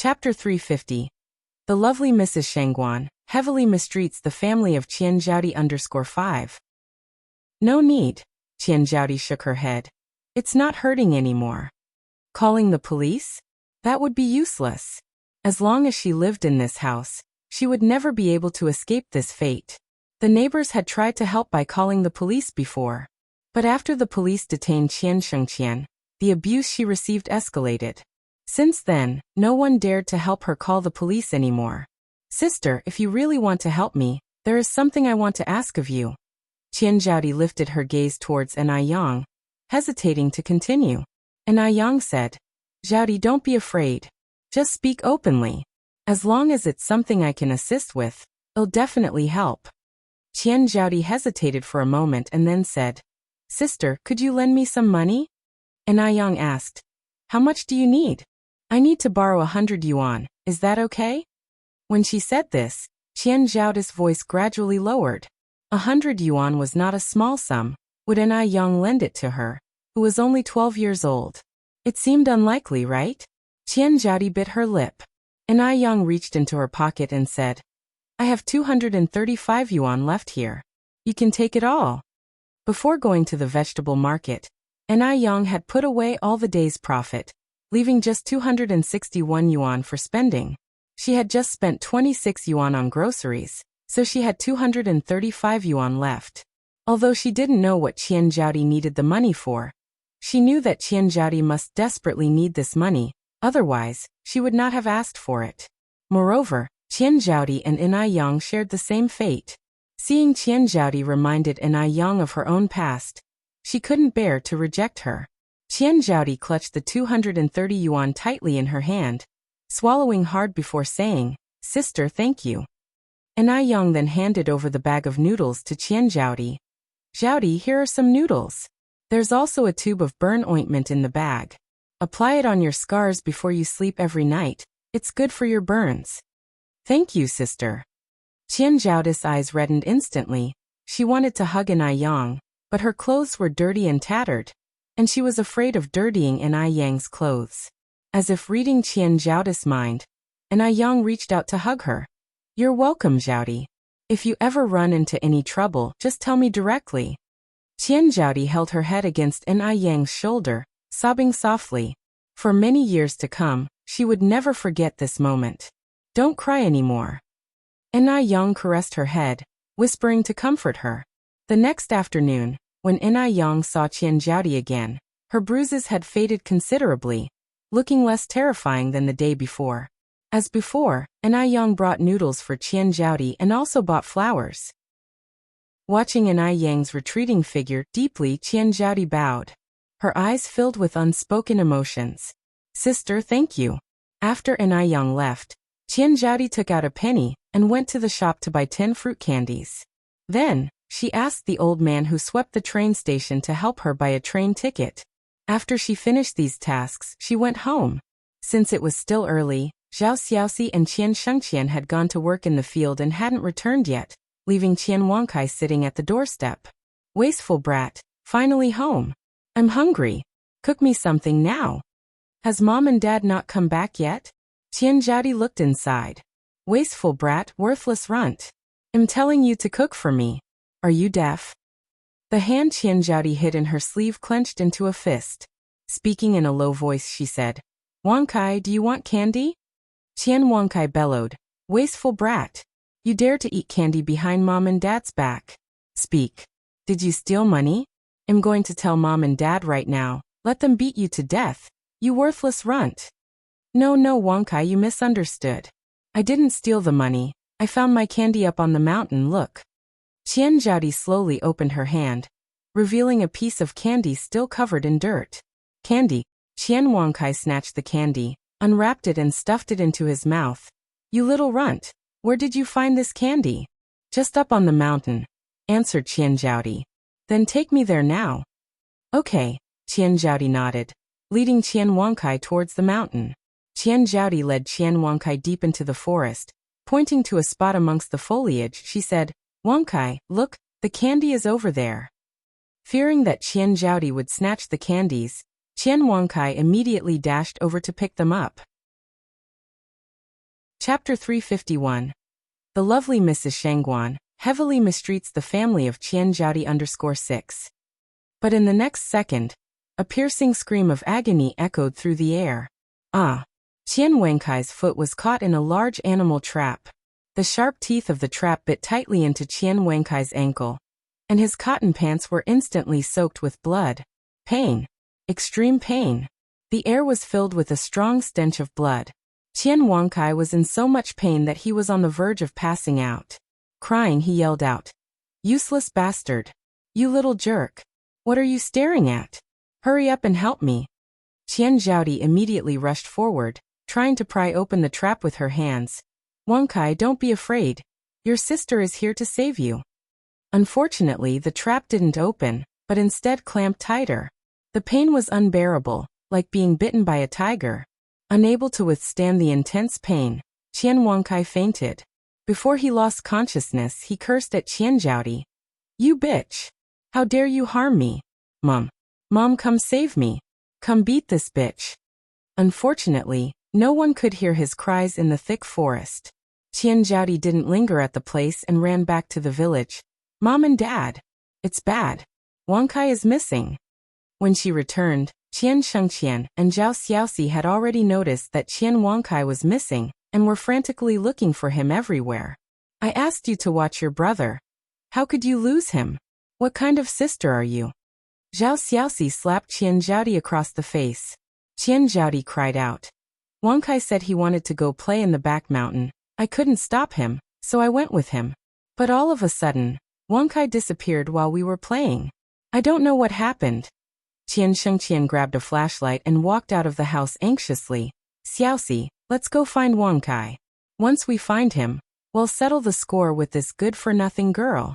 Chapter 350. The lovely Mrs. Shangguan heavily mistreats the family of Qian Zhaodi 5. No need. Qian Zhaodi shook her head. It's not hurting anymore. Calling the police? That would be useless. As long as she lived in this house, she would never be able to escape this fate. The neighbors had tried to help by calling the police before. But after the police detained Qian Shengqian, the abuse she received escalated. Since then, no one dared to help her call the police anymore. Sister, if you really want to help me, there is something I want to ask of you. Qian Zhaodi lifted her gaze towards Yang, hesitating to continue. Yang said, Zhaodi, don't be afraid. Just speak openly. As long as it's something I can assist with, it'll definitely help. Qian Zhaodi hesitated for a moment and then said, Sister, could you lend me some money? Yang asked, How much do you need? I need to borrow 100 yuan, is that okay? When she said this, Qian Zhaodi's voice gradually lowered. 100 yuan was not a small sum. Would Yang lend it to her, who was only 12 years old? It seemed unlikely, right? Qian Zhaodi bit her lip. Yang reached into her pocket and said, I have 235 yuan left here. You can take it all. Before going to the vegetable market, Yang had put away all the day's profit, leaving just 261 yuan for spending. She had just spent 26 yuan on groceries, so she had 235 yuan left. Although she didn't know what Qian Zhaodi needed the money for, she knew that Qian Zhaodi must desperately need this money, otherwise, she would not have asked for it. Moreover, Qian Zhaodi and Yang shared the same fate. Seeing Qian Zhaodi reminded Yang of her own past, she couldn't bear to reject her. Qian Zhaodi clutched the 230 yuan tightly in her hand, swallowing hard before saying, Sister, thank you. Yang then handed over the bag of noodles to Qian Zhaodi. Zhaodi, here are some noodles. There's also a tube of burn ointment in the bag. Apply it on your scars before you sleep every night. It's good for your burns. Thank you, sister. Qian Zhaodi's eyes reddened instantly. She wanted to hug Yang, but her clothes were dirty and tattered, and she was afraid of dirtying Yang's clothes. As if reading Qian Zhaodi's mind, Yang reached out to hug her. You're welcome, Zhaodi. If you ever run into any trouble, just tell me directly. Qian Zhaodi held her head against Yang's shoulder, sobbing softly. For many years to come, she would never forget this moment. Don't cry anymore. Yang caressed her head, whispering to comfort her. The next afternoon, when Yang saw Qian Zhaodi again, her bruises had faded considerably, looking less terrifying than the day before. As before, Yang brought noodles for Qian Zhaodi and also bought flowers. Watching Yang's retreating figure deeply, Qian Zhaodi bowed. Her eyes filled with unspoken emotions. Sister, thank you. After Yang left, Qian Zhaodi took out a penny and went to the shop to buy 10 fruit candies. Then, she asked the old man who swept the train station to help her buy a train ticket. After she finished these tasks, she went home. Since it was still early, Zhao Xiaoxi and Qian Shengqian had gone to work in the field and hadn't returned yet, leaving Qian Wankai sitting at the doorstep. Wasteful brat, finally home. I'm hungry. Cook me something now. Has mom and dad not come back yet? Qian Zhaodi looked inside. Wasteful brat, worthless runt. I'm telling you to cook for me. Are you deaf? The hand Qian Zhaodi hid in her sleeve clenched into a fist. Speaking in a low voice, she said, Wankai, do you want candy? Qian Wankai bellowed, Wasteful brat. You dare to eat candy behind mom and dad's back. Speak. Did you steal money? I'm going to tell mom and dad right now. Let them beat you to death. You worthless runt. No, Wankai, you misunderstood. I didn't steal the money. I found my candy up on the mountain, look. Qian Zhaodi slowly opened her hand, revealing a piece of candy still covered in dirt. Candy. Qian Wankai snatched the candy, unwrapped it and stuffed it into his mouth. You little runt. Where did you find this candy? Just up on the mountain, answered Qian Zhaodi. Then take me there now. Okay, Qian Zhaodi nodded, leading Qian Wankai towards the mountain. Qian Zhaodi led Qian Wankai deep into the forest. Pointing to a spot amongst the foliage, she said, Wankai, look, the candy is over there. Fearing that Qian Zhaodi would snatch the candies, Qian Wankai immediately dashed over to pick them up. Chapter 351. The lovely Mrs. Shangguan heavily mistreats the family of Qianjiaodi_6. But in the next second, a piercing scream of agony echoed through the air. Ah! Qian Wenkai's foot was caught in a large animal trap. The sharp teeth of the trap bit tightly into Qian Wenkai's ankle, and his cotton pants were instantly soaked with blood. Pain. Extreme pain. The air was filled with a strong stench of blood. Qian Wenkai was in so much pain that he was on the verge of passing out. Crying, he yelled out, "Useless bastard! You little jerk! What are you staring at? Hurry up and help me!" Qian Zhaodi immediately rushed forward, trying to pry open the trap with her hands. "Wenkai, don't be afraid. Your sister is here to save you." Unfortunately, the trap didn't open, but instead clamped tighter. The pain was unbearable, like being bitten by a tiger. Unable to withstand the intense pain, Qian Wenkai fainted. Before he lost consciousness, he cursed at Qian Zhaodi. "You bitch! How dare you harm me? Mom! Mom, come save me! Come beat this bitch!" Unfortunately, no one could hear his cries in the thick forest. Qian Zhaodi didn't linger at the place and ran back to the village. "Mom and Dad! It's bad! Wenkai is missing!" When she returned, Qian Shengqian and Zhao Xiaoxi had already noticed that Qian Wenkai was missing and were frantically looking for him everywhere. "I asked you to watch your brother. How could you lose him? What kind of sister are you?" Zhao Xiaoxi slapped Qian Zhaodi across the face. Qian Zhaodi cried out. "Wenkai said he wanted to go play in the back mountain. I couldn't stop him, so I went with him. But all of a sudden, Wenkai disappeared while we were playing. I don't know what happened." Qian Shengqian grabbed a flashlight and walked out of the house anxiously. "Xiaoxi, let's go find Wenkai. Once we find him, we'll settle the score with this good-for-nothing girl.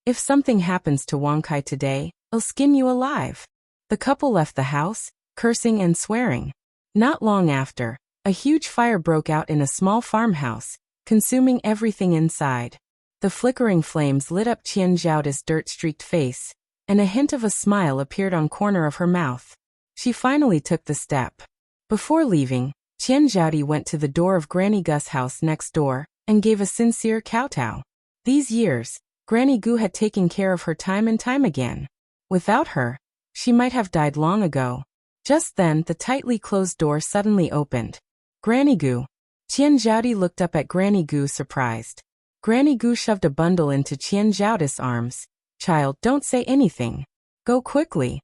If something happens to Wenkai today, I'll skin you alive." The couple left the house, cursing and swearing. Not long after, a huge fire broke out in a small farmhouse, consuming everything inside. The flickering flames lit up Qian Zhaodi's dirt-streaked face, and a hint of a smile appeared on corner of her mouth. She finally took the step. Before leaving, Qian Zhaodi went to the door of Granny Gu's house next door and gave a sincere kowtow. These years, Granny Gu had taken care of her time and time again. Without her, she might have died long ago. Just then, the tightly closed door suddenly opened. "Granny Gu." Qian Zhaodi looked up at Granny Gu surprised. Granny Gu shoved a bundle into Qian Zhaodi's arms. "Child, don't say anything. Go quickly."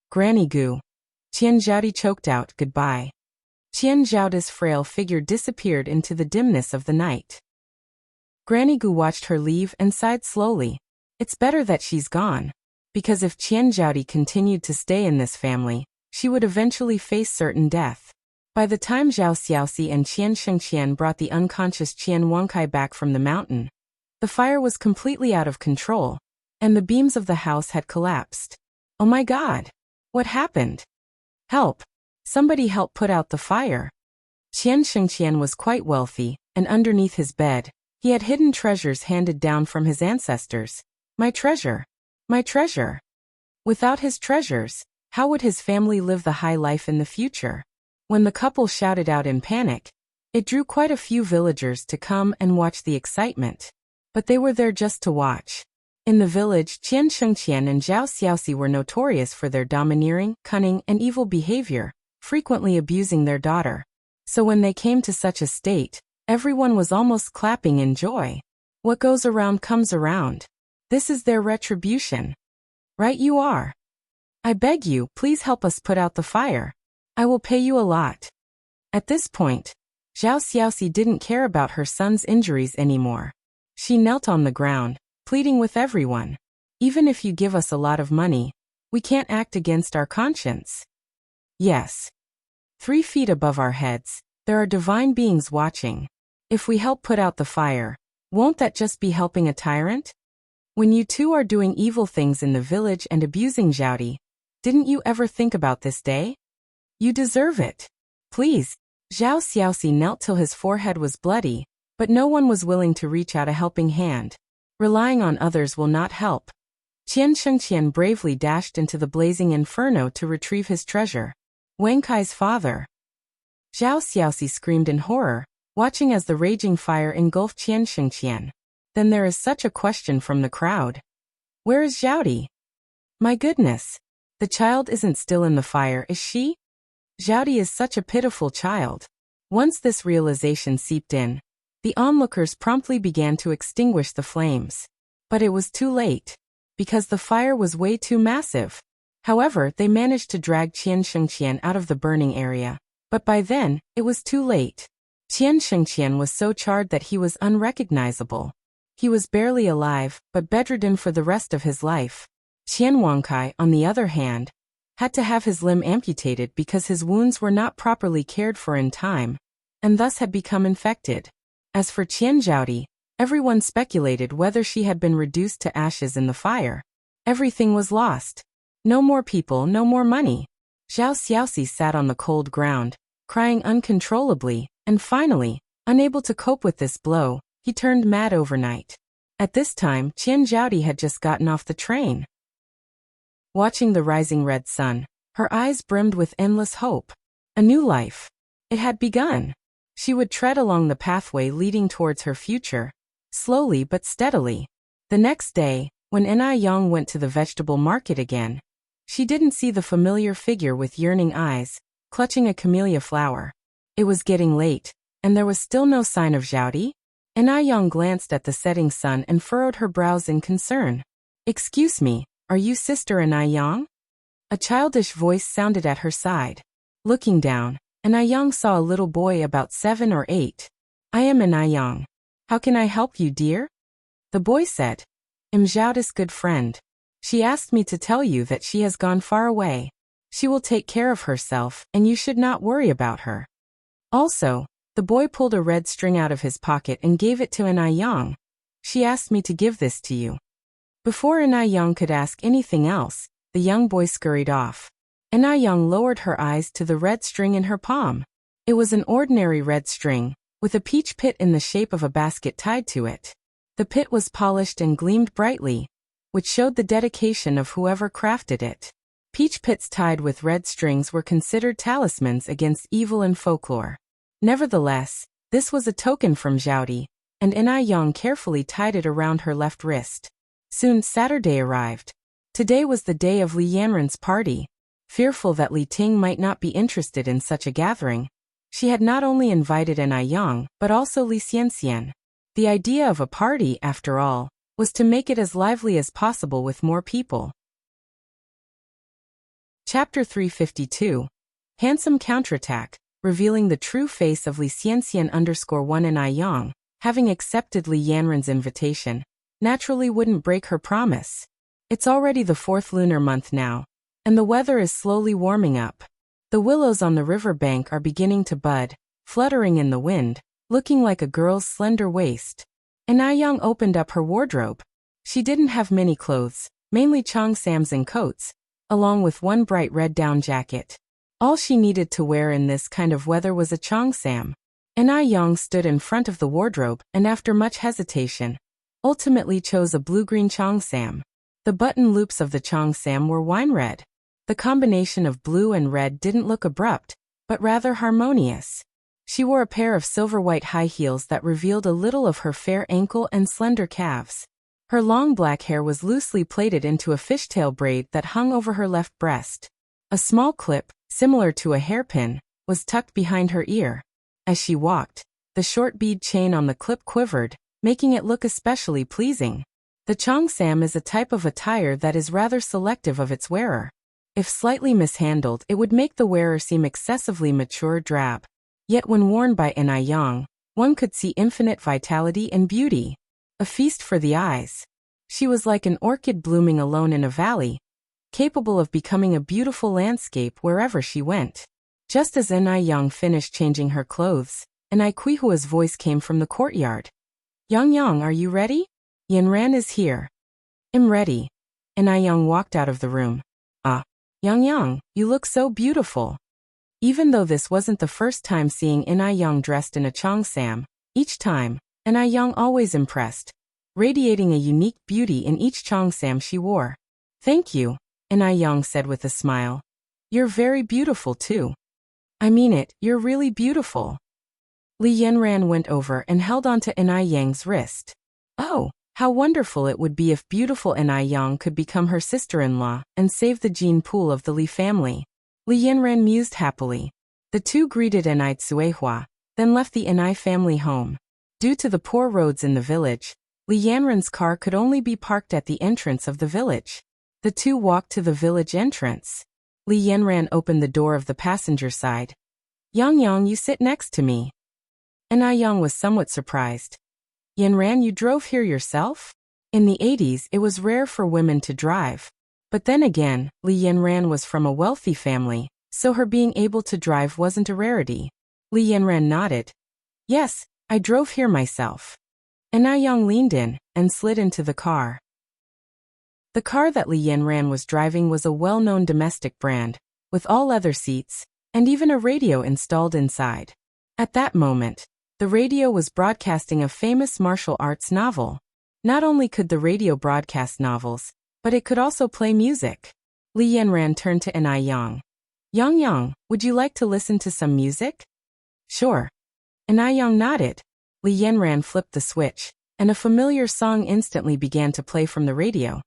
"Granny Gu." Qian Zhaodi choked out, "Goodbye." Qian Zhaodi's frail figure disappeared into the dimness of the night. Granny Gu watched her leave and sighed slowly. It's better that she's gone. Because if Qian Zhaodi continued to stay in this family, she would eventually face certain death. By the time Zhao Xiaoxi and Qian Shengqian brought the unconscious Qian Wenkai back from the mountain, the fire was completely out of control, and the beams of the house had collapsed. "Oh my God! What happened? Help! Somebody help put out the fire!" Qian Shengqian was quite wealthy, and underneath his bed, he had hidden treasures handed down from his ancestors. "My treasure! My treasure!" Without his treasures, how would his family live the high life in the future? When the couple shouted out in panic, it drew quite a few villagers to come and watch the excitement. But they were there just to watch. In the village, Qian Shengqian and Zhao Xiaoxi were notorious for their domineering, cunning, and evil behavior, frequently abusing their daughter. So when they came to such a state, everyone was almost clapping in joy. What goes around comes around. This is their retribution. Right you are. I beg you, please help us put out the fire. I will pay you a lot. At this point, Zhao Xiaoxi didn't care about her son's injuries anymore. She knelt on the ground, pleading with everyone. Even if you give us a lot of money, we can't act against our conscience. Yes. 3 feet above our heads, there are divine beings watching. If we help put out the fire, won't that just be helping a tyrant? When you two are doing evil things in the village and abusing Zhaodi, didn't you ever think about this day? You deserve it. Please. Zhao Xiaoxi knelt till his forehead was bloody, but no one was willing to reach out a helping hand. Relying on others will not help. Qian Shengqian bravely dashed into the blazing inferno to retrieve his treasure. Wenkai's father. Zhao Xiaoxi screamed in horror. watching as the raging fire engulfed Qian Shengqian. Then there is such a question from the crowd. Where is Zhaodi? My goodness! The child isn't still in the fire, is she? Zhaodi is such a pitiful child. Once this realization seeped in, the onlookers promptly began to extinguish the flames. But it was too late, because the fire was way too massive. However, they managed to drag Qian Shengqian out of the burning area. But by then, it was too late. Qian Shengqian was so charred that he was unrecognizable. He was barely alive, but bedridden for the rest of his life. Qian Wangkai, on the other hand, had to have his limb amputated because his wounds were not properly cared for in time, and thus had become infected. As for Qian Zhaodi, everyone speculated whether she had been reduced to ashes in the fire. Everything was lost. No more people, no more money. Zhao Xiaoxi sat on the cold ground, crying uncontrollably, and finally, unable to cope with this blow, he turned mad overnight. At this time, Qian Zhaodi had just gotten off the train. Watching the rising red sun, her eyes brimmed with endless hope. A new life. It had begun. She would tread along the pathway leading towards her future, slowly but steadily. The next day, when Yang went to the vegetable market again, she didn't see the familiar figure with yearning eyes, clutching a camellia flower. It was getting late, and there was still no sign of Zhaodi. Yang glanced at the setting sun and furrowed her brows in concern. Excuse me, are you Sister Yang? A childish voice sounded at her side. Looking down, Yang saw a little boy about 7 or 8. I am Yang. How can I help you, dear? The boy said. I'm Zhaodi's good friend. She asked me to tell you that she has gone far away. She will take care of herself, and you should not worry about her. Also, the boy pulled a red string out of his pocket and gave it to Yang. She asked me to give this to you. Before Yang could ask anything else, the young boy scurried off. Yang lowered her eyes to the red string in her palm. It was an ordinary red string, with a peach pit in the shape of a basket tied to it. The pit was polished and gleamed brightly, which showed the dedication of whoever crafted it. Peach pits tied with red strings were considered talismans against evil in folklore. Nevertheless, this was a token from Zhaodi, and Yang carefully tied it around her left wrist. Soon Saturday arrived. Today was the day of Li Yanren's party. Fearful that Li Ting might not be interested in such a gathering, she had not only invited Yang, but also Li Xianxian. The idea of a party, after all, was to make it as lively as possible with more people. Chapter 352. Handsome Counterattack, revealing the true face of Li Xianxian _1 Yang, having accepted Li Yanren's invitation, naturally wouldn't break her promise. It's already the 4th lunar month now, and the weather is slowly warming up. The willows on the river bank are beginning to bud, fluttering in the wind, looking like a girl's slender waist. Yang opened up her wardrobe. She didn't have many clothes, mainly cheongsams and coats, along with one bright red down jacket. All she needed to wear in this kind of weather was a cheongsam. Yang stood in front of the wardrobe and after much hesitation, ultimately chose a blue-green cheongsam. The button loops of the cheongsam were wine red. The combination of blue and red didn't look abrupt, but rather harmonious. She wore a pair of silver-white high heels that revealed a little of her fair ankle and slender calves. Her long black hair was loosely plaited into a fishtail braid that hung over her left breast. A small clip, similar to a hairpin, was tucked behind her ear. As she walked, the short bead chain on the clip quivered, making it look especially pleasing. The cheongsam is a type of attire that is rather selective of its wearer. If slightly mishandled, it would make the wearer seem excessively mature drab. Yet when worn by Yang, one could see infinite vitality and beauty. A feast for the eyes. She was like an orchid blooming alone in a valley, capable of becoming a beautiful landscape wherever she went. Just as Yang finished changing her clothes, Kuihua's voice came from the courtyard. Yang, are you ready? Yanran is here. I'm ready. Yang walked out of the room. Yang, you look so beautiful. Even though this wasn't the first time seeing Yang dressed in a cheongsam, each time, Yang always impressed, radiating a unique beauty in each cheongsam she wore. Thank you, Yang said with a smile. You're very beautiful too. I mean it, you're really beautiful. Li Yanran went over and held onto Enai Yang's wrist. Oh, how wonderful it would be if beautiful Enai Yang could become her sister-in-law and save the gene pool of the Li family. Li Yanran mused happily. The two greeted Enai Tsuehua, then left the Enai family home. Due to the poor roads in the village, Li Yanran's car could only be parked at the entrance of the village. The two walked to the village entrance. Li Yanran opened the door of the passenger side. Yang, you sit next to me. Enai Yang was somewhat surprised. Yanran, you drove here yourself? In the 80s, it was rare for women to drive. But then again, Li Yanran was from a wealthy family, so her being able to drive wasn't a rarity. Li Yanran nodded. Yes, I drove here myself. Enai Yang leaned in and slid into the car. The car that Li Yanran was driving was a well-known domestic brand, with all leather seats, and even a radio installed inside. At that moment, the radio was broadcasting a famous martial arts novel. Not only could the radio broadcast novels, but it could also play music. Li Yanran turned to Enai Yang. Yang, would you like to listen to some music? Sure. Enai Yang nodded. Li Yanran flipped the switch, and a familiar song instantly began to play from the radio.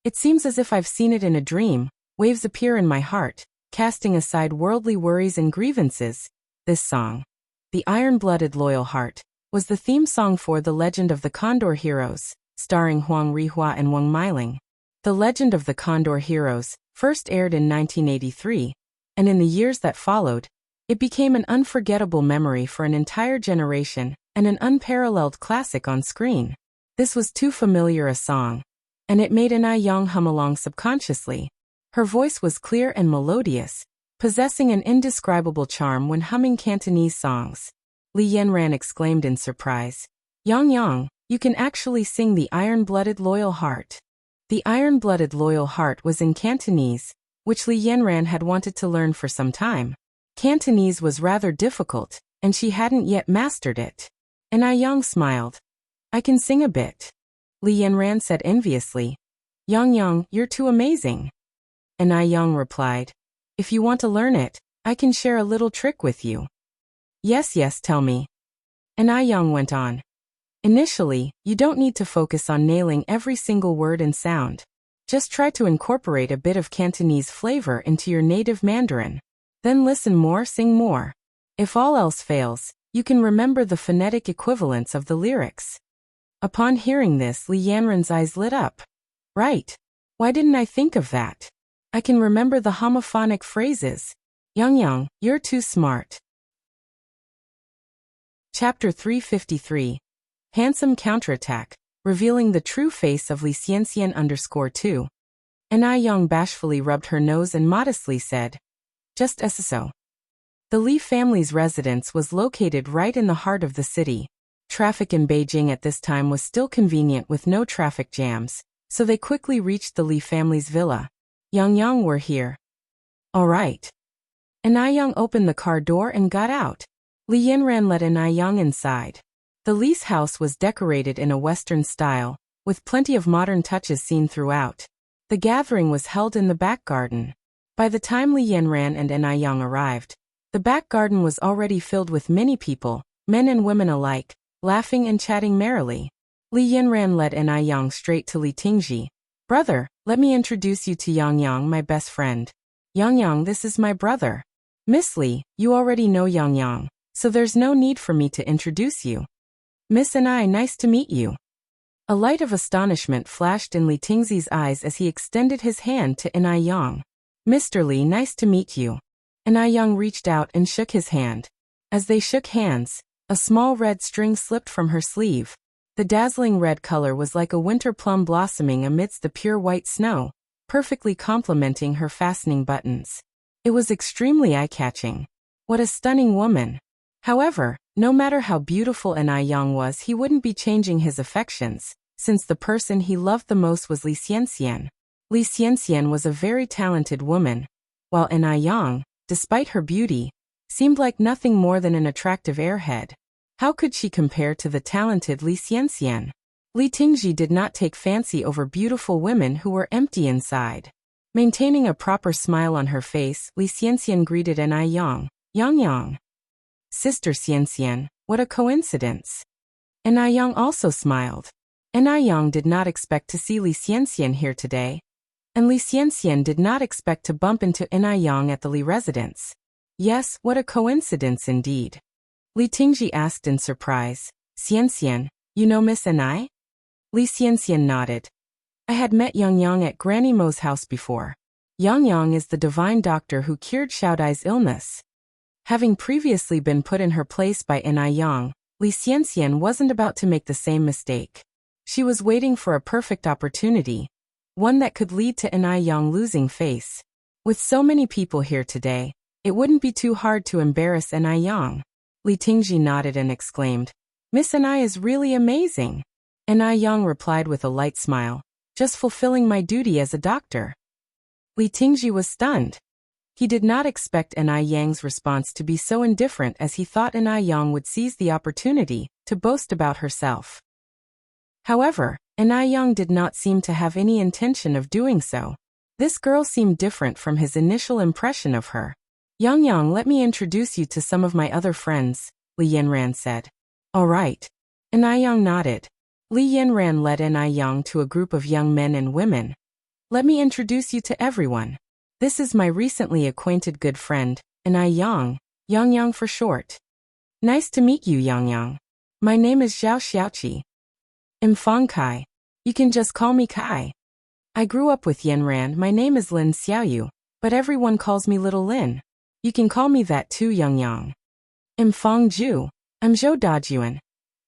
It seems as if I've seen it in a dream. Waves appear in my heart, casting aside worldly worries and grievances. This song, The Iron-Blooded Loyal Heart, was the theme song for The Legend of the Condor Heroes, starring Huang Rihua and Wang Meiling. The Legend of the Condor Heroes first aired in 1983, and in the years that followed, it became an unforgettable memory for an entire generation and an unparalleled classic on screen. This was too familiar a song, and it made Enai Yang hum along subconsciously. Her voice was clear and melodious, possessing an indescribable charm when humming Cantonese songs. Li Yanran exclaimed in surprise. Yang, you can actually sing The Iron-Blooded Loyal Heart. The Iron-Blooded Loyal Heart was in Cantonese, which Li Yanran had wanted to learn for some time. Cantonese was rather difficult, and she hadn't yet mastered it. Enai Yang smiled. I can sing a bit. Li Yanran said enviously. Yang, you're too amazing. Enai Yang replied. If you want to learn it, I can share a little trick with you. Yes, tell me. Enai Yang went on. Initially, you don't need to focus on nailing every single word and sound. Just try to incorporate a bit of Cantonese flavor into your native Mandarin. Then listen more, sing more. If all else fails, you can remember the phonetic equivalents of the lyrics. Upon hearing this, Li Yanran's eyes lit up. Right. Why didn't I think of that? I can remember the homophonic phrases. Yang, you're too smart. Chapter 353. Handsome Counterattack, revealing the true face of Li Xianxian_2. Enai Yang bashfully rubbed her nose and modestly said, Just so. The Li family's residence was located right in the heart of the city. Traffic in Beijing at this time was still convenient with no traffic jams, so they quickly reached the Li family's villa. Yang, we're here. All right. Enai Yang opened the car door and got out. Li Yanran led Enai Yang inside. The Li's house was decorated in a Western style, with plenty of modern touches seen throughout. The gathering was held in the back garden. By the time Li Yanran and Enai Yang arrived, the back garden was already filled with many people, men and women alike, laughing and chatting merrily. Li Yanran led Enai Yang straight to Li Tingji. Brother, let me introduce you to Yang, my best friend. Yang, this is my brother. Miss Li, you already know Yang, so there's no need for me to introduce you. Miss Enai, nice to meet you. A light of astonishment flashed in Li Tingzi's eyes as he extended his hand to Enai Yang. Mr. Li, nice to meet you. Enai Yang reached out and shook his hand. As they shook hands, a small red string slipped from her sleeve. The dazzling red color was like a winter plum blossoming amidst the pure white snow, perfectly complementing her fastening buttons. It was extremely eye-catching. What a stunning woman. However, no matter how beautiful Enai Yang was, he wouldn't be changing his affections, since the person he loved the most was Li Xianxian. Li Xianxian was a very talented woman, while Enai Yang, despite her beauty, seemed like nothing more than an attractive airhead. How could she compare to the talented Li Xianxian? Li Tingji did not take fancy over beautiful women who were empty inside. Maintaining a proper smile on her face, Li Xianxian greeted Enai Yang. Yang. Sister Xianxian, What a coincidence. And Young also smiled. And Young did not expect to see Li Xianxian here today. And Li Xianxian did not expect to bump into Young at the Li residence. Yes, what a coincidence indeed. Li Tingji asked in surprise. Xianxian, you know Miss Ni? Li Xianxian nodded. I had met Yang at Granny Mo's house before. Yang is the divine doctor who cured Xiaodai's illness. Having previously been put in her place by Yang, Li Xianxian wasn't about to make the same mistake. She was waiting for a perfect opportunity, one that could lead to Yang losing face. With so many people here today, it wouldn't be too hard to embarrass Yang. Li Tingji nodded and exclaimed, Miss Ni is really amazing. Yang replied with a light smile, just fulfilling my duty as a doctor. Li Tingji was stunned. He did not expect Yang's response to be so indifferent, as he thought Yang would seize the opportunity to boast about herself. However, Yang did not seem to have any intention of doing so. This girl seemed different from his initial impression of her. Yang, let me introduce you to some of my other friends, Li Yanran said. All right. Yang nodded. Li Yanran led Yang to a group of young men and women. Let me introduce you to everyone. This is my recently acquainted good friend, Yang for short. Nice to meet you, Yang. My name is Zhao Xiaoqi. Fong Kai. You can just call me Kai. I grew up with Yanran. My name is Lin Xiaoyu, but everyone calls me Little Lin. You can call me that too, Yang. Fong Ju. I'm Zhou Dajuan.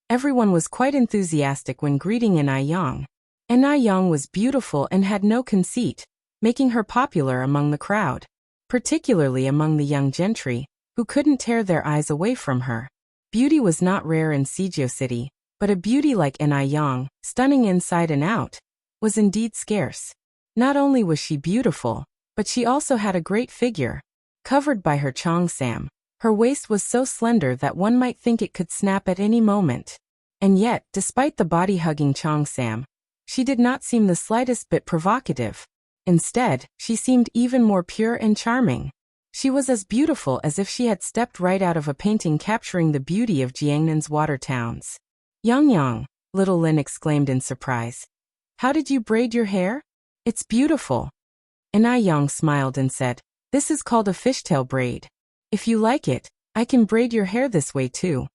Everyone was quite enthusiastic when greeting Yang. Yang was beautiful and had no conceit, making her popular among the crowd, particularly among the young gentry, who couldn't tear their eyes away from her. Beauty was not rare in Sijio City, but a beauty like Yang, stunning inside and out, was indeed scarce. Not only was she beautiful, but she also had a great figure. Covered by her cheongsam, her waist was so slender that one might think it could snap at any moment. And yet, despite the body-hugging cheongsam, she did not seem the slightest bit provocative. Instead, she seemed even more pure and charming. She was as beautiful as if she had stepped right out of a painting capturing the beauty of Jiangnan's water towns. Yang, Little Lin exclaimed in surprise. How did you braid your hair? It's beautiful. Yang smiled and said, This is called a fishtail braid. If you like it, I can braid your hair this way too.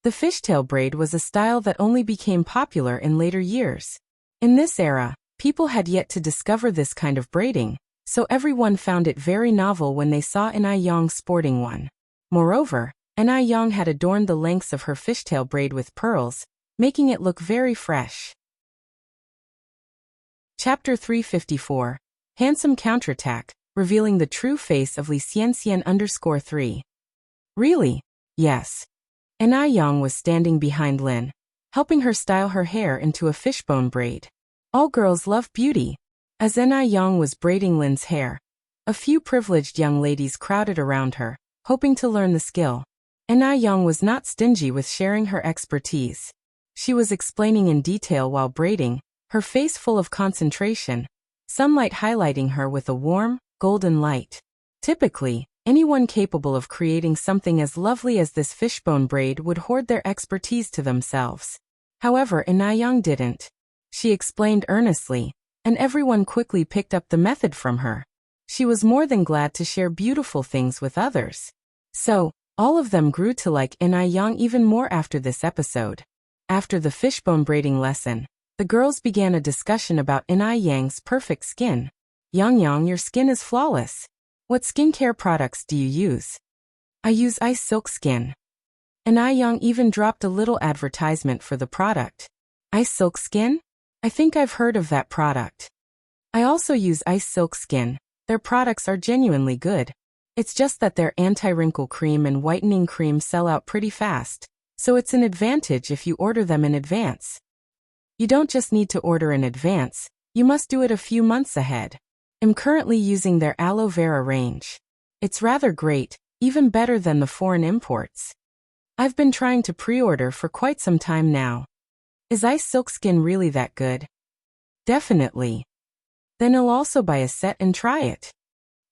The fishtail braid was a style that only became popular in later years. In this era, people had yet to discover this kind of braiding, so everyone found it very novel when they saw Yang sporting one. Moreover, Yang had adorned the lengths of her fishtail braid with pearls, making it look very fresh. Chapter 354. Handsome Counterattack, revealing the true face of Li Xianxian _3. Really? Yes. Yang was standing behind Lin, helping her style her hair into a fishbone braid. All girls love beauty. As Yang was braiding Lin's hair, a few privileged young ladies crowded around her, hoping to learn the skill. Yang was not stingy with sharing her expertise. She was explaining in detail while braiding, her face full of concentration, sunlight highlighting her with a warm, golden light. Typically, anyone capable of creating something as lovely as this fishbone braid would hoard their expertise to themselves. However, Yang didn't. She explained earnestly, and everyone quickly picked up the method from her. She was more than glad to share beautiful things with others. So, all of them grew to like Yang even more after this episode. After the fishbone braiding lesson, the girls began a discussion about Yang's perfect skin. Yang, your skin is flawless. What skincare products do you use? I use Ice Silk Skin. Yang even dropped a little advertisement for the product. Ice Silk Skin? I think I've heard of that product. I also use Ice Silk Skin. Their products are genuinely good. It's just that their anti-wrinkle cream and whitening cream sell out pretty fast, so it's an advantage if you order them in advance. You don't just need to order in advance, you must do it a few months ahead. I'm currently using their aloe vera range. It's rather great, even better than the foreign imports. I've been trying to pre-order for quite some time now. Is Ice Silk Skin really that good? Definitely. Then I'll also buy a set and try it.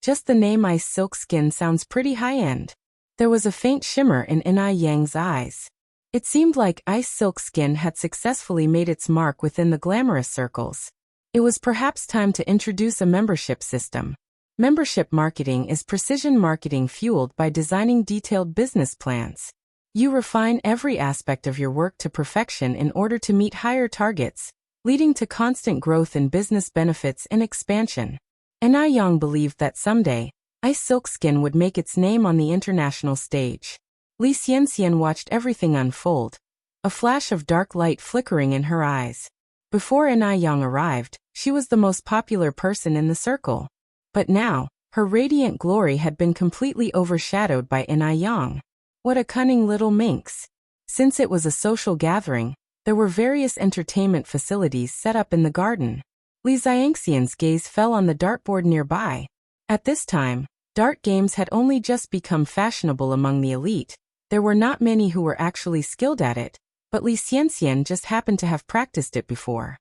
Just the name Ice Silk Skin sounds pretty high-end. There was a faint shimmer in Inai Yang's eyes. It seemed like Ice Silk Skin had successfully made its mark within the glamorous circles. It was perhaps time to introduce a membership system. Membership marketing is precision marketing fueled by designing detailed business plans. You refine every aspect of your work to perfection in order to meet higher targets, leading to constant growth in business benefits and expansion. Inai Yang believed that someday, Ice Silk Skin would make its name on the international stage. Li Xianxian watched everything unfold, a flash of dark light flickering in her eyes. Before Inai Yang arrived, she was the most popular person in the circle. But now, her radiant glory had been completely overshadowed by Inai Yang. What a cunning little minx. Since it was a social gathering, there were various entertainment facilities set up in the garden. Li Xianxian's gaze fell on the dartboard nearby. At this time, dart games had only just become fashionable among the elite. There were not many who were actually skilled at it, but Li Xianxian just happened to have practiced it before.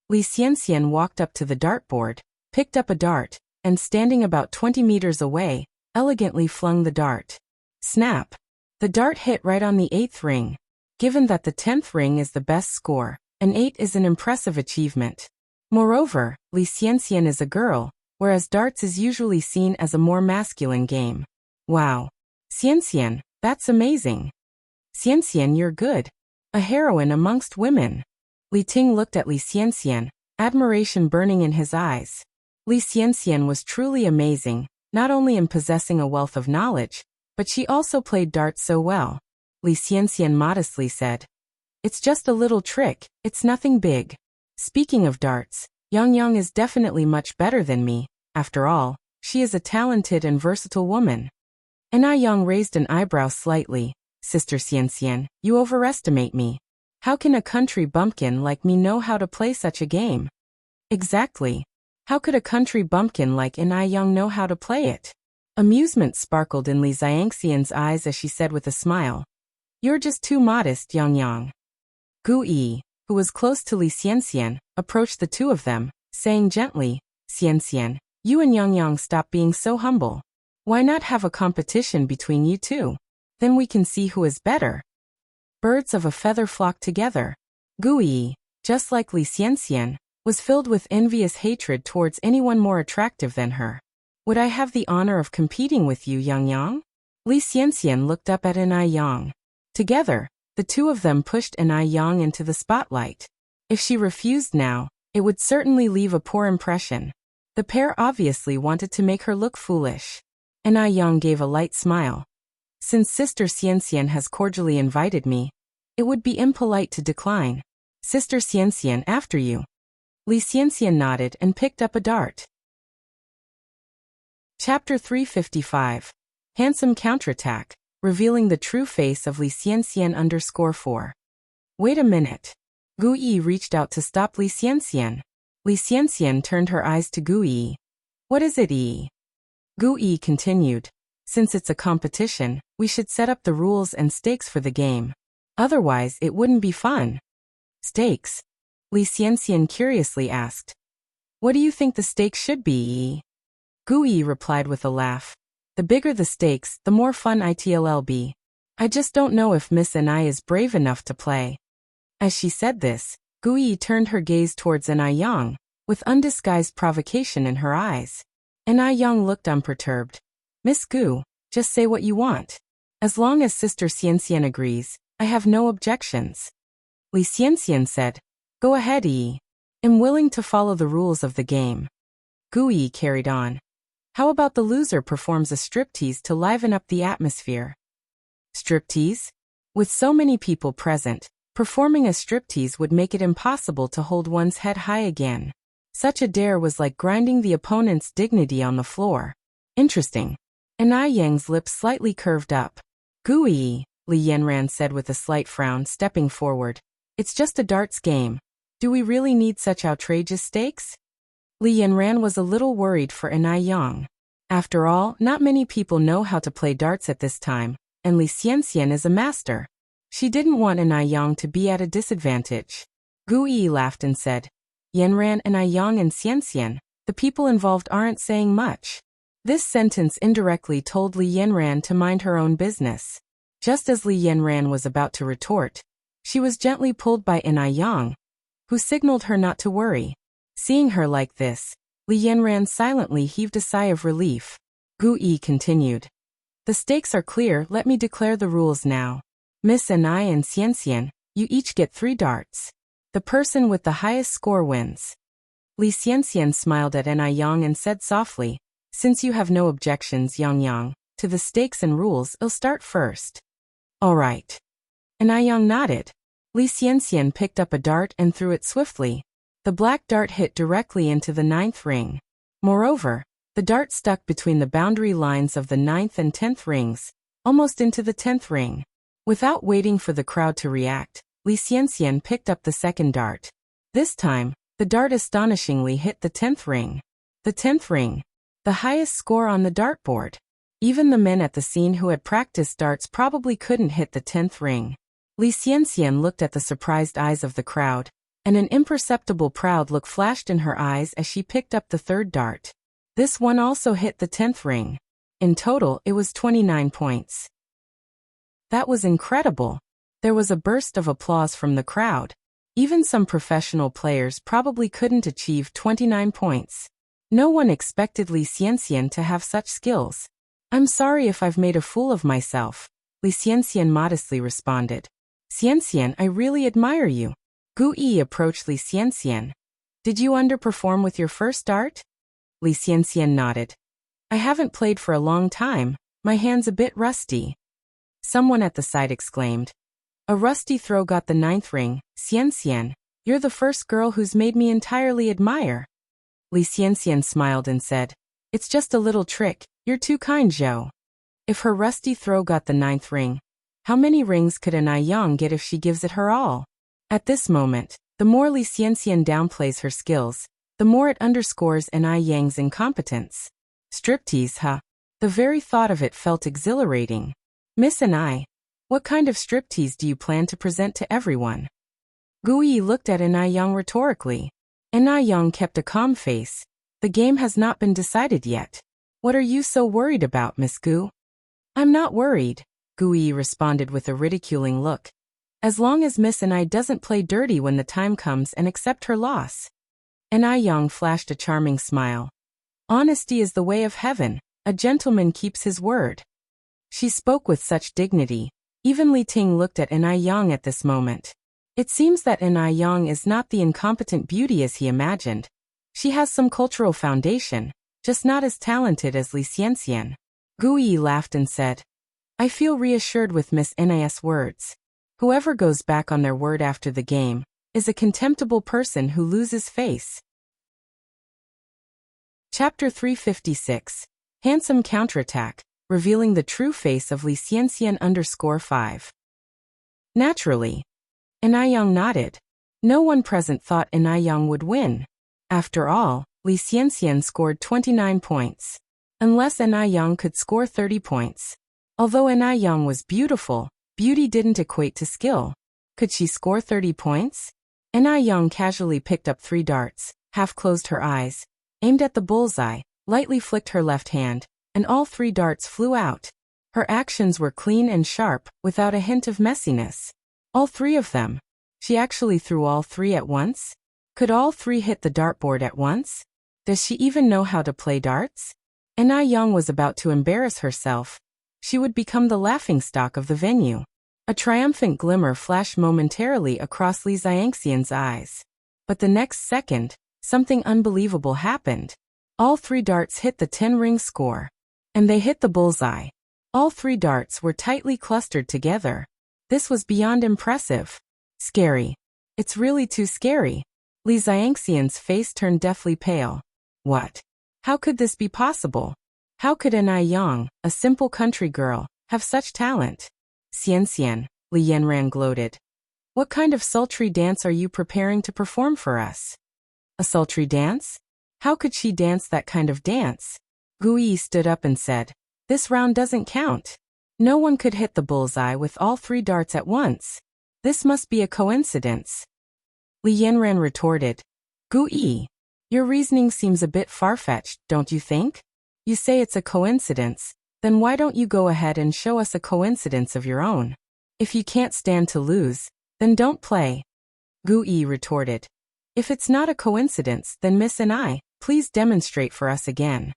Li Xianxian walked up to the dartboard, picked up a dart, and standing about 20 meters away, elegantly flung the dart. Snap! The dart hit right on the 8th ring. Given that the 10th ring is the best score, an 8 is an impressive achievement. Moreover, Li Xianxian is a girl, whereas darts is usually seen as a more masculine game. Wow! Xianxian, that's amazing. Xianxian, you're good. A heroine amongst women. Li Ting looked at Li Xianxian, admiration burning in his eyes. Li Xianxian was truly amazing, not only in possessing a wealth of knowledge, but she also played darts so well. Li Xianxian modestly said, "It's just a little trick, it's nothing big. Speaking of darts, Yang Yang is definitely much better than me. After all, she is a talented and versatile woman." Inai Yang raised an eyebrow slightly. "Sister Xianxian, you overestimate me. How can a country bumpkin like me know how to play such a game?" "Exactly. How could a country bumpkin like Inai Yang know how to play it?" Amusement sparkled in Li Xianxian's eyes as she said with a smile, "You're just too modest, Yang Yang." Gu Yi, who was close to Li Xianxian, approached the two of them, saying gently, "Xianxian, you and Yang Yang stop being so humble. Why not have a competition between you two? Then we can see who is better." Birds of a feather flock together. Gu Yi, just like Li Xianxian, was filled with envious hatred towards anyone more attractive than her. "Would I have the honor of competing with you, Yang Yang?" Li Xianxian looked up at Inai Yang. Together, the two of them pushed Inai Yang into the spotlight. If she refused now, it would certainly leave a poor impression. The pair obviously wanted to make her look foolish. Inai Yang gave a light smile. "Since Sister Xianxian has cordially invited me, it would be impolite to decline. Sister Xianxian, after you." Li Xianxian nodded and picked up a dart. Chapter 355. Handsome Counterattack, revealing the true face of Li Xianxian _4. "Wait a minute." Gu Yi reached out to stop Li Xianxian. Li Xianxian turned her eyes to Gu Yi. "What is it, Yi?" Gu Yi continued, "Since it's a competition, we should set up the rules and stakes for the game. Otherwise, it wouldn't be fun." "Stakes?" Li Xianxian curiously asked. "What do you think the stakes should be, Yi?" Gu Yi replied with a laugh. "The bigger the stakes, the more fun it'll be. I just don't know if Miss Inai is brave enough to play." As she said this, Gu Yi turned her gaze towards Inai Yang, with undisguised provocation in her eyes. Inai Yang looked unperturbed. "Miss Gu, just say what you want. As long as Sister Xianxian agrees, I have no objections." Li Xianxian said, "Go ahead, Yi. I'm willing to follow the rules of the game." Gu Yi carried on. "How about the loser performs a striptease to liven up the atmosphere?" "Striptease?" With so many people present, performing a striptease would make it impossible to hold one's head high again. Such a dare was like grinding the opponent's dignity on the floor. "Interesting." Inai Yang's lips slightly curved up. "Gu Yi," Li Yanran said with a slight frown, stepping forward. "It's just a darts game. Do we really need such outrageous stakes?" Li Yanran was a little worried for Inai Yang. After all, not many people know how to play darts at this time, and Li Xianxian is a master. She didn't want Inai Yang to be at a disadvantage. Gu Yi laughed and said, "Yanran, Inai Yang and Xianxian, the people involved aren't saying much. This sentence indirectly told Li Yanran to mind her own business. Just as Li Yanran was about to retort, she was gently pulled by Inai Yang, who signaled her not to worry. Seeing her like this, Li Yanran silently heaved a sigh of relief. Gu Yi continued. The stakes are clear, let me declare the rules now. Miss Inai and Xianxian, you each get 3 darts. The person with the highest score wins. Li Xianxian smiled at Inai Yang and said softly, since you have no objections, Yang Yang, to the stakes and rules, I'll start first. All right. Inai Yang nodded. Li Xianxian picked up a dart and threw it swiftly. The black dart hit directly into the 9th ring. Moreover, the dart stuck between the boundary lines of the 9th and 10th rings, almost into the 10th ring. Without waiting for the crowd to react, Li Xianxian picked up the 2nd dart. This time, the dart astonishingly hit the 10th ring. The 10th ring. The highest score on the dartboard. Even the men at the scene who had practiced darts probably couldn't hit the 10th ring. Li Xianxian looked at the surprised eyes of the crowd, and an imperceptible proud look flashed in her eyes as she picked up the 3rd dart. This one also hit the 10th ring. In total, it was 29 points. That was incredible. There was a burst of applause from the crowd. Even some professional players probably couldn't achieve 29 points. No one expected Li Xianxian to have such skills. I'm sorry if I've made a fool of myself, Li Xianxian modestly responded. Xianxian, I really admire you. Gu Yi approached Li Xianxian. Did you underperform with your first dart? Li Xianxian nodded. I haven't played for a long time, my hand's a bit rusty. Someone at the side exclaimed. A rusty throw got the 9th ring, Xianxian, you're the first girl who's made me entirely admire. Li Xianxian smiled and said, it's just a little trick, you're too kind, Zhou. If her rusty throw got the 9th ring, how many rings could Inai Yang get if she gives it her all? At this moment, the more Li Xianxian downplays her skills, the more it underscores Inai Yang's incompetence. Striptease, huh? The very thought of it felt exhilarating. Miss Inai, what kind of striptease do you plan to present to everyone? Gu Yi looked at Inai Yang rhetorically. Inai Yang kept a calm face. The game has not been decided yet. What are you so worried about, Miss Gu? I'm not worried, Gu Yi responded with a ridiculing look. As long as Miss Inai doesn't play dirty when the time comes and accept her loss. Inai Yang flashed a charming smile. Honesty is the way of heaven. A gentleman keeps his word. She spoke with such dignity. Even Li Ting looked at Inai Yang at this moment. It seems that Inai Yang is not the incompetent beauty as he imagined. She has some cultural foundation, just not as talented as Li Xianxian. Gu Yi laughed and said, I feel reassured with Miss Inai's words. Whoever goes back on their word after the game is a contemptible person who loses face. Chapter 356. Handsome Counterattack, revealing the true face of Li Xianxian _5. Naturally. Inai Yang nodded. No one present thought Inai Yang would win. After all, Li Xianxian scored 29 points. Unless Inai Yang could score 30 points. Although Inai Yang was beautiful, beauty didn't equate to skill. Could she score 30 points? Inai Yang casually picked up 3 darts, half-closed her eyes, aimed at the bullseye, lightly flicked her left hand, and all 3 darts flew out. Her actions were clean and sharp, without a hint of messiness. All 3 of them. She actually threw all 3 at once? Could all 3 hit the dartboard at once? Does she even know how to play darts? Inai Yang was about to embarrass herself. She would become the laughingstock of the venue. A triumphant glimmer flashed momentarily across Li Xianxian's eyes. But the next second, something unbelievable happened. All 3 darts hit the 10-ring score. And they hit the bullseye. All 3 darts were tightly clustered together. This was beyond impressive. Scary. It's really too scary. Li Xianxian's face turned deathly pale. What? How could this be possible? How could Inai Yang, a simple country girl, have such talent? Xianxian, Li Yanran gloated. What kind of sultry dance are you preparing to perform for us? A sultry dance? How could she dance that kind of dance? Gu Yi stood up and said, this round doesn't count. No one could hit the bullseye with all 3 darts at once. This must be a coincidence. Li Yanran retorted. Gu Yi, your reasoning seems a bit far-fetched, don't you think? You say it's a coincidence, then why don't you go ahead and show us a coincidence of your own? If you can't stand to lose, then don't play. Gu Yi retorted. If it's not a coincidence, then Miss and I, please demonstrate for us again.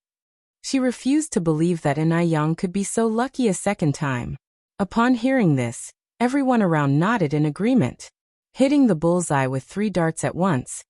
She refused to believe that An Yang could be so lucky a second time. Upon hearing this, everyone around nodded in agreement. Hitting the bullseye with 3 darts at once.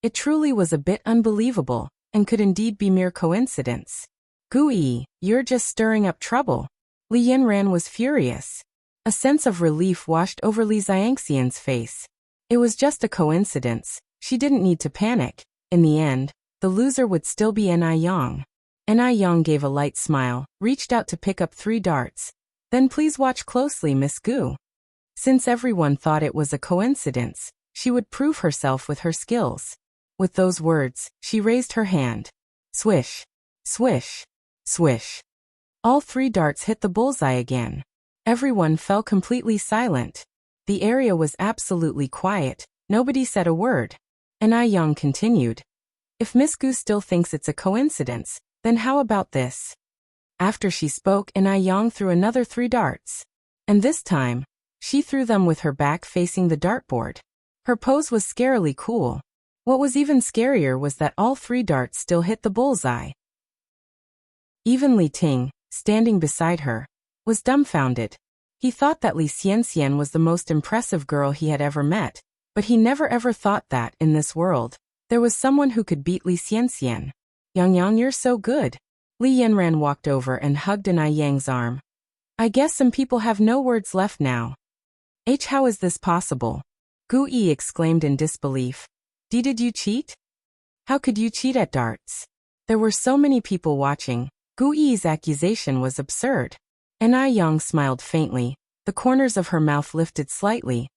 It truly was a bit unbelievable, and could indeed be mere coincidence. Gu Yi, you're just stirring up trouble. Li Yanran was furious. A sense of relief washed over Li Xiangxian's face. It was just a coincidence. She didn't need to panic. In the end, the loser would still be An Yang. An Yang gave a light smile, reached out to pick up 3 darts. Then please watch closely, Miss Gu. Since everyone thought it was a coincidence, she would prove herself with her skills. With those words, she raised her hand. Swish, swish, swish. All 3 darts hit the bullseye again. Everyone fell completely silent. The area was absolutely quiet. Nobody said a word. An Yang continued. If Miss Gu still thinks it's a coincidence, then how about this? After she spoke, An Yang threw another 3 darts. And this time, she threw them with her back facing the dartboard. Her pose was scarily cool. What was even scarier was that all 3 darts still hit the bullseye. Even Li Ting, standing beside her, was dumbfounded. He thought that Li Xianxian was the most impressive girl he had ever met, but he never ever thought that, in this world, there was someone who could beat Li Xianxian. Yang, you're so good. Li Yanran walked over and hugged An Yang's arm. I guess some people have no words left now. How is this possible? Gu Yi exclaimed in disbelief. Did you cheat? How could you cheat at darts? There were so many people watching. Gu Yi's accusation was absurd. An Yang smiled faintly. The corners of her mouth lifted slightly.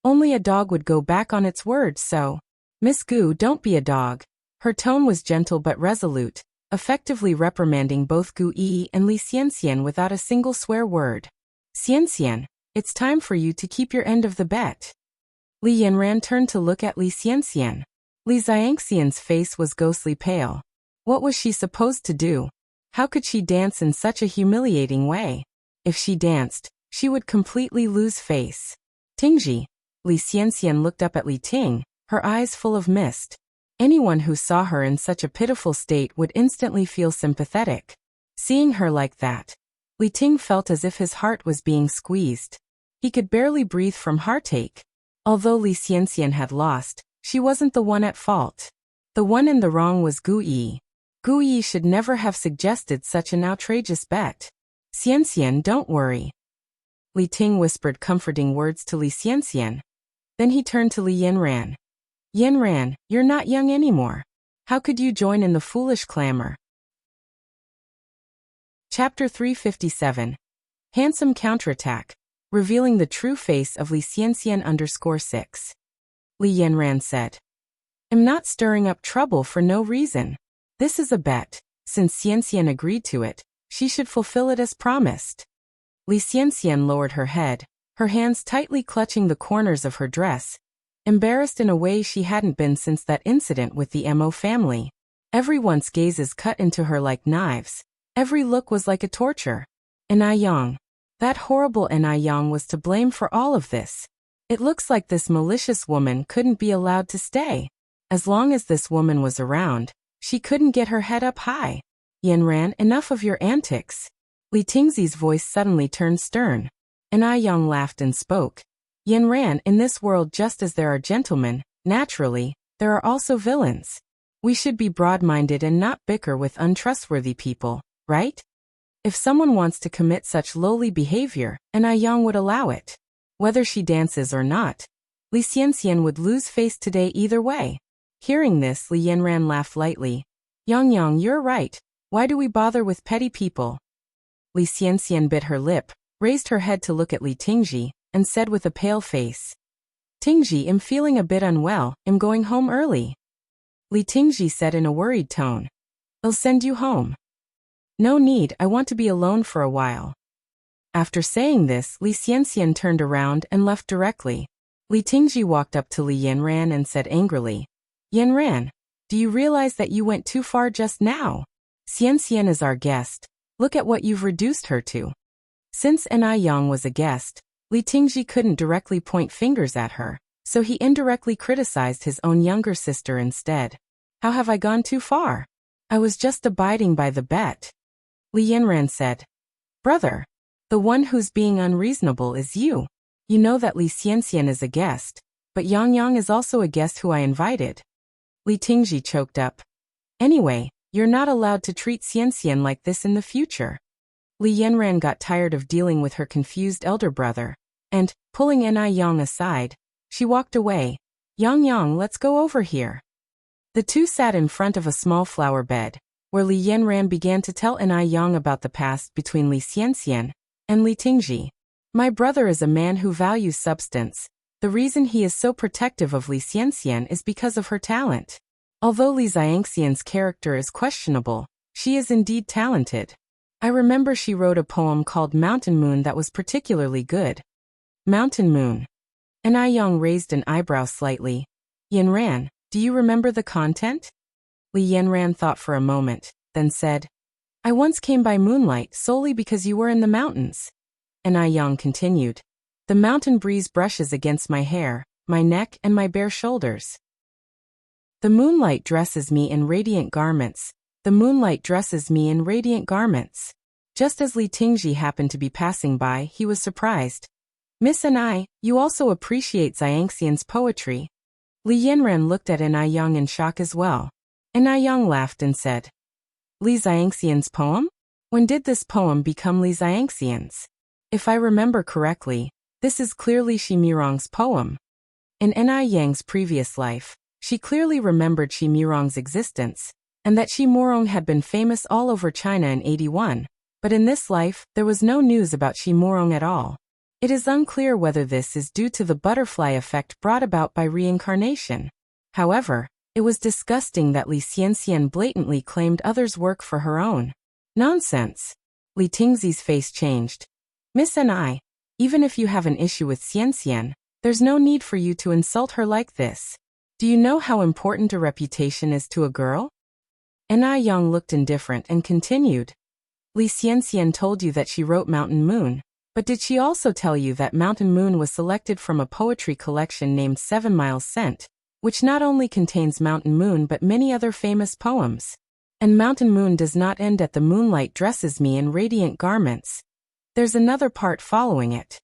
Only a dog would go back on its word, so. Miss Gu, don't be a dog. Her tone was gentle but resolute, effectively reprimanding both Gu Yi and Li Xianxian without a single swear word. Xianxian, it's time for you to keep your end of the bet. Li Yanran turned to look at Li Xianxian. Li Xiangxian's face was ghostly pale. What was she supposed to do? How could she dance in such a humiliating way? If she danced, she would completely lose face. Tingji. Li Xianxian looked up at Li Ting, her eyes full of mist. Anyone who saw her in such a pitiful state would instantly feel sympathetic. Seeing her like that, Li Ting felt as if his heart was being squeezed. He could barely breathe from heartache. Although Li Xianxian had lost, she wasn't the one at fault. The one in the wrong was Gu Yi. Gu Yi should never have suggested such an outrageous bet. Xianxian, don't worry. Li Ting whispered comforting words to Li Xianxian. Then he turned to Li Yanran. Yanran, you're not young anymore. How could you join in the foolish clamor? Chapter 357. Handsome Counterattack. Revealing the true face of Li Xianxian _6. Li Yanran said. I'm not stirring up trouble for no reason. This is a bet. Since Xianxian agreed to it, she should fulfill it as promised. Li Xianxian lowered her head, her hands tightly clutching the corners of her dress, embarrassed in a way she hadn't been since that incident with the Mo family. Everyone's gazes cut into her like knives. Every look was like a torture. An Yang. That horrible An Yang was to blame for all of this. It looks like this malicious woman couldn't be allowed to stay. As long as this woman was around, she couldn't get her head up high. Yanran, enough of your antics. Li Tingzi's voice suddenly turned stern. An Yang laughed and spoke. Yanran, in this world just as there are gentlemen, naturally, there are also villains. We should be broad-minded and not bicker with untrustworthy people, right? If someone wants to commit such lowly behavior, An Yang would allow it. Whether she dances or not, Li Xianxian would lose face today either way. Hearing this, Li Yanran laughed lightly. Yang, you're right. Why do we bother with petty people? Li Xianxian bit her lip, raised her head to look at Li Tingji, and said with a pale face. Tingji, I'm feeling a bit unwell, I'm going home early. Li Tingji said in a worried tone. I'll send you home. No need, I want to be alone for a while. After saying this, Li Xianxian turned around and left directly. Li Tingji walked up to Li Yanran and said angrily, Yanran, do you realize that you went too far just now? Xian is our guest. Look at what you've reduced her to. Since Ni Yang was a guest, Li Tingji couldn't directly point fingers at her, so he indirectly criticized his own younger sister instead. How have I gone too far? I was just abiding by the bet. Li Yanran said. Brother, the one who's being unreasonable is you. You know that Li Xianxian is a guest, but Yang Yang is also a guest who I invited. Li Tingji choked up. Anyway, you're not allowed to treat Xianxian like this in the future. Li Yanran got tired of dealing with her confused elder brother, and, pulling Ni Yang aside, she walked away. Yang Yang, let's go over here. The two sat in front of a small flower bed, where Li Yanran began to tell Ni Yang about the past between Li Xianxian and Li Tingji. My brother is a man who values substance. The reason he is so protective of Li Xianxian is because of her talent. Although Li Xianxian's character is questionable, she is indeed talented. I remember she wrote a poem called Mountain Moon that was particularly good. Mountain Moon. Ni Yang raised an eyebrow slightly. Yanran, do you remember the content? Li Yanran thought for a moment, then said, I once came by moonlight solely because you were in the mountains. Ni Yang continued. The mountain breeze brushes against my hair, my neck and my bare shoulders. The moonlight dresses me in radiant garments. The moonlight dresses me in radiant garments. Just as Li Tingji happened to be passing by, he was surprised. Miss Ni, you also appreciate Xiangxian's poetry. Li Yanran looked at Ni Yang in shock as well. Ni Yang laughed and said, Li Xiangxian's poem? When did this poem become Li Xiangxian's? If I remember correctly, this is clearly Shi Mirong's poem. In Ni Yang's previous life, she clearly remembered Shi Mirong's existence, and that Shi Mirong had been famous all over China in 81, but in this life, there was no news about Shi Mirong at all. It is unclear whether this is due to the butterfly effect brought about by reincarnation. However, it was disgusting that Li Xianxian blatantly claimed others' work for her own. Nonsense. Li Tingzi's face changed. Miss Ni, even if you have an issue with Xianxian, there's no need for you to insult her like this. Do you know how important a reputation is to a girl? Ni Yang looked indifferent and continued. Li Xianxian told you that she wrote Mountain Moon, but did she also tell you that Mountain Moon was selected from a poetry collection named 7 Miles Scent, which not only contains Mountain Moon but many other famous poems? And Mountain Moon does not end at the moonlight dresses me in radiant garments. There's another part following it.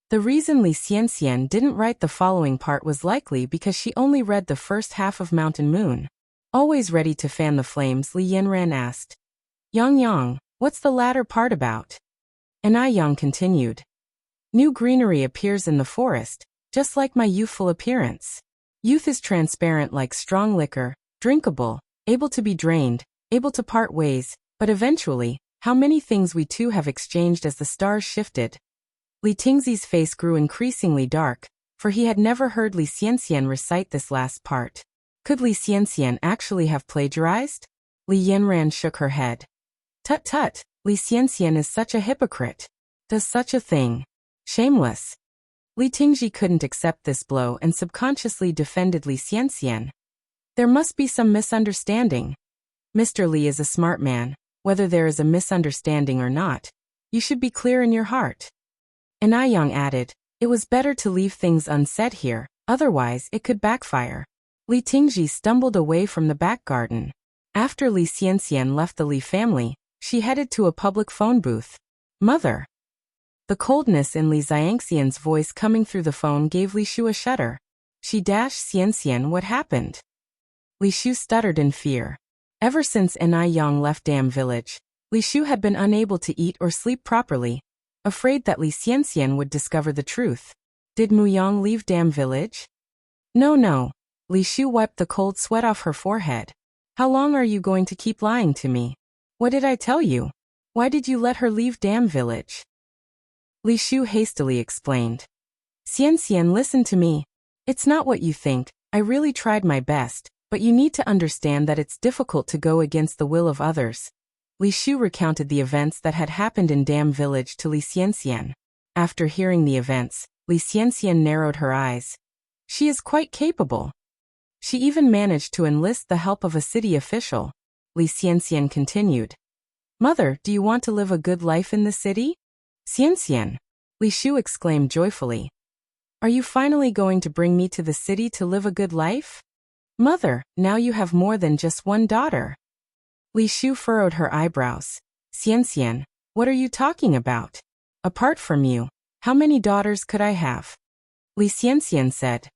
The reason Li Xianxian didn't write the following part was likely because she only read the first half of Mountain Moon. Always ready to fan the flames, Li Yanran asked. Yang Yang, what's the latter part about? Ni Yang continued. New greenery appears in the forest, just like my youthful appearance. Youth is transparent like strong liquor, drinkable, able to be drained, able to part ways, but eventually, how many things we two have exchanged as the stars shifted. Li Tingzi's face grew increasingly dark, for he had never heard Li Xianxian recite this last part. Could Li Xianxian actually have plagiarized? Li Yanran shook her head. Tut tut, Li Xianxian is such a hypocrite. Does such a thing. Shameless. Li Tingji couldn't accept this blow and subconsciously defended Li Xianxian. There must be some misunderstanding. Mr. Li is a smart man. Whether there is a misunderstanding or not, you should be clear in your heart. Ni Yang added, it was better to leave things unsaid here, otherwise it could backfire. Li Tingji stumbled away from the back garden. After Li Xianxian left the Li family, she headed to a public phone booth. Mother. The coldness in Li Xiangxian's voice coming through the phone gave Li Shu a shudder. She dashed Xianxian, what happened? Li Shu stuttered in fear. Ever since Ni Yang left Dam Village, Li Shu had been unable to eat or sleep properly, afraid that Li Xianxian would discover the truth. Did Mu Yang leave Dam Village? No. Li Shu wiped the cold sweat off her forehead. How long are you going to keep lying to me? What did I tell you? Why did you let her leave Dam Village? Li Shu hastily explained. Xianxian, listen to me. It's not what you think. I really tried my best, but you need to understand that it's difficult to go against the will of others. Li Shu recounted the events that had happened in Dam Village to Li Xianxian. After hearing the events, Li Xianxian narrowed her eyes. She is quite capable. She even managed to enlist the help of a city official. Li Xianxian continued. Mother, do you want to live a good life in the city? Xianxian, Li Shu exclaimed joyfully. Are you finally going to bring me to the city to live a good life? Mother, now you have more than just one daughter. Li Shu furrowed her eyebrows. Xianxian, what are you talking about? Apart from you, how many daughters could I have? Li Xianxian said.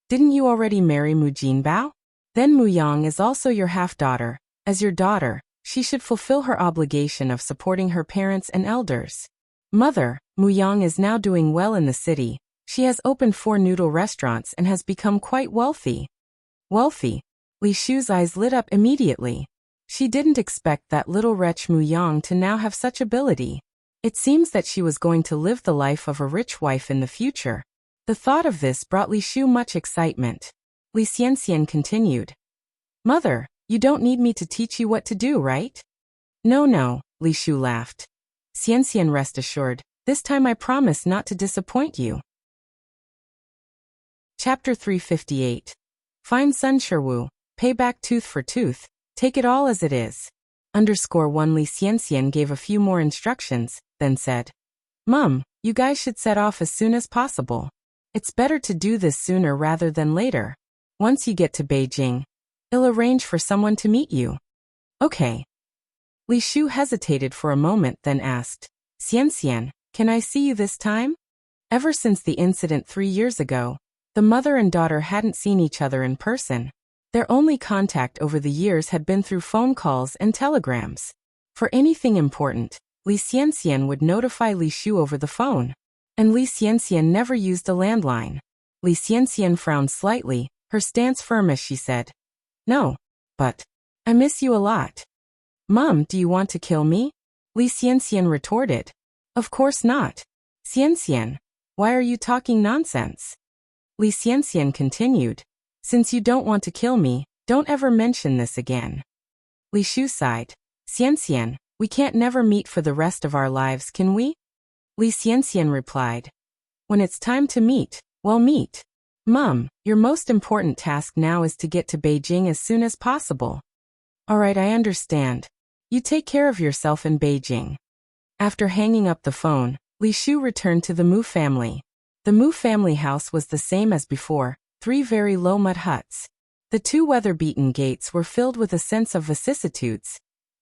Didn't you already marry Mu Jinbao? Then Mu Yang is also your half-daughter. As your daughter, she should fulfill her obligation of supporting her parents and elders. Mother, Mu Yang is now doing well in the city. She has opened 4 noodle restaurants and has become quite wealthy. Wealthy? Li Shu's eyes lit up immediately. She didn't expect that little wretch Mu Yang to now have such ability. It seems that she was going to live the life of a rich wife in the future. The thought of this brought Li Shu much excitement. Li Xianxian continued. Mother, you don't need me to teach you what to do, right? No, Li Shu laughed. Xianxian, rest assured, this time I promise not to disappoint you. Chapter 358. Fine Sun Sherwu, pay back tooth for tooth, take it all as it is. _1 Li Xianxian gave a few more instructions, then said. Mum, you guys should set off as soon as possible. It's better to do this sooner rather than later. Once you get to Beijing, I'll arrange for someone to meet you. Okay. Li Shu hesitated for a moment, then asked, Xianxian, can I see you this time? Ever since the incident 3 years ago, the mother and daughter hadn't seen each other in person. Their only contact over the years had been through phone calls and telegrams. For anything important, Li Xianxian would notify Li Shu over the phone. And Li Xianxian never used a landline. Li Xianxian frowned slightly, her stance firm as she said, No, but I miss you a lot. Mum, do you want to kill me? Li Xianxian retorted. Of course not. Xianxian, why are you talking nonsense? Li Xianxian continued. Since you don't want to kill me, don't ever mention this again. Li Shu sighed. Xianxian, we can't never meet for the rest of our lives, can we? Li Xianxian replied. When it's time to meet, we'll meet. Mum, your most important task now is to get to Beijing as soon as possible. Alright, I understand. You take care of yourself in Beijing. After hanging up the phone, Li Shu returned to the Mu family. The Mu family house was the same as before, 3 very low mud huts. The 2 weather-beaten gates were filled with a sense of vicissitudes,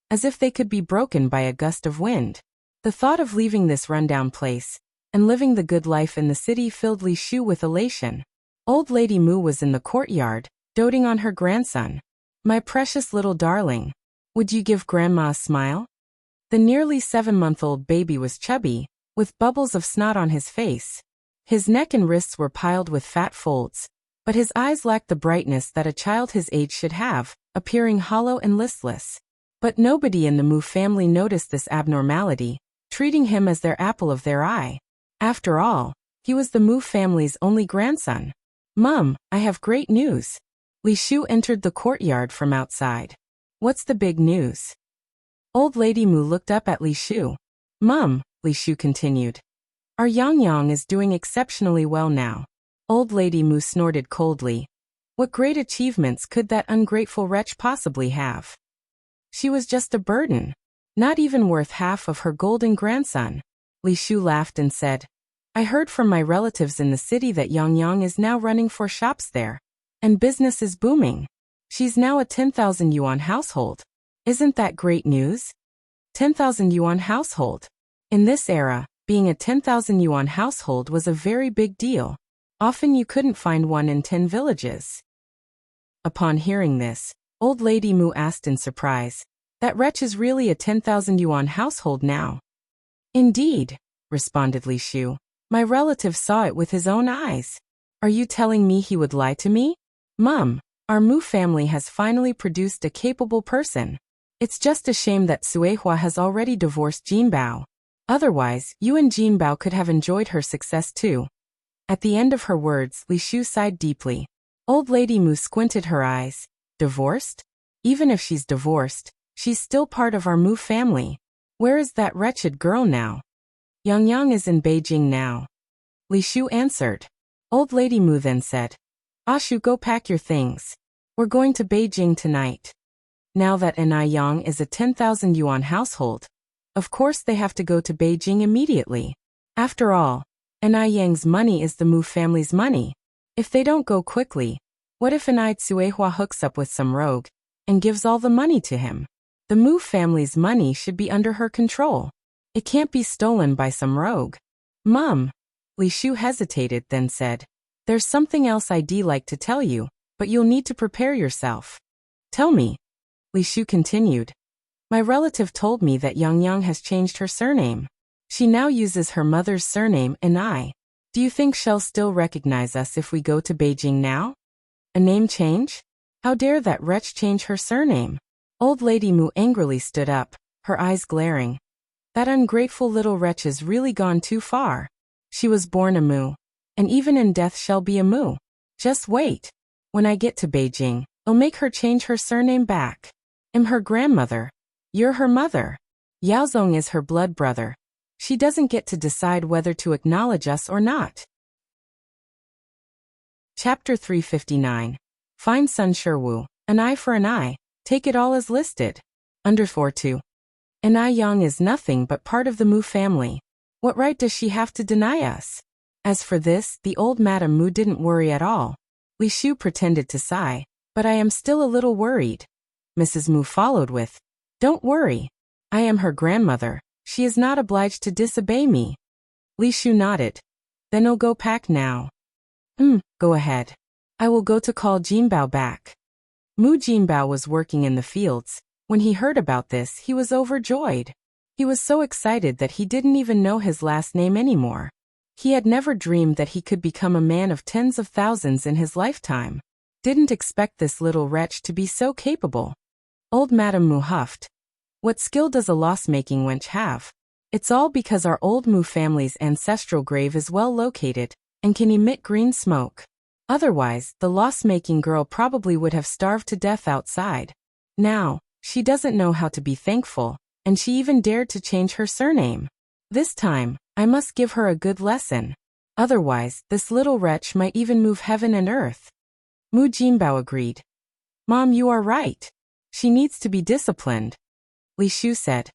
as if they could be broken by a gust of wind. The thought of leaving this rundown place and living the good life in the city filled Li Shu with elation. Old Lady Mu was in the courtyard, doting on her grandson. My precious little darling, would you give Grandma a smile? The nearly 7-month-old baby was chubby, with bubbles of snot on his face. His neck and wrists were piled with fat folds, but his eyes lacked the brightness that a child his age should have, appearing hollow and listless. But nobody in the Mu family noticed this abnormality, treating him as their apple of their eye. After all, he was the Mu family's only grandson. Mum, I have great news. Li Shu entered the courtyard from outside. What's the big news? Old Lady Mu looked up at Li Shu. Mum, Li Shu continued. Our Yang is doing exceptionally well now. Old Lady Mu snorted coldly. What great achievements could that ungrateful wretch possibly have? She was just a burden, not even worth half of her golden grandson. Li Shu laughed and said, I heard from my relatives in the city that Yang is now running 4 shops there, and business is booming. She's now a 10,000 yuan household. Isn't that great news? 10,000 yuan household. In this era, being a 10,000 yuan household was a very big deal. Often you couldn't find one in 10 villages. Upon hearing this, Old Lady Mu asked in surprise, That wretch is really a 10,000 yuan household now? Indeed, responded Li Shu. My relative saw it with his own eyes. Are you telling me he would lie to me? Mum, our Mu family has finally produced a capable person. It's just a shame that Suehua has already divorced Jinbao. Otherwise, you and Jinbao could have enjoyed her success too. At the end of her words, Li Shu sighed deeply. Old Lady Mu squinted her eyes. Divorced? Even if she's divorced, she's still part of our Mu family. Where is that wretched girl now? Yang is in Beijing now. Li Shu answered. Old Lady Mu then said, Ashu, go pack your things. We're going to Beijing tonight. Now that Yang is a 10,000 yuan household, of course they have to go to Beijing immediately. After all, Yang's money is the Mu family's money. If they don't go quickly, what if Tsuehua hooks up with some rogue and gives all the money to him? The Mu family's money should be under her control. It can't be stolen by some rogue. Mum. Li Shu hesitated, then said, "There's something else I'd like to tell you, but you'll need to prepare yourself." "Tell me." Li Shu continued. "My relative told me that Yang has changed her surname. She now uses her mother's surname and I. Do you think she'll still recognize us if we go to Beijing now?" "A name change? How dare that wretch change her surname?" Old Lady Mu angrily stood up, her eyes glaring. "That ungrateful little wretch has really gone too far. She was born a Mu, and even in death shall be a Mu. Just wait. When I get to Beijing, I'll make her change her surname back. I'm her grandmother. You're her mother. Yaozong is her blood brother. She doesn't get to decide whether to acknowledge us or not." Chapter 359. Find Sun Sherwu, an eye for an eye. Take it all as listed. Underscore 2. Yang is nothing but part of the Mu family. What right does she have to deny us? As for this, the old Madame Mu didn't worry at all. Li Shu pretended to sigh, "But I am still a little worried." Mrs. Mu followed with, "Don't worry. I am her grandmother. She is not obliged to disobey me." Li Shu nodded. "Then I'll go pack now." Go ahead. I will go to call Jinbao back." Mu Jinbao was working in the fields. When he heard about this, he was overjoyed. He was so excited that he didn't even know his last name anymore. He had never dreamed that he could become a man of tens of thousands in his lifetime. Didn't expect this little wretch to be so capable. Old Madame Mu huffed. "What skill does a loss-making wench have? It's all because our old Mu family's ancestral grave is well located and can emit green smoke. Otherwise, the loss-making girl probably would have starved to death outside. Now, she doesn't know how to be thankful, and she even dared to change her surname. This time, I must give her a good lesson. Otherwise, this little wretch might even move heaven and earth." Mu Jinbao agreed. "Mom, you are right. She needs to be disciplined." Li Shu said,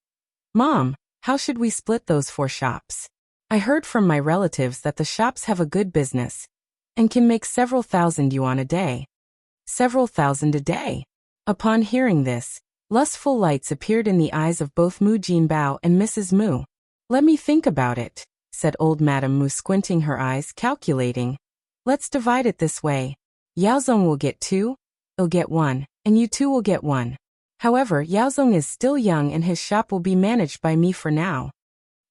"Mom, how should we split those 4 shops? I heard from my relatives that the shops have a good business and can make several thousand yuan a day." "Several thousand a day?" Upon hearing this, lustful lights appeared in the eyes of both Mu Jinbao and Mrs. Mu. "Let me think about it," said old Madame Mu, squinting her eyes, calculating. "Let's divide it this way. Yaozong will get 2, I'll get 1, and you 2 will get 1. However, Yaozong is still young and his shop will be managed by me for now."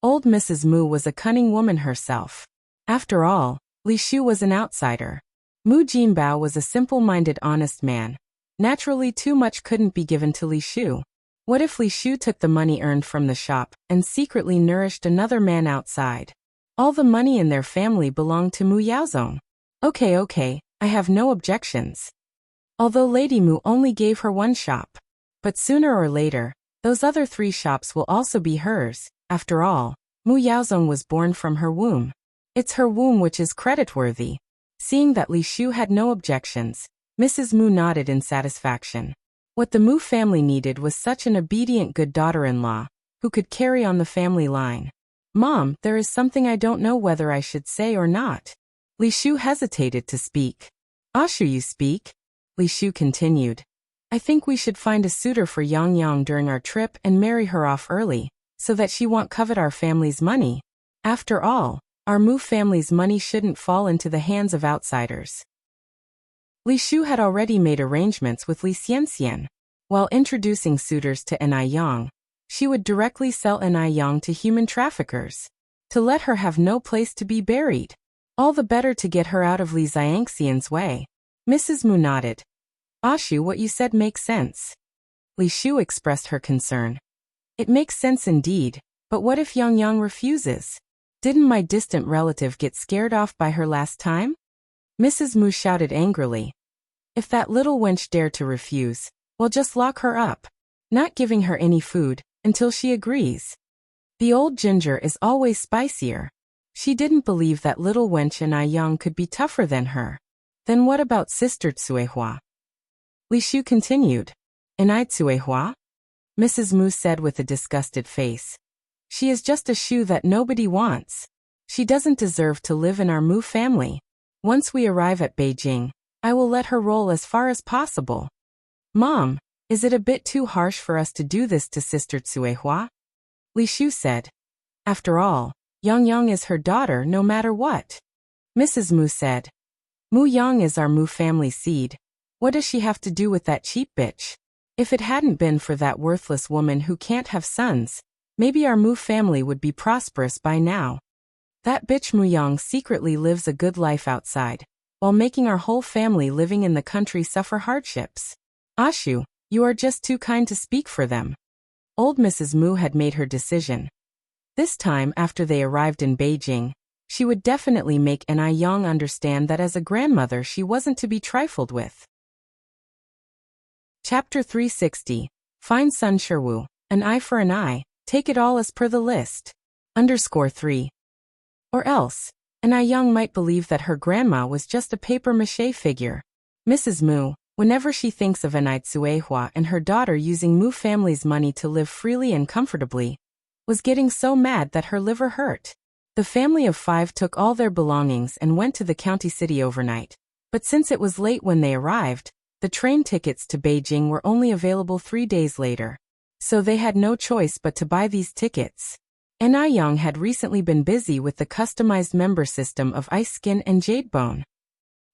Old Mrs. Mu was a cunning woman herself. After all, Li Shu was an outsider. Mu Jinbao was a simple-minded, honest man. Naturally, too much couldn't be given to Li Shu. What if Li Shu took the money earned from the shop and secretly nourished another man outside? All the money in their family belonged to Mu Yaozong. Okay, I have no objections. Although Lady Mu only gave her 1 shop. But sooner or later, those other 3 shops will also be hers. After all, Mu Yaozong was born from her womb. It's her womb which is creditworthy. Seeing that Li Shu had no objections, Mrs. Mu nodded in satisfaction. What the Mu family needed was such an obedient good daughter-in-law, who could carry on the family line. "Mom, there is something I don't know whether I should say or not." Li Shu hesitated to speak. "Sure, you speak." Li Shu continued. "I think we should find a suitor for Yang during our trip and marry her off early, so that she won't covet our family's money. After all, our Mu family's money shouldn't fall into the hands of outsiders." Li Shu had already made arrangements with Li Xianxian. While introducing suitors to Yang, she would directly sell Yang to human traffickers, to let her have no place to be buried. All the better to get her out of Li Xianxian's way. Mrs. Mu nodded. "Shu, what you said makes sense." Li Shu expressed her concern. "It makes sense indeed, but what if Yang refuses? Didn't my distant relative get scared off by her last time?" Mrs. Mu shouted angrily. "If that little wench dare to refuse, we'll just lock her up, not giving her any food, until she agrees. The old ginger is always spicier." She didn't believe that little wench Yang could be tougher than her. "Then what about Sister Tsuehua?" Li Shu continued. Inai Tsuehua? Mrs. Mu said with a disgusted face. She is just a shoe that nobody wants. She doesn't deserve to live in our Mu family. Once we arrive at Beijing, I will let her roll as far as possible. Mom, is it a bit too harsh for us to do this to Sister Tsuehua? Li Shu said. After all, Yang Yang is her daughter no matter what. Mrs. Mu said. Mu Yang is our Mu family seed. What does she have to do with that cheap bitch? If it hadn't been for that worthless woman who can't have sons, maybe our Mu family would be prosperous by now. That bitch Mu Yang secretly lives a good life outside, while making our whole family living in the country suffer hardships. Ashu, you are just too kind to speak for them. Old Mrs. Mu had made her decision. This time after they arrived in Beijing, she would definitely make Enai Yang understand that as a grandmother she wasn't to be trifled with. Chapter 360. Fine Sun Sherwu, an eye for an eye, take it all as per the list. _3. Or else, Enai Yang might believe that her grandma was just a papier-mâché figure. Mrs. Mu, whenever she thinks of Enai Tsuehua and her daughter using Mu family's money to live freely and comfortably, was getting so mad that her liver hurt. The family of 5 took all their belongings and went to the county city overnight. But since it was late when they arrived, the train tickets to Beijing were only available 3 days later. So they had no choice but to buy these tickets. Enai Yang had recently been busy with the customized member system of Ice Skin and Jadebone.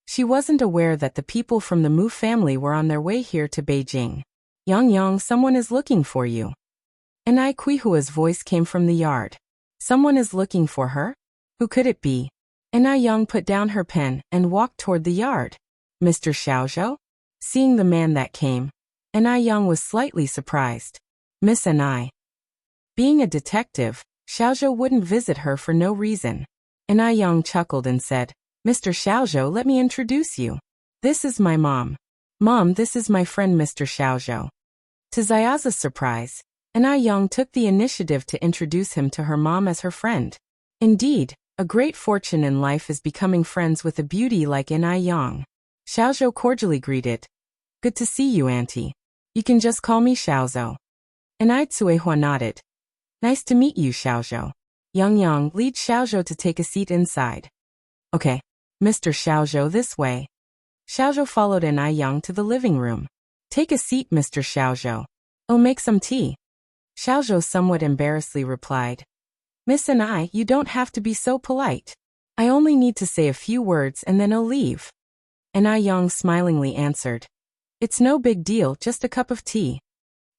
She wasn't aware that the people from the Mu family were on their way here to Beijing. Yang, someone is looking for you. Enai Kuihua's voice came from the yard. Someone is looking for her? Who could it be? Enai Yang put down her pen and walked toward the yard. Mr. Xiaozhou? Seeing the man that came, Enai Yang was slightly surprised. Miss Enai. Being a detective, Xiaozhou wouldn't visit her for no reason. Enai Yang chuckled and said, Mr. Xiaozhou, let me introduce you. This is my mom. Mom, this is my friend Mr. Xiaozhou. To Zayaza's surprise, Enai Yang took the initiative to introduce him to her mom as her friend. Indeed, a great fortune in life is becoming friends with a beauty like Enai Yang. Xiaozhou cordially greeted. Good to see you, Auntie. You can just call me Xiaozhou. Enai Tsuehua nodded. Nice to meet you, Xiaozhou. Yang, lead Xiaozhou to take a seat inside. Okay. Mr. Xiaozhou, this way. Xiaozhou followed Enai Yang to the living room. Take a seat, Mr. Xiaozhou. Oh, make some tea. Xiaozhou somewhat embarrassedly replied. Miss Enai, you don't have to be so polite. I only need to say a few words and then I'll leave. Enai Yang smilingly answered. It's no big deal, just a cup of tea.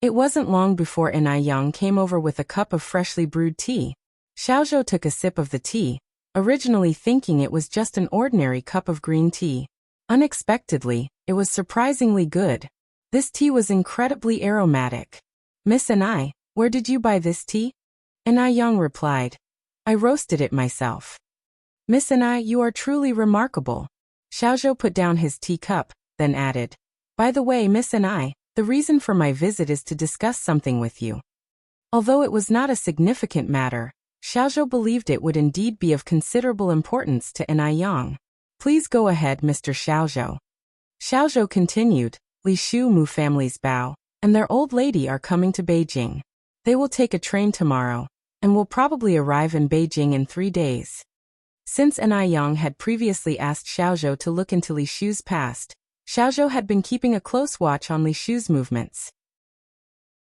It wasn't long before Enai Yang came over with a cup of freshly brewed tea. Xiaozhou took a sip of the tea, originally thinking it was just an ordinary cup of green tea. Unexpectedly, it was surprisingly good. This tea was incredibly aromatic. Miss Enai, where did you buy this tea? Enai Yang replied. I roasted it myself. Miss Enai, you are truly remarkable. Xiaozhou put down his teacup, then added. By the way, Miss Enai, the reason for my visit is to discuss something with you. Although it was not a significant matter, Xiaozhou believed it would indeed be of considerable importance to Enai Yang. Please go ahead, Mr. Xiaozhou. Xiaozhou continued. Li Shu Mu family's Bao and their old lady are coming to Beijing. They will take a train tomorrow, and will probably arrive in Beijing in 3 days. Since Enai Yang had previously asked Xiaozhou to look into Li Shu's past, Xiaozhou had been keeping a close watch on Li Shu's movements.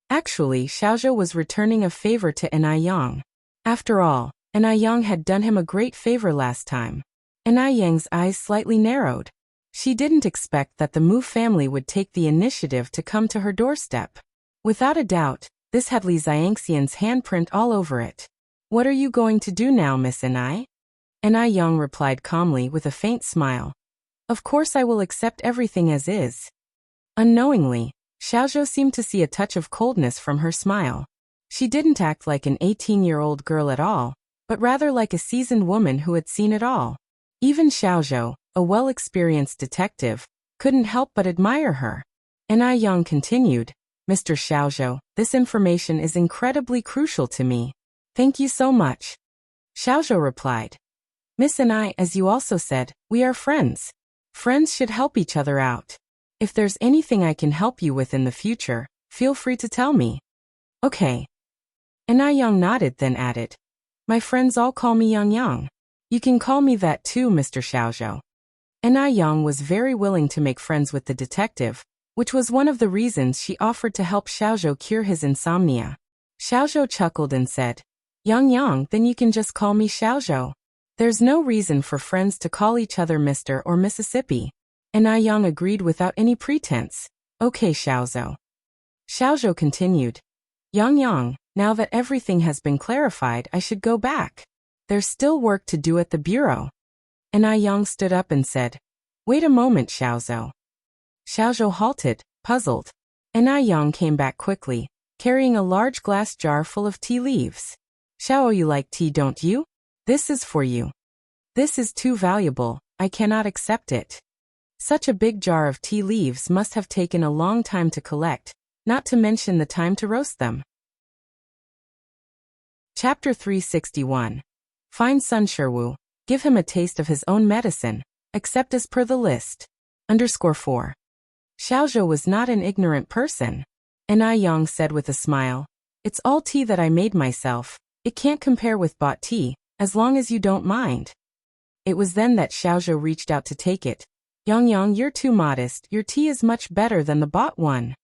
Actually, Xiaozhou was returning a favor to Enai Yang. After all, Enai Yang had done him a great favor last time. Enai Yang's eyes slightly narrowed. She didn't expect that the Mu family would take the initiative to come to her doorstep. Without a doubt, this had Li Xiangxian's handprint all over it. What are you going to do now, Miss Enai? Enai Yang replied calmly with a faint smile. Of course I will accept everything as is. Unknowingly, Xiaozhou seemed to see a touch of coldness from her smile. She didn't act like an 18-year-old girl at all, but rather like a seasoned woman who had seen it all. Even Xiaozhou, a well-experienced detective, couldn't help but admire her. Enai Yang continued, Mr. Xiaozhou, this information is incredibly crucial to me. Thank you so much. Xiaozhou replied. Miss Enai, as you also said, we are friends. Friends should help each other out. If there's anything I can help you with in the future, Feel free to tell me. Okay. And Young nodded, then added, my friends all call me Yang Yang. You can call me that too, Mr. Xiaozhou. And Yang was very willing to make friends with the detective, which was one of the reasons she offered to help Xiaozhou cure his insomnia. Xiaozhou chuckled and said, Yang Yang, then you can just call me Xiaozhou. There's no reason for friends to call each other Mr. or Mississippi. And Yang agreed without any pretense. Okay, Xiaozhou. Xiaozhou continued, Yang Yang, now that everything has been clarified, I should go back. There's still work to do at the bureau. And Yang stood up and said, wait a moment, Xiaozhou. Xiaozhou halted, puzzled. And Yang came back quickly, carrying a large glass jar full of tea leaves. Xiao, you like tea, don't you? This is for you. This is too valuable, I cannot accept it. Such a big jar of tea leaves must have taken a long time to collect, not to mention the time to roast them. Chapter 361. Find Sun Sherwu, give him a taste of his own medicine, except as per the list. _4. Xiaozhou was not an ignorant person. And Yang said with a smile, it's all tea that I made myself. It can't compare with bought tea, as long as you don't mind. It was then that Xiaozhou reached out to take it. Yang, you're too modest, your tea is much better than the bought one.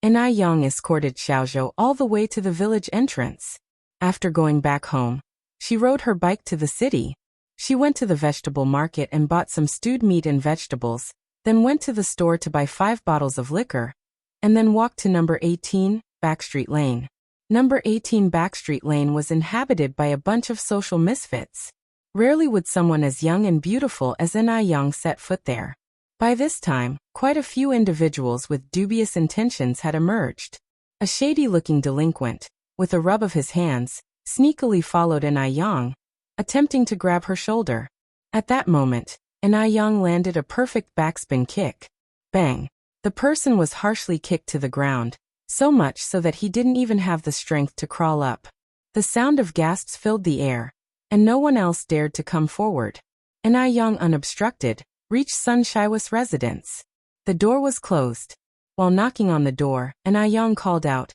And Yang escorted Xiaozhou all the way to the village entrance. After going back home, she rode her bike to the city. She went to the vegetable market and bought some stewed meat and vegetables, then went to the store to buy 5 bottles of liquor, and then walked to number 18, Backstreet Lane. Number 18 Backstreet Lane was inhabited by a bunch of social misfits. Rarely would someone as young and beautiful as Yang set foot there. By this time, quite a few individuals with dubious intentions had emerged. A shady-looking delinquent, with a rub of his hands, sneakily followed Yang, attempting to grab her shoulder. At that moment, Yang landed a perfect backspin kick. Bang! The person was harshly kicked to the ground, so much so that he didn't even have the strength to crawl up. The sound of gasps filled the air, and no one else dared to come forward. Yang, unobstructed, reached Sun Shiwa's residence. The door was closed. While knocking on the door, Yang called out,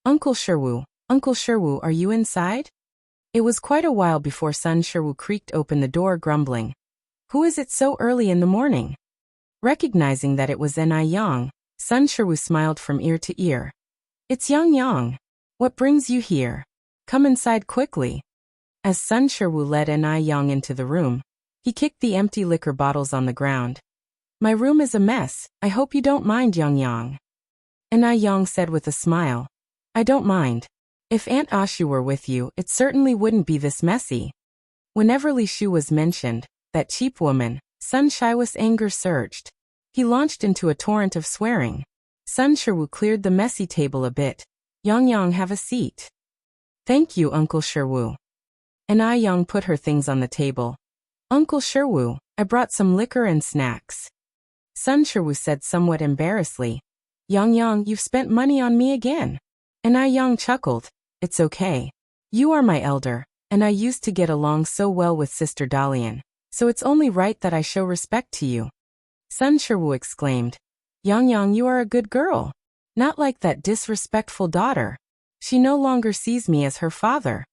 Uncle Sherwu, are you inside? It was quite a while before Sun Sherwu creaked open the door, grumbling, who is it so early in the morning? Recognizing that it was Yang, Sun Sherwu smiled from ear to ear. It's Yang. What brings you here? Come inside quickly. As Sun Sherwu led Yang into the room, he kicked the empty liquor bottles on the ground. My room is a mess, I hope you don't mind, Yang. Yang said with a smile, I don't mind. If Aunt Ashu were with you, it certainly wouldn't be this messy. Whenever Li Shu was mentioned, that cheap woman, Sun Shiwa's anger surged. He launched into a torrent of swearing. Sun Sherwu cleared the messy table a bit. Yang, have a seat. Thank you, Uncle Sherwu. Yang put her things on the table. Uncle Sherwu, I brought some liquor and snacks. Sun Sherwu said somewhat embarrassedly. Yang, you've spent money on me again. Yang chuckled. It's okay. You are my elder, and I used to get along so well with Sister Dalian, so it's only right that I show respect to you. Sun Sherwu exclaimed. Yang, you are a good girl. Not like that disrespectful daughter. She no longer sees me as her father.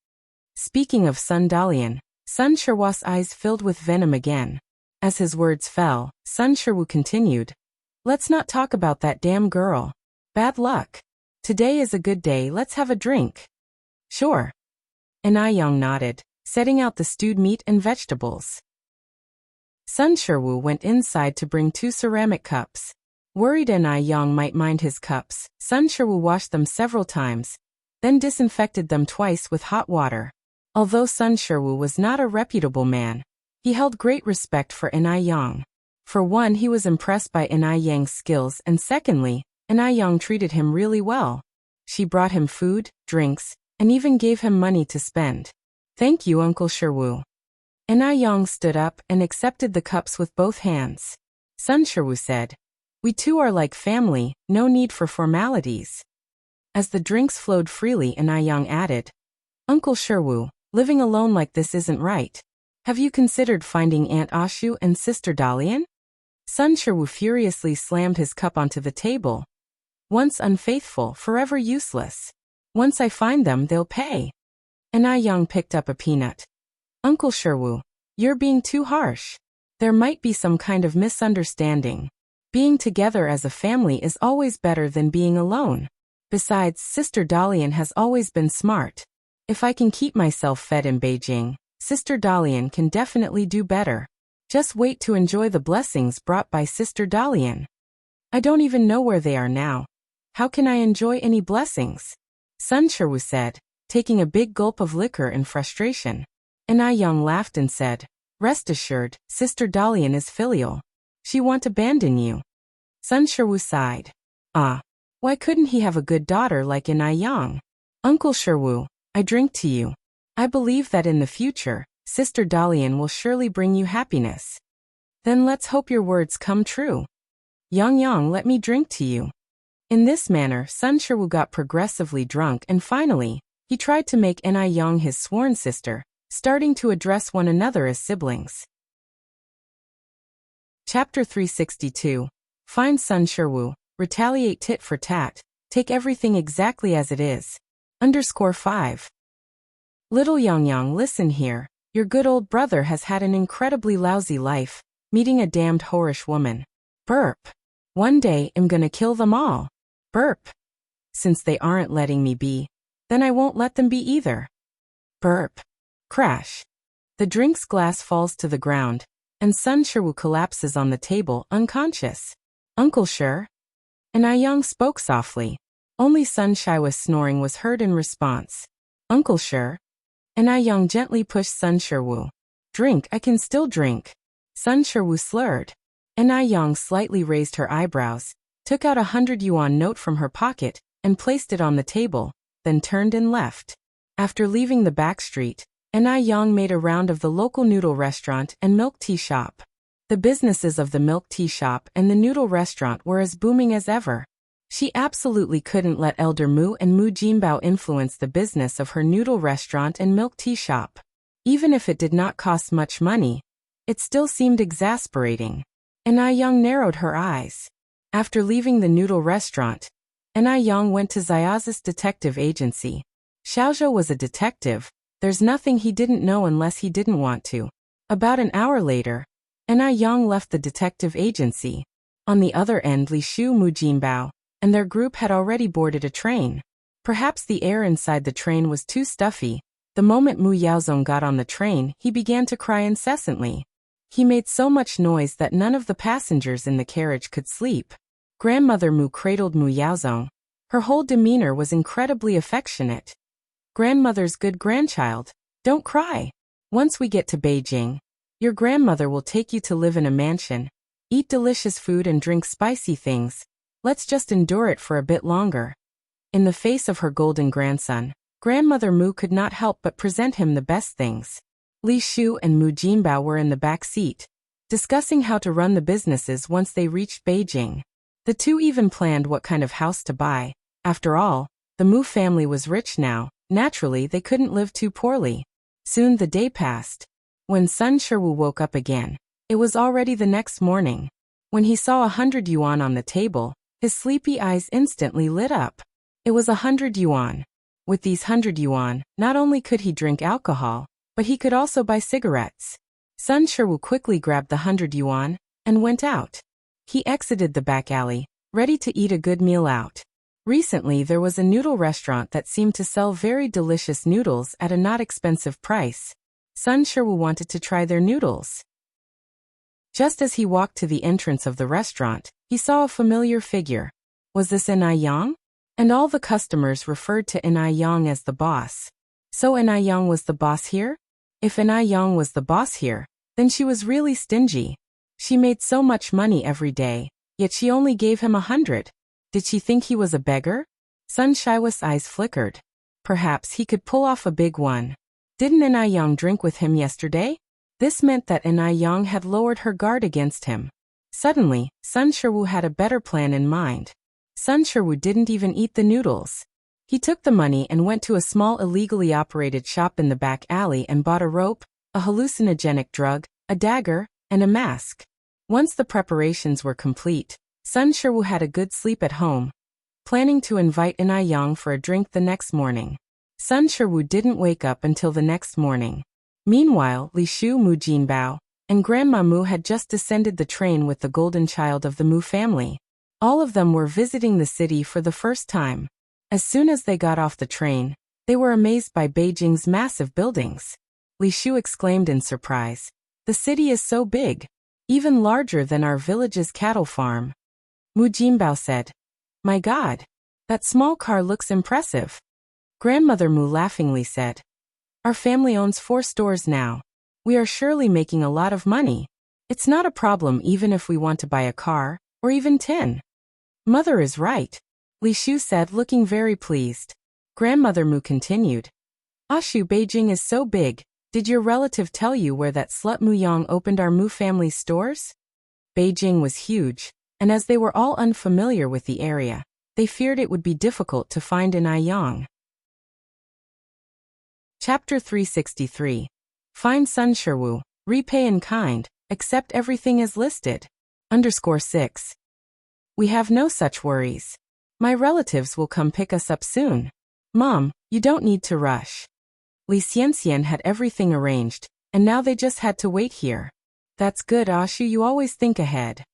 Speaking of Sun Dalian, Sun Sherwu's eyes filled with venom again. As his words fell, Sun Sherwu continued. Let's not talk about that damn girl. Bad luck. Today is a good day, let's have a drink. Sure. Yang nodded, setting out the stewed meat and vegetables. Sun Sherwu went inside to bring 2 ceramic cups. Worried Yang might mind his cups, Sun Sherwu washed them several times, then disinfected them twice with hot water. Although Sun Sherwu was not a reputable man, he held great respect for Yang. For one, he was impressed by Yang's skills, and secondly, Yang treated him really well. She brought him food, drinks, and even gave him money to spend. Thank you, Uncle Sherwu. Yang stood up and accepted the cups with both hands. Sun Sherwu said, we two are like family, no need for formalities. As the drinks flowed freely, Yang added, Uncle Sherwu, living alone like this isn't right. Have you considered finding Aunt Ashu and Sister Dalian? Sun Sherwu furiously slammed his cup onto the table. Once unfaithful, forever useless. Once I find them, they'll pay. And Young picked up a peanut. Uncle Sherwoo, you're being too harsh. There might be some kind of misunderstanding. Being together as a family is always better than being alone. Besides, Sister Dalian has always been smart. If I can keep myself fed in Beijing, Sister Dalian can definitely do better. Just wait to enjoy the blessings brought by Sister Dalian. I don't even know where they are now. How can I enjoy any blessings? Sun Sherwoo said, taking a big gulp of liquor in frustration. And Young laughed and said, rest assured, Sister Dalian is filial. She won't abandon you. Sun Sherwoo sighed. Why couldn't he have a good daughter like Young? Uncle Sherwoo, I drink to you. I believe that in the future, Sister Dalian will surely bring you happiness. Then let's hope your words come true. Yang, let me drink to you. In this manner, Sun Sherwoo got progressively drunk, and finally, he tried to make Young his sworn sister, starting to address one another as siblings. Chapter 362. Find Sun Sherwoo, retaliate tit for tat, take everything exactly as it is. _5. Little Yang, listen here. Your good old brother has had an incredibly lousy life, meeting a damned whorish woman. Burp. One day I'm gonna kill them all. Burp. Since they aren't letting me be, then I won't let them be either. Burp. Crash. The drink's glass falls to the ground, and Sun Sherwoo collapses on the table, unconscious. Uncle Sher? And Young spoke softly. Only Sun Sherwoo's snoring was heard in response. Uncle Sher? And Young gently pushed Sun Sherwoo. Drink, I can still drink. Sun Sherwoo slurred. And Young slightly raised her eyebrows, took out a 100 yuan note from her pocket, and placed it on the table, then turned and left. After leaving the back street, Young made a round of the local noodle restaurant and milk tea shop. The businesses of the milk tea shop and the noodle restaurant were as booming as ever. She absolutely couldn't let Elder Mu and Mu Jinbao influence the business of her noodle restaurant and milk tea shop. Even if it did not cost much money, it still seemed exasperating. And Young narrowed her eyes. After leaving the noodle restaurant, Young went to Xiaozi's detective agency. Xiaozhou was a detective. There's nothing he didn't know unless he didn't want to. About an hour later, Young left the detective agency. On the other end, Li Shu, Mu Jinbao, and their group had already boarded a train. Perhaps the air inside the train was too stuffy. The moment Mu Yaozong got on the train, he began to cry incessantly. He made so much noise that none of the passengers in the carriage could sleep. Grandmother Mu cradled Mu Yaozong. Her whole demeanor was incredibly affectionate. Grandmother's good grandchild, don't cry. Once we get to Beijing, your grandmother will take you to live in a mansion, eat delicious food and drink spicy things. Let's just endure it for a bit longer. In the face of her golden grandson, Grandmother Mu could not help but present him the best things. Li Shu and Mu Jinbao were in the back seat, discussing how to run the businesses once they reached Beijing. The two even planned what kind of house to buy. After all, the Mu family was rich now. Naturally, they couldn't live too poorly. Soon the day passed. When Sun Sherwoo woke up again, it was already the next morning. When he saw 100 yuan on the table, his sleepy eyes instantly lit up. It was 100 yuan. With these 100 yuan, not only could he drink alcohol, but he could also buy cigarettes. Sun Sherwoo quickly grabbed the 100 yuan and went out. He exited the back alley, ready to eat a good meal out. Recently, there was a noodle restaurant that seemed to sell very delicious noodles at a not expensive price. Sun Sherwoo wanted to try their noodles. Just as he walked to the entrance of the restaurant, he saw a familiar figure. Was this Yang? And all the customers referred to Yang as the boss. So Yang was the boss here? If Yang was the boss here, then she was really stingy. She made so much money every day, yet she only gave him 100. Did she think he was a beggar? Sun Sherwoo's eyes flickered. Perhaps he could pull off a big one. Didn't Yang drink with him yesterday? This meant that Yang had lowered her guard against him. Suddenly, Sun Sherwoo had a better plan in mind. Sun Sherwoo didn't even eat the noodles. He took the money and went to a small illegally operated shop in the back alley and bought a rope, a hallucinogenic drug, a dagger, and a mask. Once the preparations were complete, Sun Sherwoo had a good sleep at home. planning to invite An Yang for a drink the next morning. Sun Shiwu didn't wake up until the next morning. Meanwhile, Li Shu, Mu Jinbao, and Grandma Mu had just descended the train with the golden child of the Mu family. All of them were visiting the city for the first time. As soon as they got off the train, they were amazed by Beijing's massive buildings. Li Shu exclaimed in surprise, "The city is so big, even larger than our village's cattle farm." Mu Jinbao said, "My God, that small car looks impressive." Grandmother Mu laughingly said, "Our family owns 4 stores now. We are surely making a lot of money. It's not a problem even if we want to buy a car, or even 10. Mother is right," Li Shu said, looking very pleased. Grandmother Mu continued, "Ashu, Beijing is so big. Did your relative tell you where that slut Mu Yang opened our Mu family stores?" Beijing was huge, and as they were all unfamiliar with the area, they feared it would be difficult to find An Yang. Chapter 363. Find Sun Shiwu, repay in kind, accept everything as listed. _6. We have no such worries. My relatives will come pick us up soon. Mom, you don't need to rush. Li Xianxian had everything arranged, and now they just had to wait here. That's good, Ashu, you always think ahead.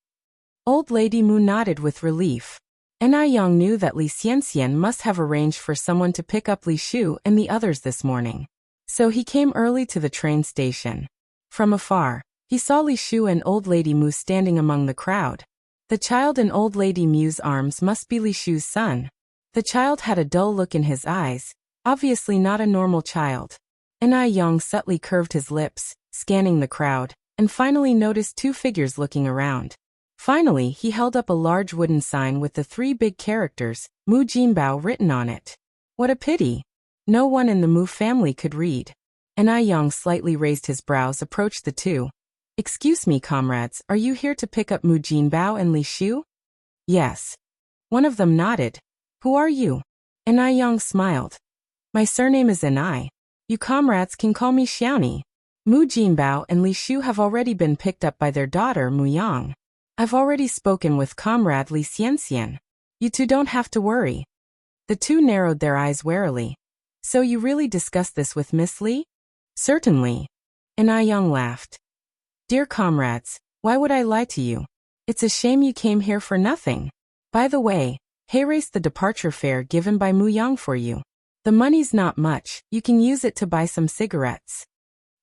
Old Lady Mu nodded with relief. An Yang knew that Li Xianxian must have arranged for someone to pick up Li Shu and the others this morning. So he came early to the train station. From afar, he saw Li Shu and Old Lady Mu standing among the crowd. The child in Old Lady Mu's arms must be Li Shu's son. The child had a dull look in his eyes, obviously not a normal child. An Yang subtly curved his lips, scanning the crowd, and finally noticed 2 figures looking around. Finally, he held up a large wooden sign with the 3 big characters, Mu Jinbao, written on it. What a pity! No one in the Mu family could read. An Yang slightly raised his brows, approached the 2. "Excuse me, comrades, are you here to pick up Mu Jinbao and Li Shu?" "Yes." One of them nodded. "Who are you?" An Yang smiled. "My surname is An. You comrades can call me Xiaoni. Mu Jinbao and Li Shu have already been picked up by their daughter Mu Yang. I've already spoken with comrade Li Xianxian. You 2 don't have to worry." The 2 narrowed their eyes warily. "So you really discussed this with Miss Li?" "Certainly." An Yang laughed. "Dear comrades, why would I lie to you? It's a shame you came here for nothing. By the way, here is the departure fare given by Mu Yang for you. The money's not much, you can use it to buy some cigarettes."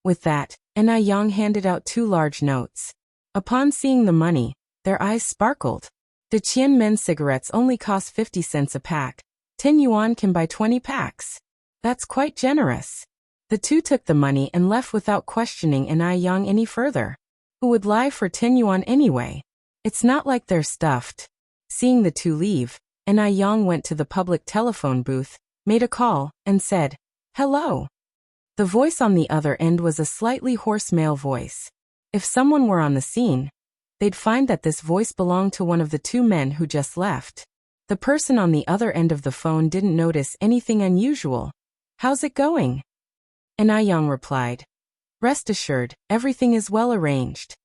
With that, An Yang handed out 2 large notes. Upon seeing the money, their eyes sparkled. The Qianmen cigarettes only cost 50 cents a pack. 10 yuan can buy 20 packs. That's quite generous. The 2 took the money and left without questioning An Yang any further. Who would lie for 10 yuan anyway? It's not like they're stuffed. Seeing the 2 leave, An Yang went to the public telephone booth, made a call, and said, "Hello." The voice on the other end was a slightly hoarse male voice. If someone were on the scene, they'd find that this voice belonged to one of the 2 men who just left. The person on the other end of the phone didn't notice anything unusual. "How's it going?" An Yang replied, "Rest assured, everything is well arranged."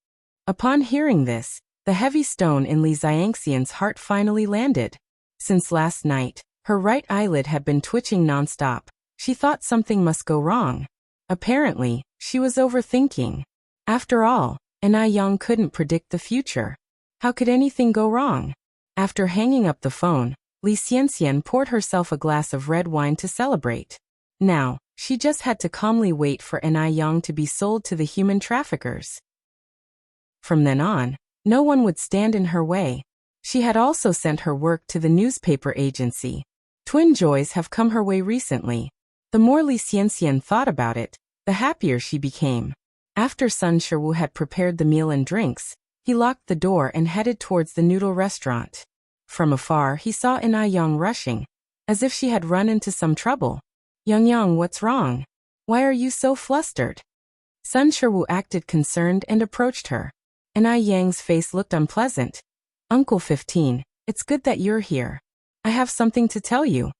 Upon hearing this, the heavy stone in Li Xianxian's heart finally landed. Since last night, her right eyelid had been twitching nonstop. She thought something must go wrong. Apparently, she was overthinking. After all, An Yang couldn't predict the future. How could anything go wrong? After hanging up the phone, Li Xianxian poured herself a glass of red wine to celebrate. Now, she just had to calmly wait for An Yang to be sold to the human traffickers. From then on, no one would stand in her way. She had also sent her work to the newspaper agency. Twin joys have come her way recently. The more Li Xianxian thought about it, the happier she became. After Sun Shiwu had prepared the meal and drinks, he locked the door and headed towards the noodle restaurant. From afar, he saw An Yang rushing, as if she had run into some trouble. Yang, what's wrong? Why are you so flustered?" Sun Shiwu acted concerned and approached her. An Yang's face looked unpleasant. "Uncle 15, it's good that you're here. I have something to tell you."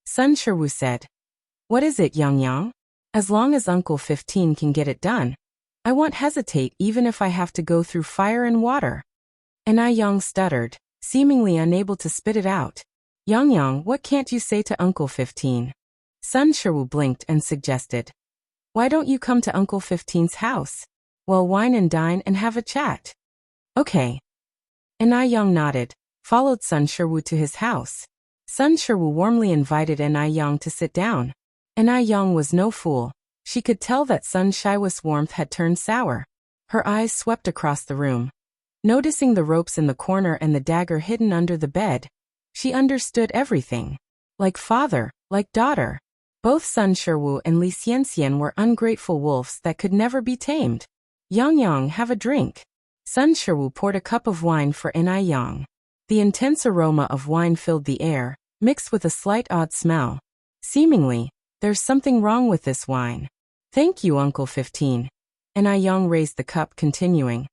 Sun Shiwu said. "What is it, Yang? As long as Uncle 15 can get it done, I won't hesitate even if I have to go through fire and water." An Yang stuttered, seemingly unable to spit it out. Yang, what can't you say to Uncle 15? Sun Shiwu blinked and suggested. Why don't you come to Uncle 15's house? We'll wine and dine and have a chat. Okay. Yang nodded, followed Sun Shiwu to his house. Sun Shiwu warmly invited Yang to sit down. Yang was no fool. She could tell that Sun Shiwu's warmth had turned sour. Her eyes swept across the room. Noticing the ropes in the corner and the dagger hidden under the bed, she understood everything. Like father, like daughter. Both Sun Shiwu and Li Xianxian were ungrateful wolves that could never be tamed. Yang, have a drink. Sun Shiwu poured a cup of wine for Yang. The intense aroma of wine filled the air, mixed with a slight odd smell. Seemingly, there's something wrong with this wine. Thank you, Uncle 15. Yang raised the cup, continuing.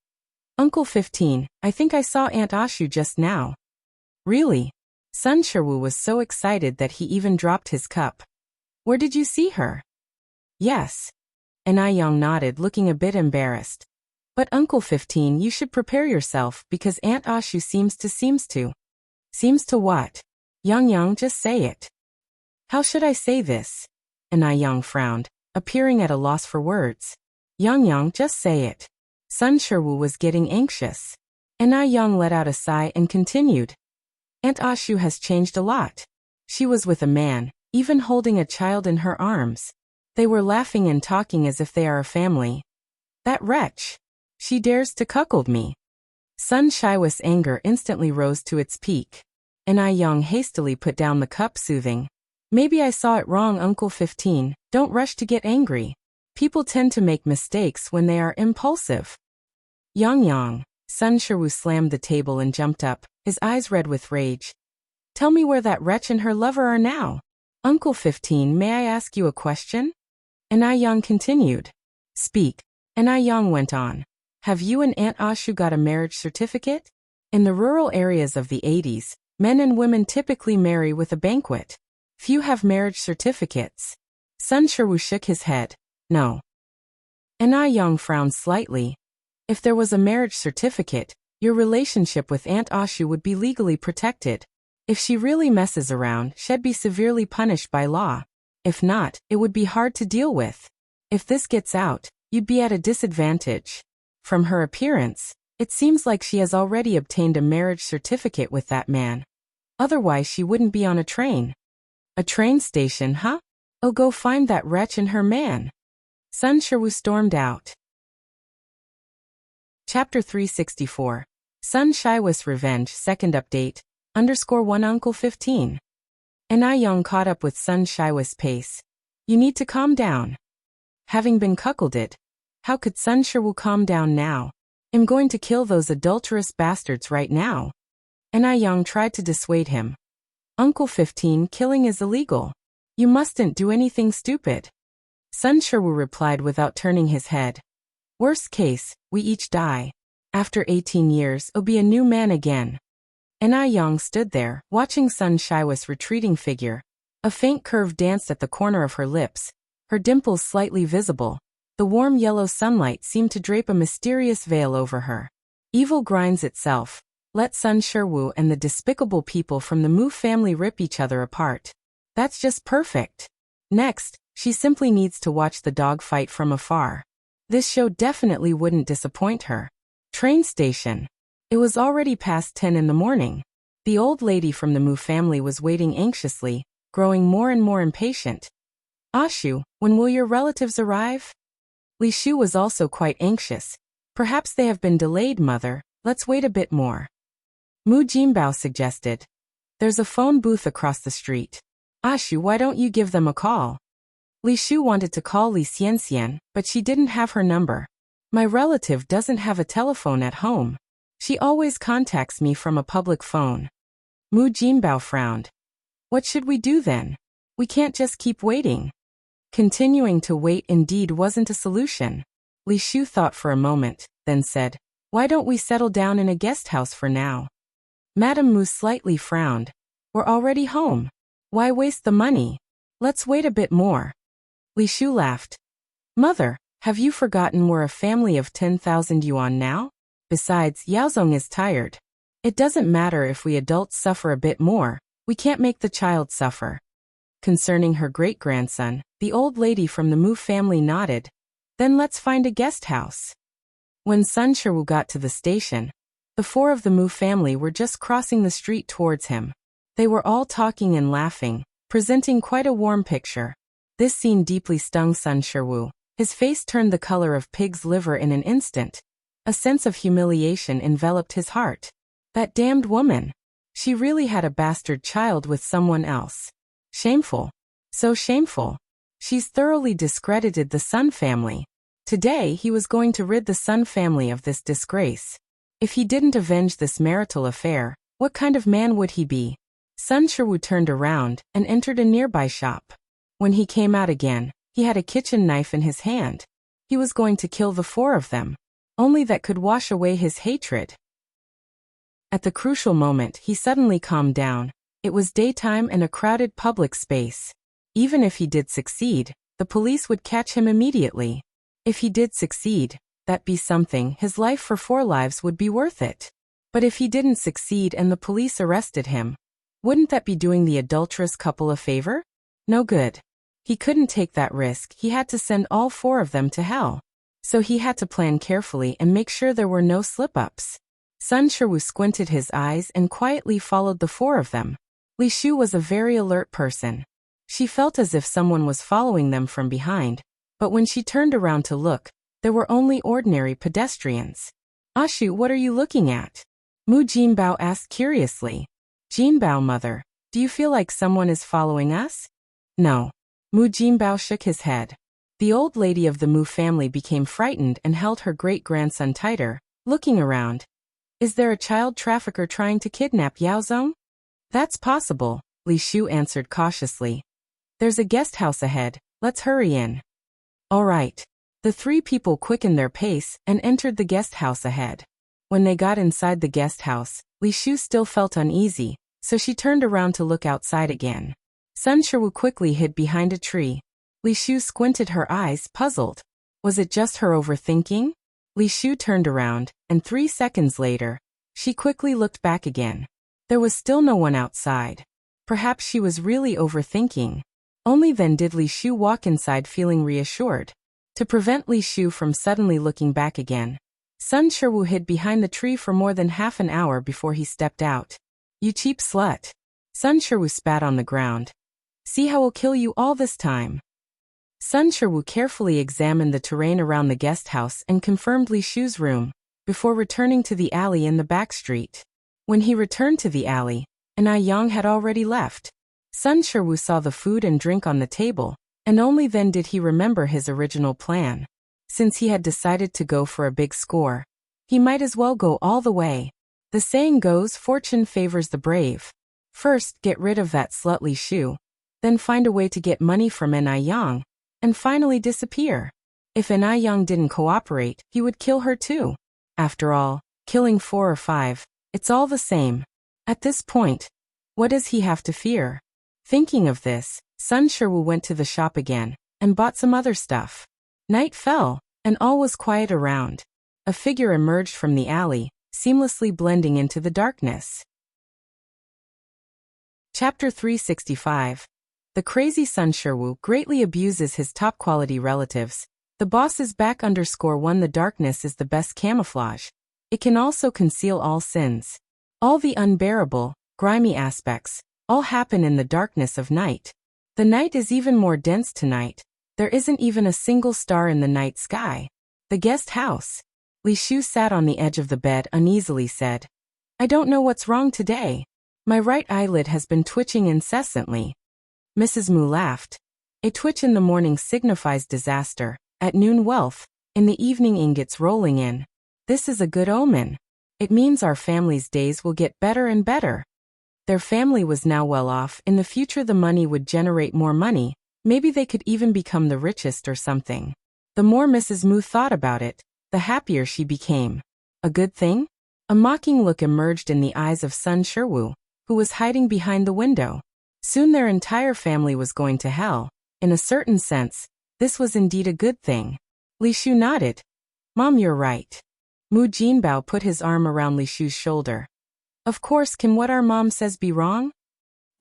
Uncle 15, I think I saw Aunt Ashu just now. Really? Sun Shiwu was so excited that he even dropped his cup. Where did you see her? Yes. Yang nodded, looking a bit embarrassed. But Uncle 15, you should prepare yourself because Aunt Ashu seems to. Seems to what? Yang, just say it. How should I say this? Yang frowned, appearing at a loss for words. Yang, just say it. Sun Shiwu was getting anxious. Yang let out a sigh and continued. Aunt Ashu has changed a lot. She was with a man, even holding a child in her arms. They were laughing and talking as if they are a family. That wretch. She dares to cuckold me. Sun Shiwu's anger instantly rose to its peak. Yang hastily put down the cup, soothing. Maybe I saw it wrong, Uncle 15. Don't rush to get angry. People tend to make mistakes when they are impulsive. Yang. Sun Shiwu slammed the table and jumped up, his eyes red with rage. Tell me where that wretch and her lover are now. Uncle 15, may I ask you a question? Yang continued. Speak. Yang went on. Have you and Aunt Ashu got a marriage certificate? In the rural areas of the 80s, men and women typically marry with a banquet. Few have marriage certificates. Sun Shiwu shook his head. No. Yang frowned slightly. If there was a marriage certificate, your relationship with Aunt Ashu would be legally protected. If she really messes around, she'd be severely punished by law. If not, it would be hard to deal with. If this gets out, you'd be at a disadvantage. From her appearance, it seems like she has already obtained a marriage certificate with that man. Otherwise she wouldn't be on a train. A train station, huh? Oh, go find that wretch and her man. Sun Shiwu stormed out. Chapter 364. Sun Shiwu's Revenge, second update, _1 Uncle 15. Yang caught up with Sun Shiwu's pace. You need to calm down. Having been cuckolded, how could Sun Shiwu calm down now? I'm going to kill those adulterous bastards right now. Yang tried to dissuade him. Uncle 15, killing is illegal. You mustn't do anything stupid. Sun Shiwu replied without turning his head. Worst case, we each die. After 18 years, I'll be a new man again. Yang stood there, watching Sun Shiwu's retreating figure. A faint curve danced at the corner of her lips, her dimples slightly visible. The warm yellow sunlight seemed to drape a mysterious veil over her. Evil grinds itself. Let Sun Shiwu and the despicable people from the Mu family rip each other apart. That's just perfect. Next, she simply needs to watch the dog fight from afar. This show definitely wouldn't disappoint her. Train station. It was already past 10 in the morning. The old lady from the Mu family was waiting anxiously, growing more and more impatient. Ashu, when will your relatives arrive? Li Shu was also quite anxious. Perhaps they have been delayed, mother. Let's wait a bit more. Mu Jinbao suggested. There's a phone booth across the street. Ashu, why don't you give them a call? Li Shu wanted to call Li Xianxian, but she didn't have her number. My relative doesn't have a telephone at home. She always contacts me from a public phone. Mu Jinbao frowned. What should we do then? We can't just keep waiting. Continuing to wait indeed wasn't a solution. Li Shu thought for a moment, then said, why don't we settle down in a guest house for now? Madame Mu slightly frowned. We're already home. Why waste the money? Let's wait a bit more. Li Shu laughed. Mother, have you forgotten we're a family of 10,000 yuan now? Besides, Yaozong is tired. It doesn't matter if we adults suffer a bit more. We can't make the child suffer. Concerning her great-grandson, the old lady from the Mu family nodded. Then let's find a guest house. When Sun Sherwoo got to the station, the four of the Mu family were just crossing the street towards him. They were all talking and laughing, presenting quite a warm picture. This scene deeply stung Sun Sherwoo. His face turned the color of pig's liver in an instant. A sense of humiliation enveloped his heart. That damned woman. She really had a bastard child with someone else. Shameful. So shameful. She's thoroughly discredited the Sun family. Today he was going to rid the Sun family of this disgrace. If he didn't avenge this marital affair, what kind of man would he be? Sun Sherwoo turned around and entered a nearby shop. When he came out again, he had a kitchen knife in his hand. He was going to kill the four of them. Only that could wash away his hatred. At the crucial moment, he suddenly calmed down. It was daytime and a crowded public space. Even if he did succeed, the police would catch him immediately. If he did succeed, that'd be something. His life for 4 lives would be worth it. But if he didn't succeed and the police arrested him, wouldn't that be doing the adulterous couple a favor? No good. He couldn't take that risk. He had to send all 4 of them to hell. So he had to plan carefully and make sure there were no slip-ups. Sun Sherwoo squinted his eyes and quietly followed the 4 of them. Li Shu was a very alert person. She felt as if someone was following them from behind, but when she turned around to look, there were only ordinary pedestrians. "Ashu, what are you looking at?" Mu Jinbao asked curiously. "Jinbao, mother, do you feel like someone is following us?" "No." Mu Jinbao shook his head. The old lady of the Mu family became frightened and held her great-grandson tighter, looking around. "Is there a child trafficker trying to kidnap Yaozong?" "That's possible," Li Shu answered cautiously. "There's a guest house ahead, let's hurry in." All right. The 3 people quickened their pace and entered the guest house ahead. When they got inside the guest house, Li Shu still felt uneasy, so she turned around to look outside again. Sun Sherwoo quickly hid behind a tree. Li Shu squinted her eyes, puzzled. Was it just her overthinking? Li Shu turned around, and 3 seconds later, she quickly looked back again. There was still no one outside. Perhaps she was really overthinking. Only then did Li Shu walk inside feeling reassured. To prevent Li Shu from suddenly looking back again, Sun Sherwoo hid behind the tree for more than half an hour before he stepped out. "You cheap slut." Sun Sherwoo spat on the ground. "See how I'll kill you all this time." Sun Sherwoo carefully examined the terrain around the guest house and confirmed Li Shu's room, before returning to the alley in the back street. When he returned to the alley, Yang had already left. Sun Sherwoo saw the food and drink on the table, and only then did he remember his original plan. Since he had decided to go for a big score, he might as well go all the way. The saying goes, fortune favors the brave. First, get rid of that slut Li Shu, then find a way to get money from Yang, and finally disappear. If Yang didn't cooperate, he would kill her too. After all, killing 4 or 5, it's all the same. At this point, what does he have to fear? Thinking of this, Sun Sherwoo went to the shop again, and bought some other stuff. Night fell, and all was quiet around. A figure emerged from the alley, seamlessly blending into the darkness. Chapter 365. The crazy Sun Sherwoo greatly abuses his top-quality relatives. The boss's back _1. The darkness is the best camouflage. It can also conceal all sins. All the unbearable, grimy aspects, all happen in the darkness of night. The night is even more dense tonight. There isn't even a single star in the night sky. The guest house. Li Shu sat on the edge of the bed uneasily said, "I don't know what's wrong today. My right eyelid has been twitching incessantly." Mrs. Mu laughed. "A twitch in the morning signifies disaster, at noon wealth, in the evening ingots rolling in. This is a good omen. It means our family's days will get better and better." Their family was now well off. In the future the money would generate more money. Maybe they could even become the richest or something. The more Mrs. Mu thought about it, the happier she became. A good thing? A mocking look emerged in the eyes of Sun Sherwoo, who was hiding behind the window. Soon their entire family was going to hell. In a certain sense, this was indeed a good thing. Li Shu nodded. "Mom, you're right." Mu Jinbao put his arm around Li Shu's shoulder. "Of course, can what our mom says be wrong?"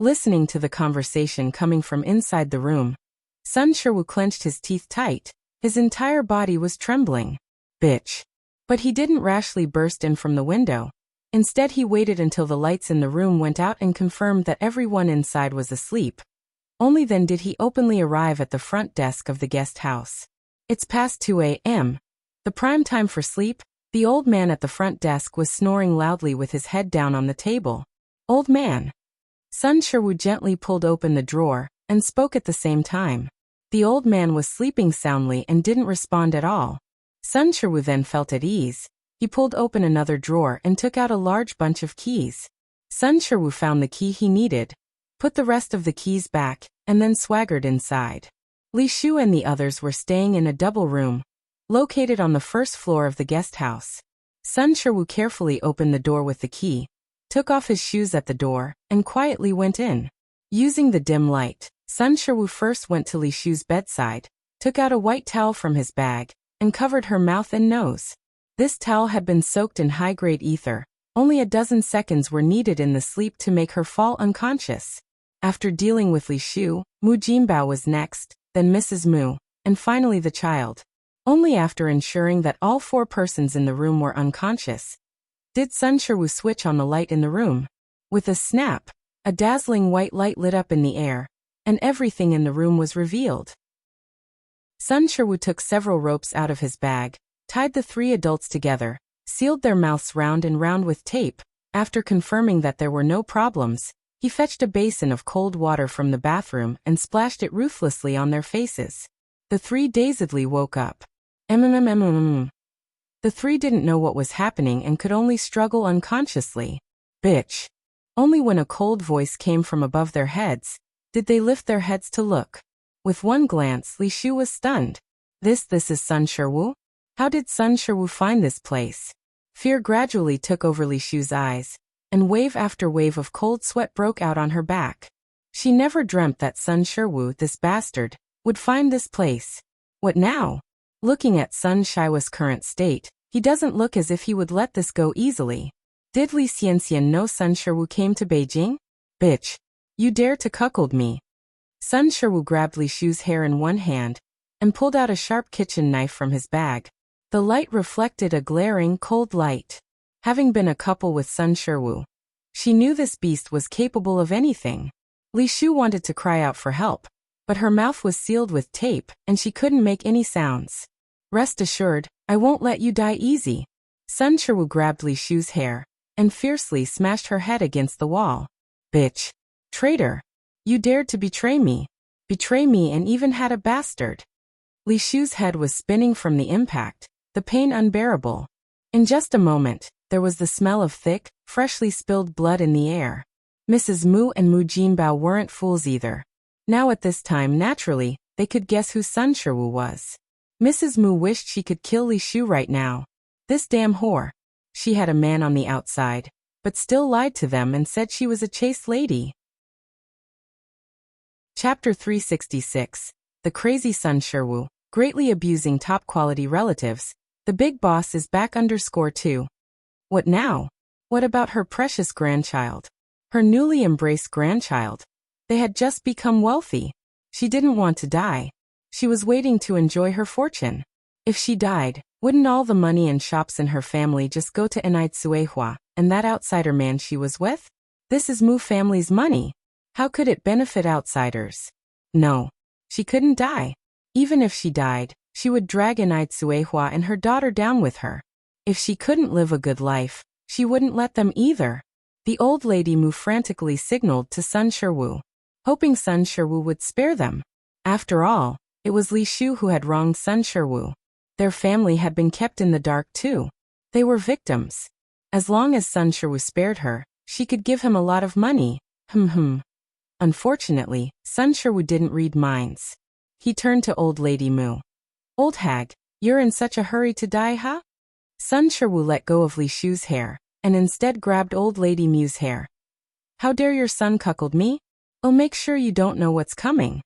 listening to the conversation coming from inside the room. Sun Shiwu clenched his teeth tight. His entire body was trembling. Bitch. But he didn't rashly burst in from the window. Instead, he waited until the lights in the room went out and confirmed that everyone inside was asleep. Only then did he openly arrive at the front desk of the guest house. It's past 2 a.m. The prime time for sleep. The old man at the front desk was snoring loudly with his head down on the table. Old man. Sun Shiwu gently pulled open the drawer and spoke at the same time. The old man was sleeping soundly and didn't respond at all. Sun Shiwu then felt at ease. He pulled open another drawer and took out a large bunch of keys. Sun Shiwu found the key he needed, put the rest of the keys back, and then swaggered inside. Li Shu and the others were staying in a double room, located on the first floor of the guest house. Sun Shiwu carefully opened the door with the key, took off his shoes at the door, and quietly went in. Using the dim light, Sun Shiwu first went to Li Shu's bedside, took out a white towel from his bag, and covered her mouth and nose. This towel had been soaked in high-grade ether. Only a dozen seconds were needed in the sleep to make her fall unconscious. After dealing with Li Shu, Mu Jinbao was next, then Mrs. Mu, and finally the child. Only after ensuring that all 4 persons in the room were unconscious did Sun Shiwu switch on the light in the room. With a snap, a dazzling white light lit up in the air, and everything in the room was revealed. Sun Shiwu took several ropes out of his bag, tied the 3 adults together, sealed their mouths round and round with tape. After confirming that there were no problems, he fetched a basin of cold water from the bathroom and splashed it ruthlessly on their faces. The 3 dazedly woke up. The 3 didn't know what was happening and could only struggle unconsciously. Bitch. Only when a cold voice came from above their heads did they lift their heads to look. With one glance, Li Shu was stunned. This is Sun Shiwu? How did Sun Shiwu find this place? Fear gradually took over Li Shu's eyes, and wave after wave of cold sweat broke out on her back. She never dreamt that Sun Shiwu, this bastard, would find this place. What now? Looking at Sun Shiwu's current state, he doesn't look as if he would let this go easily. Did Li Xianxian know Sun Shiwu came to Beijing? Bitch. You dare to cuckold me. Sun Shiwu grabbed Li Shu's hair in one hand and pulled out a sharp kitchen knife from his bag. The light reflected a glaring, cold light. Having been a couple with Sun Shiwu, she knew this beast was capable of anything. Li Shu wanted to cry out for help, but her mouth was sealed with tape and she couldn't make any sounds. Rest assured, I won't let you die easy. Sun Shiwu grabbed Li Shu's hair and fiercely smashed her head against the wall. Bitch. Traitor. You dared to betray me and even had a bastard. Li Shu's head was spinning from the impact, the pain unbearable. In just a moment, there was the smell of thick, freshly spilled blood in the air. Mrs. Mu and Mu Jinbao weren't fools either. Now at this time, naturally, they could guess who Sun Shiwu was. Mrs. Mu wished she could kill Li Shu right now. This damn whore. She had a man on the outside, but still lied to them and said she was a chaste lady. Chapter 366. The Crazy Sun Shiwu, greatly abusing top-quality relatives. The big boss is back _2. What now? What about her precious grandchild? Her newly embraced grandchild? They had just become wealthy. She didn't want to die. She was waiting to enjoy her fortune. If she died, wouldn't all the money and shops in her family just go to Enai Tsuehua and that outsider man she was with? This is Mu family's money. How could it benefit outsiders? No. She couldn't die. Even if she died, she would drag Enai Tsuehua and her daughter down with her. If she couldn't live a good life, she wouldn't let them either. The old lady Mu frantically signaled to Sun Shiwu, hoping Sun Shiwu would spare them. After all, it was Li Shu who had wronged Sun Shiwu. Their family had been kept in the dark too. They were victims. As long as Sun Shiwu spared her, she could give him a lot of money. Unfortunately, Sun Shiwu didn't read minds. He turned to old lady Mu. Old hag, you're in such a hurry to die, huh? Sun Shiwu let go of Li Shu's hair, and instead grabbed old lady Mu's hair. How dare your son cuckold me? I'll make sure you don't know what's coming.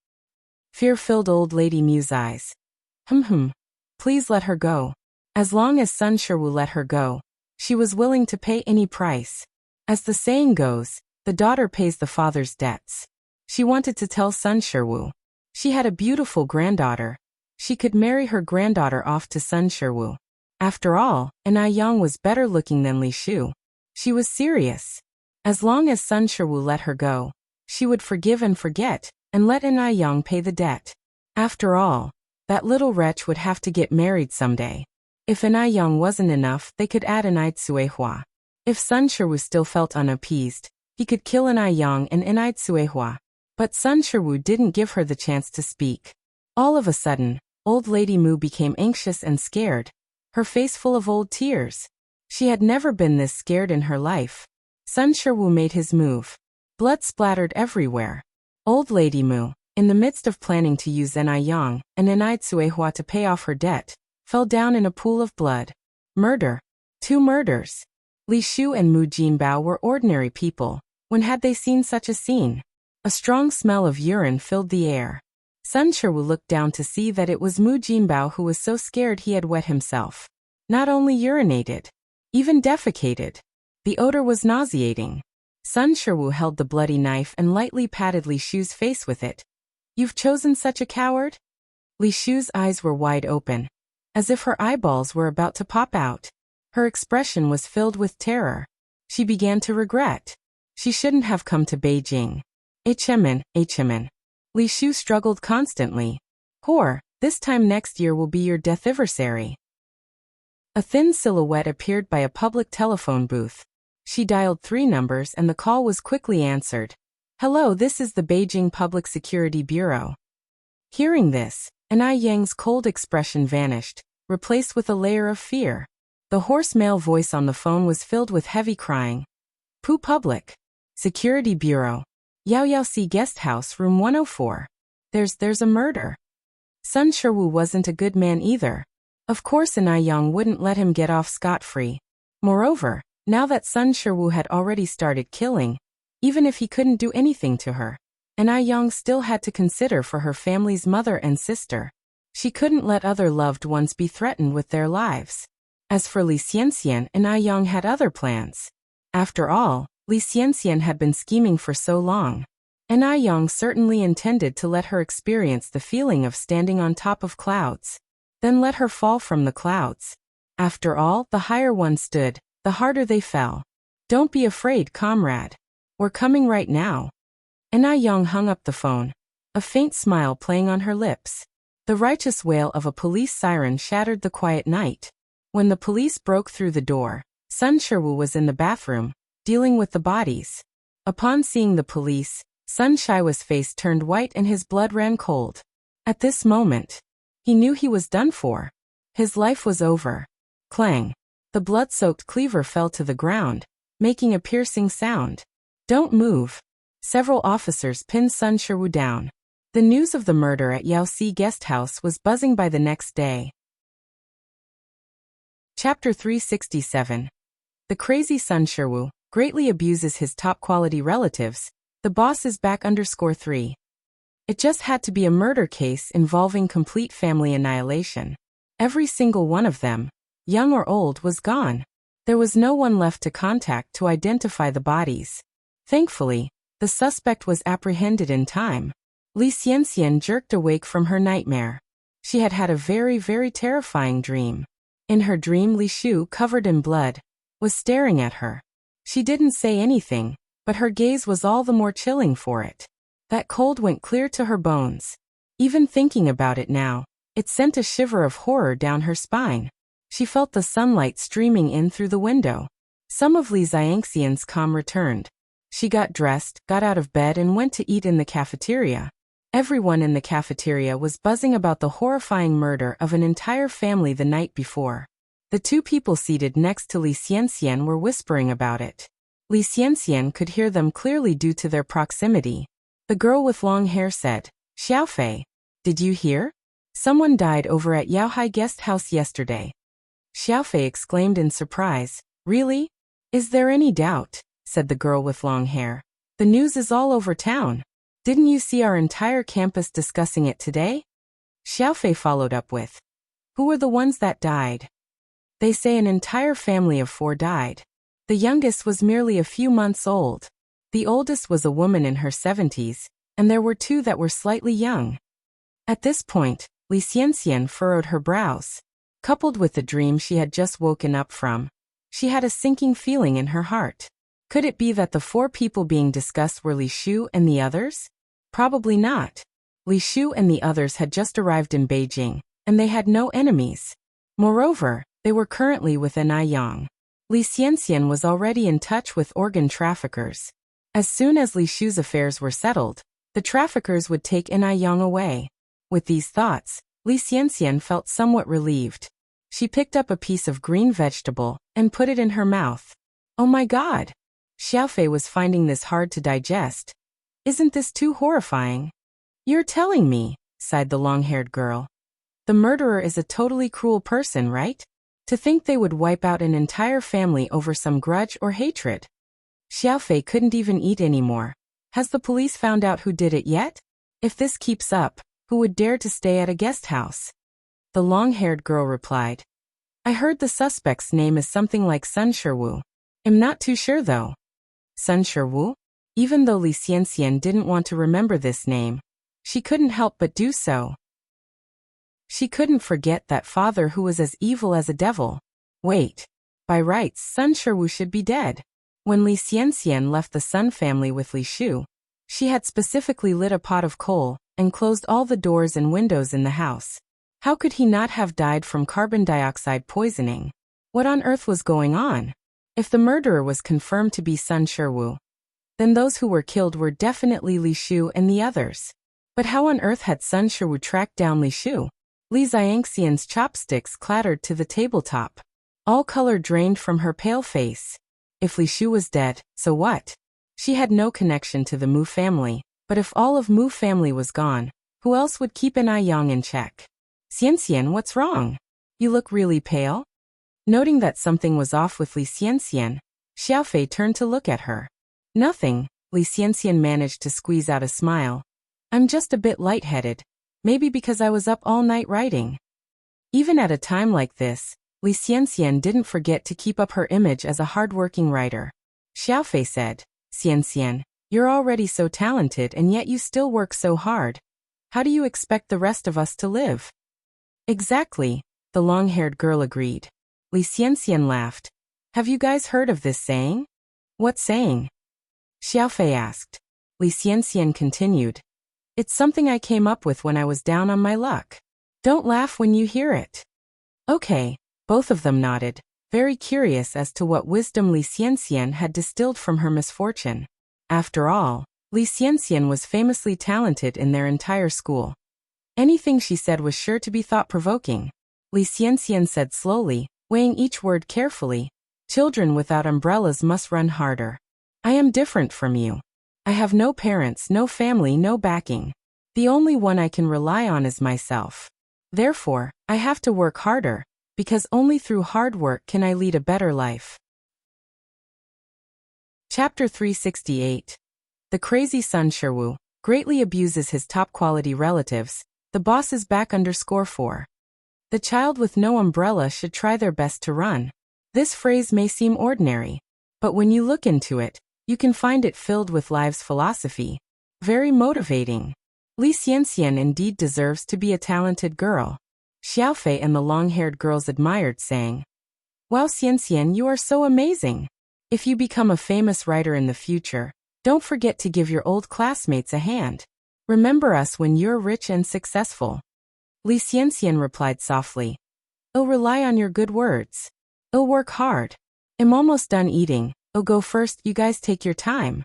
Fear filled old lady Mu's eyes. Please let her go. As long as Sun Shiwu let her go, she was willing to pay any price. As the saying goes, The daughter pays the father's debts. She wanted to tell Sun Shiwu. She had a beautiful granddaughter. She could marry her granddaughter off to Sun Shiwu. After all, Anai Yang was better looking than Li Shu. She was serious. As long as Sun Shiwu let her go, she would forgive and forget, and let Anai Yang pay the debt. After all, that little wretch would have to get married someday. If Anai Yang wasn't enough, they could add Anai Tsuehua. If Sun Shiwu still felt unappeased, he could kill Anai Yang and Anai Tsuehua. But Sun Shiwu didn't give her the chance to speak. All of a sudden, old Lady Mu became anxious and scared, her face full of old tears. She had never been this scared in her life. Sun Shiwu made his move. Blood splattered everywhere. Old Lady Mu, in the midst of planning to use Anai Yang and Anai Tsuehua to pay off her debt, fell down in a pool of blood. Murder. 2 murders. Li Shu and Mu Jinbao were ordinary people. When had they seen such a scene? A strong smell of urine filled the air. Sun Shiwu looked down to see that it was Mu Jinbao who was so scared he had wet himself. Not only urinated, even defecated. The odor was nauseating. Sun Shiwu held the bloody knife and lightly patted Li Shu's face with it. "You've chosen such a coward?" Li Shu's eyes were wide open, as if her eyeballs were about to pop out. Her expression was filled with terror. She began to regret. She shouldn't have come to Beijing. HMN. Li Shu struggled constantly. "Whore, this time next year will be your death-iversary." A thin silhouette appeared by a public telephone booth. She dialed 3 numbers and the call was quickly answered. "Hello, this is the Beijing Public Security Bureau." Hearing this, Anai Yang's cold expression vanished, replaced with a layer of fear. The hoarse male voice on the phone was filled with heavy crying. "Pu Public Security Bureau. Yaoyaosi Guest House, Room 104. There's a murder." Sun Shiwu wasn't a good man either. Of course Anai Yang wouldn't let him get off scot-free. Moreover, now that Sun Shiwu had already started killing, even if he couldn't do anything to her, Anai Yang still had to consider for her family's mother and sister. She couldn't let other loved ones be threatened with their lives. As for Li Xianxian, Anai Yang had other plans. After all, Li Xianxian had been scheming for so long. Anai Yang certainly intended to let her experience the feeling of standing on top of clouds, then let her fall from the clouds. After all, the higher one stood, the harder they fell. "Don't be afraid, comrade. We're coming right now." Anai Yang hung up the phone, a faint smile playing on her lips. The righteous wail of a police siren shattered the quiet night. When the police broke through the door, Sun Shiwu was in the bathroom, dealing with the bodies. Upon seeing the police, Sun Shiwa's face turned white and his blood ran cold. At this moment, he knew he was done for. His life was over. Clang. The blood-soaked cleaver fell to the ground, making a piercing sound. "Don't move." Several officers pinned Sun Shiwu down. The news of the murder at Yaosi Guest House was buzzing by the next day. Chapter 367. The crazy Sun Shiwu greatly abuses his top-quality relatives. The boss is back _3. It just had to be a murder case involving complete family annihilation. Every single one of them, young or old, was gone. There was no one left to contact to identify the bodies. Thankfully, the suspect was apprehended in time. Li Xianxian jerked awake from her nightmare. She had had a very, very terrifying dream. In her dream, Li Shu, covered in blood, was staring at her. She didn't say anything, but her gaze was all the more chilling for it. That cold went clear to her bones. Even thinking about it now, it sent a shiver of horror down her spine. She felt the sunlight streaming in through the window. Some of Li Xianxian's calm returned. She got dressed, got out of bed and went to eat in the cafeteria. Everyone in the cafeteria was buzzing about the horrifying murder of an entire family the night before. The 2 people seated next to Li Xianxian were whispering about it. Li Xianxian could hear them clearly due to their proximity. The girl with long hair said, "Xiaofei, did you hear? Someone died over at Yaohai Guest House yesterday." Xiaofei exclaimed in surprise, "Really? Is there any doubt?" said the girl with long hair. "The news is all over town. Didn't you see our entire campus discussing it today?" Xiaofei followed up with, "Who were the ones that died?" "They say an entire family of 4 died. The youngest was merely a few months old. The oldest was a woman in her 70s, and there were two that were slightly young. At this point, Li Xianxian furrowed her brows. Coupled with the dream she had just woken up from, she had a sinking feeling in her heart. Could it be that the four people being discussed were Li Shu and the others? Probably not. Li Shu and the others had just arrived in Beijing, and they had no enemies. Moreover, they were currently with Anyang. Li Xianxian was already in touch with organ traffickers. As soon as Li Shu's affairs were settled, the traffickers would take Anyang away. With these thoughts, Li Xianxian felt somewhat relieved. She picked up a piece of green vegetable and put it in her mouth. Oh my God! Xiaofei was finding this hard to digest. Isn't this too horrifying? You're telling me, sighed the long-haired girl. The murderer is a totally cruel person, right? To think they would wipe out an entire family over some grudge or hatred. Xiaofei couldn't even eat anymore. Has the police found out who did it yet? If this keeps up, who would dare to stay at a guest house? The long-haired girl replied. I heard the suspect's name is something like Sun Shiwu. I'm not too sure though. Sun Shiwu? Even though Li Xianxian didn't want to remember this name, she couldn't help but do so. She couldn't forget that father who was as evil as a devil. Wait. By rights, Sun Shiwu should be dead. When Li Xianxian left the Sun family with Li Shu, she had specifically lit a pot of coal and closed all the doors and windows in the house. How could he not have died from carbon dioxide poisoning? What on earth was going on? If the murderer was confirmed to be Sun Shiwu, then those who were killed were definitely Li Shu and the others. But how on earth had Sun Shiwu tracked down Li Shu? Li Xianxian's chopsticks clattered to the tabletop. All color drained from her pale face. If Li Shu was dead, so what? She had no connection to the Mu family, but if all of Mu family was gone, who else would keep Anyang in check? Xianxian, what's wrong? You look really pale? Noting that something was off with Li Xianxian, Xiaofei turned to look at her. Nothing, Li Xianxian managed to squeeze out a smile. I'm just a bit lightheaded, maybe because I was up all night writing. Even at a time like this, Li Xianxian didn't forget to keep up her image as a hard-working writer. Xiaofei said, Xianxian, you're already so talented and yet you still work so hard. How do you expect the rest of us to live? Exactly, the long-haired girl agreed. Li Xianxian laughed. Have you guys heard of this saying? What saying? Xiaofei asked. Li Xianxian continued. It's something I came up with when I was down on my luck. Don't laugh when you hear it. Okay, both of them nodded, very curious as to what wisdom Li Xianxian had distilled from her misfortune. After all, Li Xianxian was famously talented in their entire school. Anything she said was sure to be thought-provoking. Li Xianxian said slowly, weighing each word carefully. Children without umbrellas must run harder. I am different from you. I have no parents, no family, no backing. The only one I can rely on is myself. Therefore, I have to work harder, because only through hard work can I lead a better life. Chapter 368. The crazy Sun Shiwu greatly abuses his top-quality relatives. The boss is back _4. The child with no umbrella should try their best to run. This phrase may seem ordinary, but when you look into it, you can find it filled with life's philosophy. Very motivating. Li Xianxian indeed deserves to be a talented girl. Xiaofei and the long-haired girls admired, saying, Wow, Xianxian, you are so amazing. If you become a famous writer in the future, don't forget to give your old classmates a hand. Remember us when you're rich and successful. Li Xianxian replied softly. I'll rely on your good words. I'll work hard. I'm almost done eating. I'll go first, you guys take your time.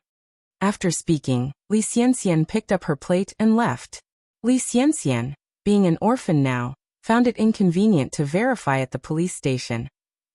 After speaking, Li Xianxian picked up her plate and left. Li Xianxian, being an orphan now, found it inconvenient to verify at the police station.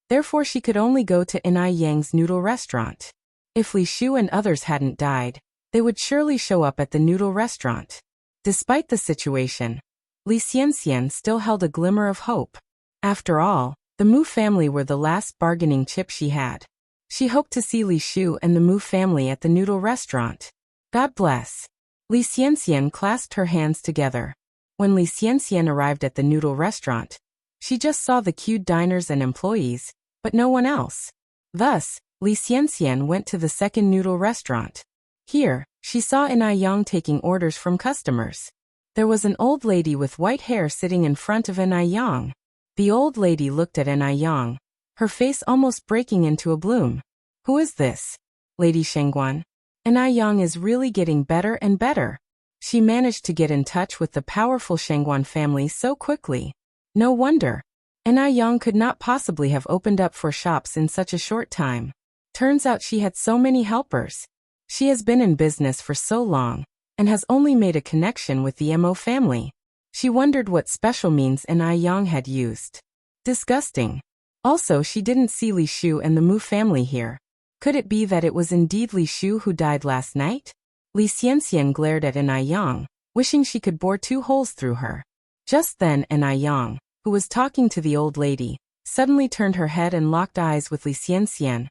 Therefore she could only go to Anyang's noodle restaurant. If Li Shu and others hadn't died, they would surely show up at the noodle restaurant. Despite the situation, Li Xianxian still held a glimmer of hope. After all, the Mu family were the last bargaining chip she had. She hoped to see Li Shu and the Mu family at the noodle restaurant. God bless. Li Xianxian clasped her hands together. When Li Xianxian arrived at the noodle restaurant, she just saw the queued diners and employees, but no one else. Thus, Li Xianxian went to the second noodle restaurant. Here, she saw Yang taking orders from customers. There was an old lady with white hair sitting in front of Yang. The old lady looked at Yang, her face almost breaking into a bloom. Who is this? Lady Shengguan. Yang is really getting better and better. She managed to get in touch with the powerful Shengguan family so quickly. No wonder. Yang could not possibly have opened up 4 shops in such a short time. Turns out she had so many helpers. She has been in business for so long, and has only made a connection with the Mo family. She wondered what special means Yang had used. Disgusting. Also, she didn't see Li Shu and the Mu family here. Could it be that it was indeed Li Shu who died last night? Li Xianxian glared at Yang, wishing she could bore 2 holes through her. Just then Yang, who was talking to the old lady, suddenly turned her head and locked eyes with Li Xianxian,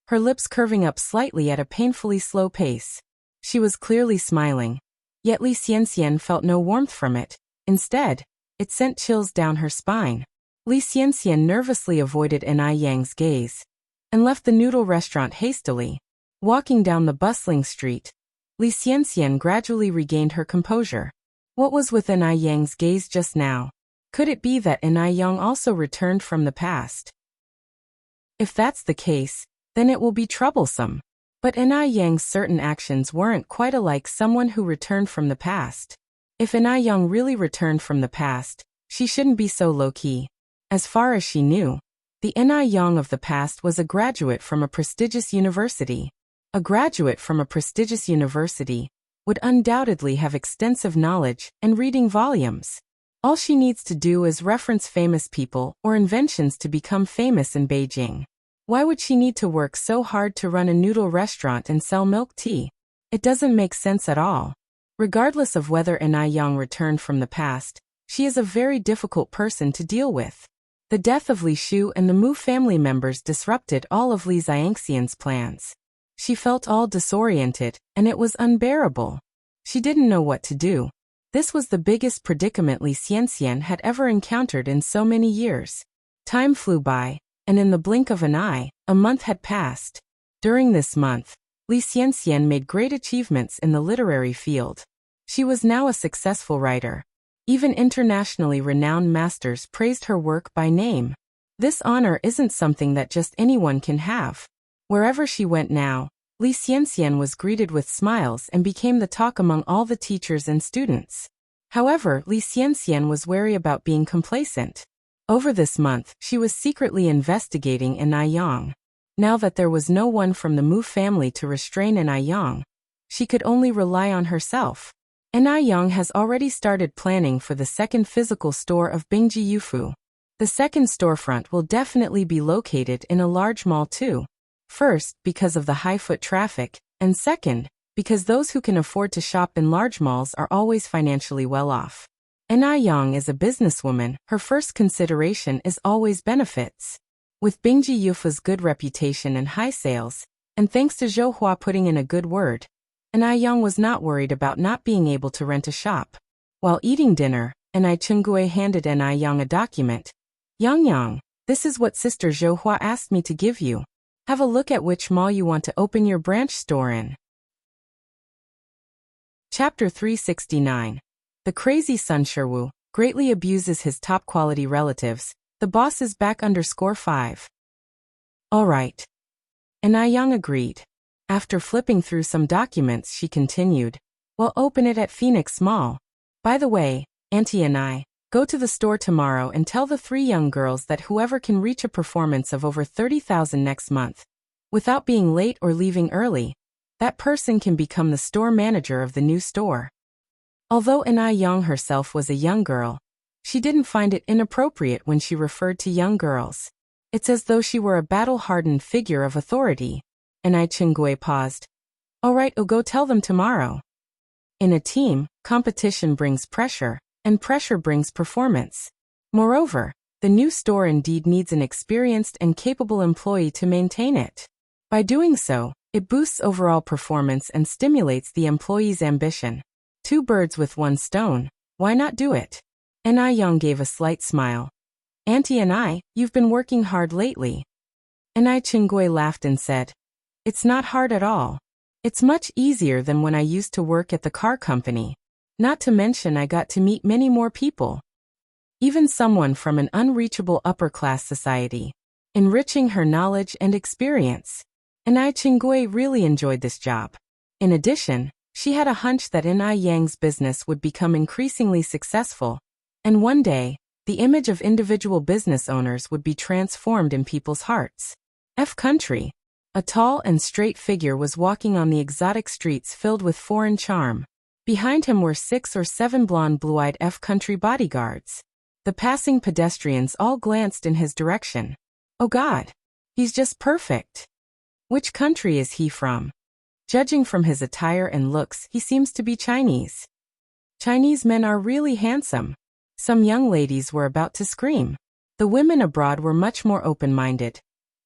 her lips curving up slightly at a painfully slow pace. She was clearly smiling. Yet Li Xianxian felt no warmth from it. Instead, it sent chills down her spine. Li Xianxian nervously avoided Yang's gaze and left the noodle restaurant hastily. Walking down the bustling street, Li Xianxian gradually regained her composure. What was with Yang's gaze just now? Could it be that Yang also returned from the past? If that's the case, then it will be troublesome. But Yang's certain actions weren't quite alike someone who returned from the past. If Yang really returned from the past, she shouldn't be so low-key. As far as she knew, the Yang of the past was a graduate from a prestigious university. A graduate from a prestigious university would undoubtedly have extensive knowledge and reading volumes. All she needs to do is reference famous people or inventions to become famous in Beijing. Why would she need to work so hard to run a noodle restaurant and sell milk tea? It doesn't make sense at all. Regardless of whether Yang returned from the past, she is a very difficult person to deal with. The death of Li Shu and the Mu family members disrupted all of Li Xianxian's plans. She felt all disoriented, and it was unbearable. She didn't know what to do. This was the biggest predicament Li Xianxian had ever encountered in so many years. Time flew by, and in the blink of an eye, a month had passed. During this month, Li Xianxian made great achievements in the literary field. She was now a successful writer. Even internationally renowned masters praised her work by name. This honor isn't something that just anyone can have. Wherever she went now, Li Xianxian was greeted with smiles and became the talk among all the teachers and students. However, Li Xianxian was wary about being complacent. Over this month, she was secretly investigating Yang. Now that there was no one from the Mu family to restrain Yang, she could only rely on herself. Yang has already started planning for the second physical store of Bingji Yufu. The second storefront will definitely be located in a large mall too. First, because of the high foot traffic, and second, because those who can afford to shop in large malls are always financially well off. Yang is a businesswoman, her first consideration is always benefits. With Bingji Yufu's good reputation and high sales, and thanks to Zhou Hua putting in a good word, Yang was not worried about not being able to rent a shop. While eating dinner, Chengui handed Yang a document. Yang, this is what Sister Zhou Hua asked me to give you. Have a look at which mall you want to open your branch store in. Chapter 369. The crazy Sun Sherwu greatly abuses his top-quality relatives. The boss is back _5. All right. Yang agreed. After flipping through some documents, she continued, "We'll open it at Phoenix Mall. By the way, Auntie and I, go to the store tomorrow and tell the 3 young girls that whoever can reach a performance of over 30,000 next month, without being late or leaving early, that person can become the store manager of the new store." Although Yang herself was a young girl, she didn't find it inappropriate when she referred to young girls. It's as though she were a battle-hardened figure of authority. Chengui paused. "All right, I'll go tell them tomorrow." In a team, competition brings pressure, and pressure brings performance. Moreover, the new store indeed needs an experienced and capable employee to maintain it. By doing so, it boosts overall performance and stimulates the employee's ambition. 2 birds with 1 stone, why not do it? Yang gave a slight smile. "Auntie and I, you've been working hard lately." Chengui laughed and said, "It's not hard at all. It's much easier than when I used to work at the car company. Not to mention I got to meet many more people. Even someone from an unreachable upper-class society, enriching her knowledge and experience. And Ai Qinggui really enjoyed this job. In addition, she had a hunch that Ai Yang's business would become increasingly successful, and one day, the image of individual business owners would be transformed in people's hearts. F country. A tall and straight figure was walking on the exotic streets filled with foreign charm. Behind him were 6 or 7 blonde blue-eyed F country bodyguards. The passing pedestrians all glanced in his direction. Oh God! He's just perfect! Which country is he from? Judging from his attire and looks, he seems to be Chinese. Chinese men are really handsome. Some young ladies were about to scream. The women abroad were much more open-minded.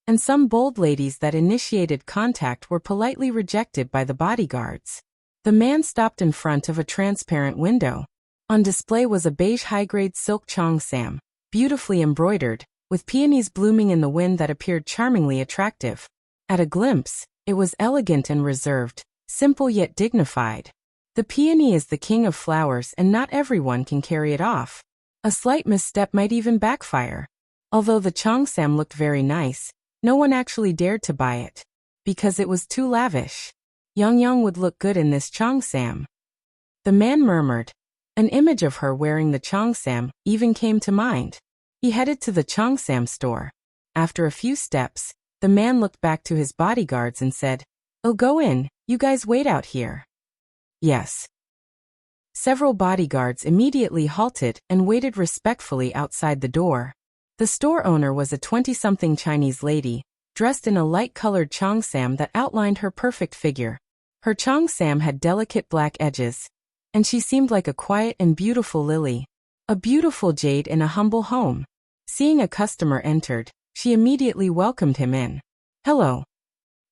And some bold ladies that initiated contact were politely rejected by the bodyguards. The man stopped in front of a transparent window. On display was a beige high-grade silk cheongsam, beautifully embroidered, with peonies blooming in the wind that appeared charmingly attractive. At a glimpse, it was elegant and reserved, simple yet dignified. The peony is the king of flowers and not everyone can carry it off. A slight misstep might even backfire. Although the cheongsam looked very nice, no one actually dared to buy it, because it was too lavish. Yang would look good in this cheongsam. The man murmured. An image of her wearing the cheongsam even came to mind. He headed to the cheongsam store. After a few steps, the man looked back to his bodyguards and said, "Oh, go in, you guys wait out here." Yes. Several bodyguards immediately halted and waited respectfully outside the door. The store owner was a 20-something Chinese lady, dressed in a light-colored cheongsam that outlined her perfect figure. Her cheongsam had delicate black edges, and she seemed like a quiet and beautiful lily, a beautiful jade in a humble home. Seeing a customer entered, she immediately welcomed him in. "Hello."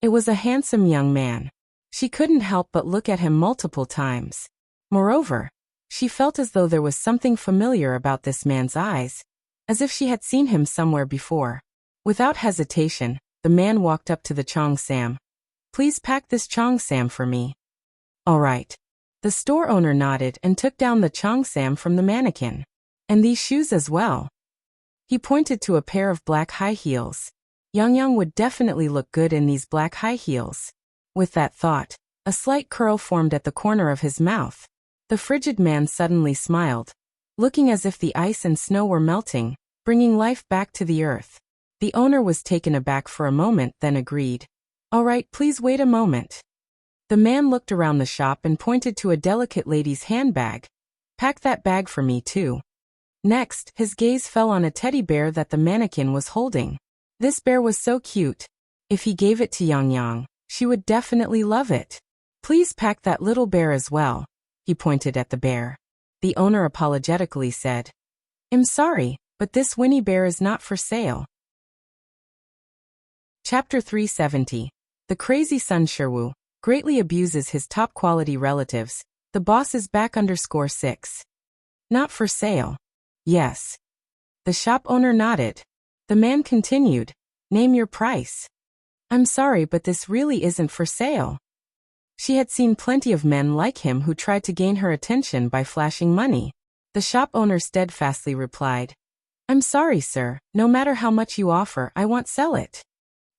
It was a handsome young man. She couldn't help but look at him multiple times. Moreover, she felt as though there was something familiar about this man's eyes, as if she had seen him somewhere before. Without hesitation, the man walked up to the cheongsam. "Please pack this cheongsam for me." "All right." The store owner nodded and took down the cheongsam from the mannequin. "And these shoes as well." He pointed to a pair of black high heels. Yang would definitely look good in these black high heels. With that thought, a slight curl formed at the corner of his mouth. The frigid man suddenly smiled, looking as if the ice and snow were melting, bringing life back to the earth. The owner was taken aback for a moment, then agreed. "All right, please wait a moment." The man looked around the shop and pointed to a delicate lady's handbag. "Pack that bag for me too." Next, his gaze fell on a teddy bear that the mannequin was holding. This bear was so cute. If he gave it to Yang, she would definitely love it. "Please pack that little bear as well." He pointed at the bear. The owner apologetically said, "I'm sorry, but this Winnie bear is not for sale." Chapter 370. The crazy son Sherwu greatly abuses his top-quality relatives. The boss is back _6. "Not for sale." "Yes." The shop owner nodded. The man continued, "Name your price." "I'm sorry, but this really isn't for sale." She had seen plenty of men like him who tried to gain her attention by flashing money. The shop owner steadfastly replied, "I'm sorry, sir, no matter how much you offer, I won't sell it."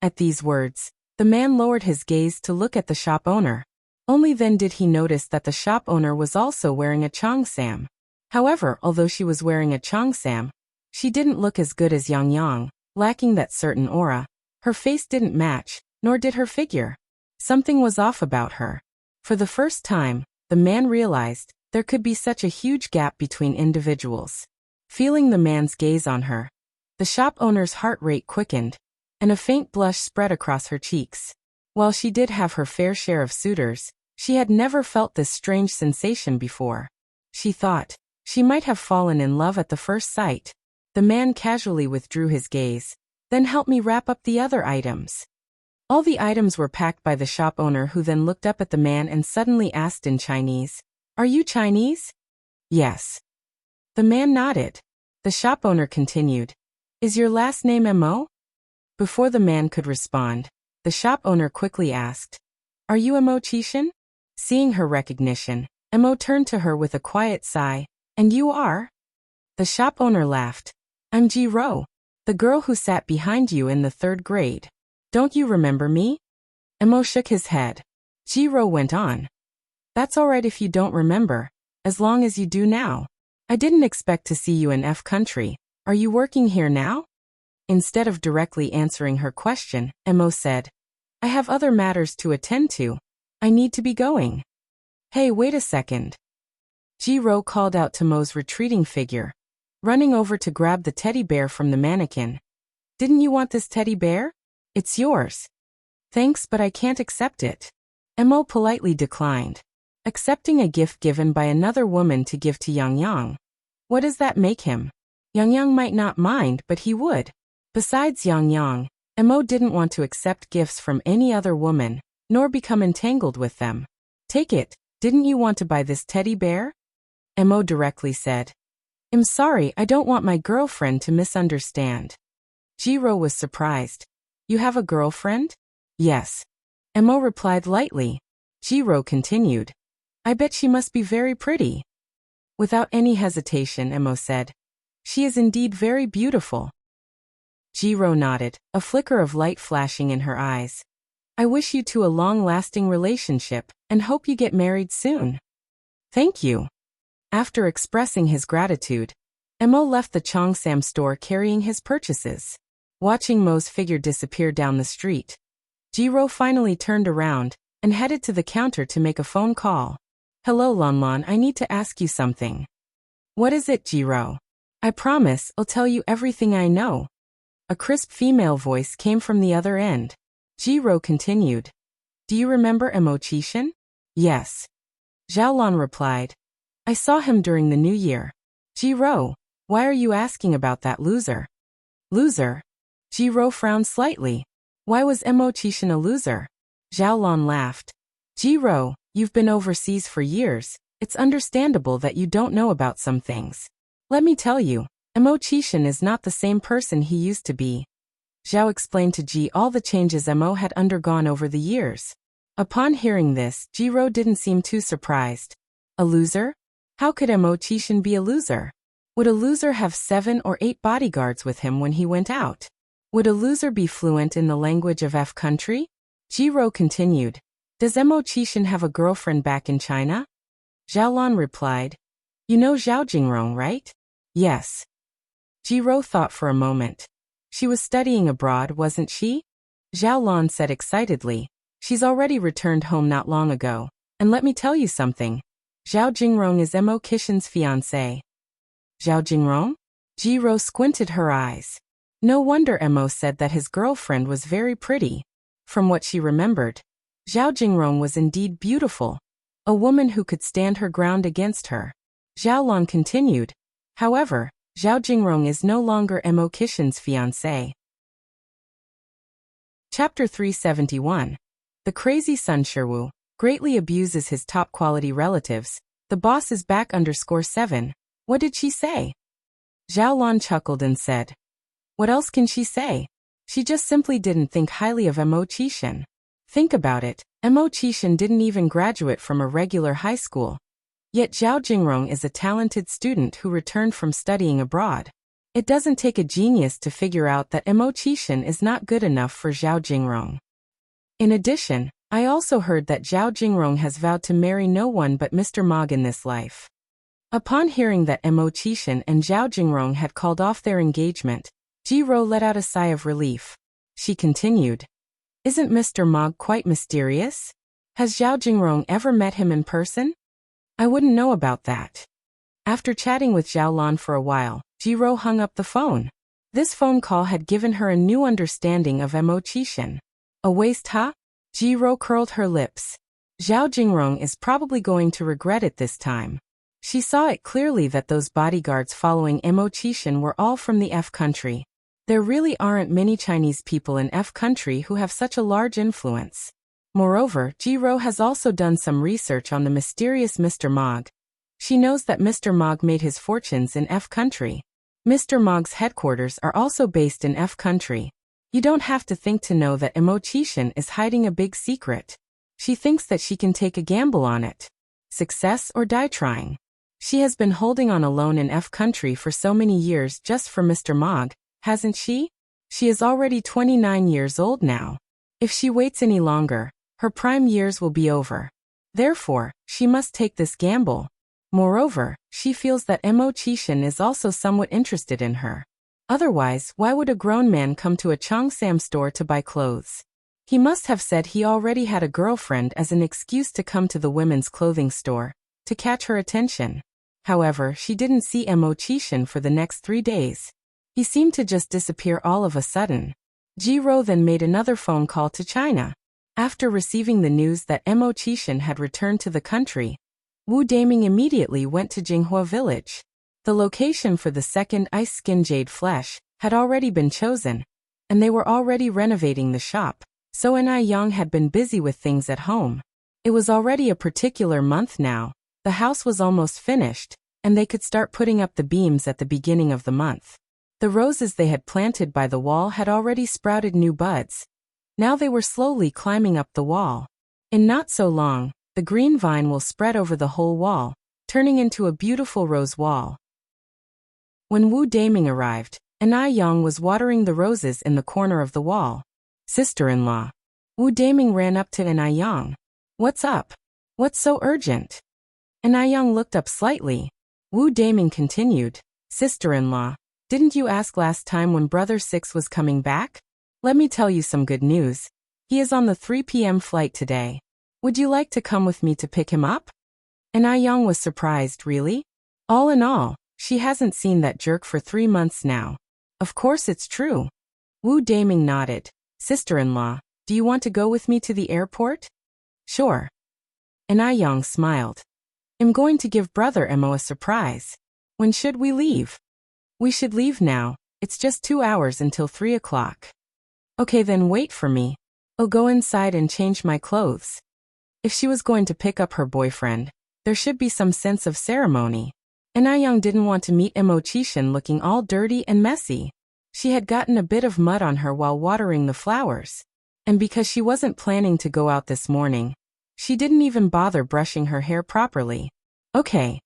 At these words, the man lowered his gaze to look at the shop owner. Only then did he notice that the shop owner was also wearing a cheongsam. However, although she was wearing a cheongsam, she didn't look as good as Yang, lacking that certain aura. Her face didn't match, nor did her figure. Something was off about her. For the first time, the man realized there could be such a huge gap between individuals. Feeling the man's gaze on her, the shop owner's heart rate quickened, and a faint blush spread across her cheeks. While she did have her fair share of suitors, she had never felt this strange sensation before. She thought she might have fallen in love at the first sight. The man casually withdrew his gaze. "Then help me wrap up the other items." All the items were packed by the shop owner, who then looked up at the man and suddenly asked in Chinese, "Are you Chinese?" "Yes." The man nodded. The shop owner continued, "Is your last name Mo?" Before the man could respond, the shop owner quickly asked, Are you Emo-chishin? Seeing her recognition, Emo turned to her with a quiet sigh. And you are? The shop owner laughed. I'm Ji-ro, the girl who sat behind you in the 3rd grade. Don't you remember me? Emo shook his head. Ji-ro went on. That's alright if you don't remember, as long as you do now. I didn't expect to see you in F country. Are you working here now? Instead of directly answering her question, Emo said, I have other matters to attend to. I need to be going. Hey, wait a second. Ji-ro called out to Mo's retreating figure, running over to grab the teddy bear from the mannequin. Didn't you want this teddy bear? It's yours. Thanks, but I can't accept it. Emo politely declined. Accepting a gift given by another woman to give to Yang. What does that make him? Yang might not mind, but he would. Besides Yang, Emo didn't want to accept gifts from any other woman, nor become entangled with them. Take it, didn't you want to buy this teddy bear? Emo directly said. I'm sorry, I don't want my girlfriend to misunderstand. Ji-ro was surprised. You have a girlfriend? Yes. Emo replied lightly. Ji-ro continued. I bet she must be very pretty. Without any hesitation, Emo said. She is indeed very beautiful. Ji-ro nodded, a flicker of light flashing in her eyes. I wish you two a long-lasting relationship, and hope you get married soon. Thank you. After expressing his gratitude, Emo left the Cheongsam store carrying his purchases. Watching Mo's figure disappear down the street, Ji-ro finally turned around and headed to the counter to make a phone call. Hello Lanlan, I need to ask you something. What is it, Ji-ro? I promise I'll tell you everything I know. A crisp female voice came from the other end. Ji-ro continued. Do you remember Emo-chishin? Yes. Xiaolan replied. I saw him during the New Year. Ji-ro, why are you asking about that loser? Loser? Ji-ro frowned slightly. Why was Emo-chishin a loser? Xiaolan laughed. Ji-ro, you've been overseas for years. It's understandable that you don't know about some things. Let me tell you, Emo-chishin is not the same person he used to be. Zhao explained to Ji all the changes Emo had undergone over the years. Upon hearing this, Ji-ro didn't seem too surprised. A loser? How could Emo-chishin be a loser? Would a loser have 7 or 8 bodyguards with him when he went out? Would a loser be fluent in the language of F country? Ji-ro continued. Does Emo-chishin have a girlfriend back in China? Xiaolan replied. You know Zhao Jingrong, right? Yes. Ji-ro thought for a moment. She was studying abroad, wasn't she? Xiaolan said excitedly. She's already returned home not long ago. And let me tell you something. Zhao Jingrong is Emo-chishin's fiancé. Zhao Jingrong? Ji-ro squinted her eyes. No wonder Emo said that his girlfriend was very pretty. From what she remembered, Zhao Jingrong was indeed beautiful. A woman who could stand her ground against her. Xiaolan continued. However, Zhao Jingrong is no longer Emo-chishin's fiancé. Chapter 371. The crazy Sun Shiwu greatly abuses his top-quality relatives. The boss is back _7. What did she say? Xiaolan chuckled and said. What else can she say? She just simply didn't think highly of Emo-chishin. Think about it, Emo-chishin didn't even graduate from a regular high school. Yet Zhao Jingrong is a talented student who returned from studying abroad. It doesn't take a genius to figure out that Emo-chishin is not good enough for Zhao Jingrong. In addition, I also heard that Zhao Jingrong has vowed to marry no one but Mr. Mog in this life. Upon hearing that Emo-chishin and Zhao Jingrong had called off their engagement, Ji-ro let out a sigh of relief. She continued. Isn't Mr. Mog quite mysterious? Has Zhao Jingrong ever met him in person? I wouldn't know about that. After chatting with Xiaolan for a while, Ji-ro hung up the phone. This phone call had given her a new understanding of Emo-chishin. A waste, huh? Ji-ro curled her lips. Zhao Jingrong is probably going to regret it this time. She saw it clearly that those bodyguards following Emo-chishin were all from the F country. There really aren't many Chinese people in F country who have such a large influence. Moreover, Ji-ro has also done some research on the mysterious Mr. Mog. She knows that Mr. Mog made his fortunes in F country. Mr. Mog's headquarters are also based in F country. You don't have to think to know that Emo-chishin is hiding a big secret. She thinks that she can take a gamble on it. Success or die trying. She has been holding on alone in F country for so many years just for Mr. Mogg, hasn't she? She is already 29 years old now. If she waits any longer, her prime years will be over. Therefore, she must take this gamble. Moreover, she feels that Mo Chishan is also somewhat interested in her. Otherwise, why would a grown man come to a Cheongsam store to buy clothes? He must have said he already had a girlfriend as an excuse to come to the women's clothing store, to catch her attention. However, she didn't see Mo Chishan for the next 3 days. He seemed to just disappear all of a sudden. Ji Ro then made another phone call to China. After receiving the news that Mo Chishan had returned to the country, Wu Daming immediately went to Jinghua village. The location for the second ice skin jade flesh had already been chosen, and they were already renovating the shop, so Nai Yang had been busy with things at home. It was already a particular month now, the house was almost finished, and they could start putting up the beams at the beginning of the month. The roses they had planted by the wall had already sprouted new buds. Now they were slowly climbing up the wall. In not so long, the green vine will spread over the whole wall, turning into a beautiful rose wall. When Wu Daming arrived, Nai Yang was watering the roses in the corner of the wall. Sister-in-law. Wu Daming ran up to Nai Yang. What's up? What's so urgent? Nai Yang looked up slightly. Wu Daming continued. Sister-in-law, didn't you ask last time when Brother Six was coming back? Let me tell you some good news. He is on the 3 p.m. flight today. Would you like to come with me to pick him up? Nai Yang was surprised, really? All in all, she hasn't seen that jerk for 3 months now. Of course it's true. Wu Daming nodded. Sister-in-law, do you want to go with me to the airport? Sure. Nai Yang smiled. I'm going to give Brother Mo a surprise. When should we leave? We should leave now. It's just 2 hours until 3 o'clock. Okay, then wait for me. I'll go inside and change my clothes. If she was going to pick up her boyfriend, there should be some sense of ceremony. Nai Yang didn't want to meet Mo Chishan looking all dirty and messy. She had gotten a bit of mud on her while watering the flowers. And because she wasn't planning to go out this morning, she didn't even bother brushing her hair properly. Okay.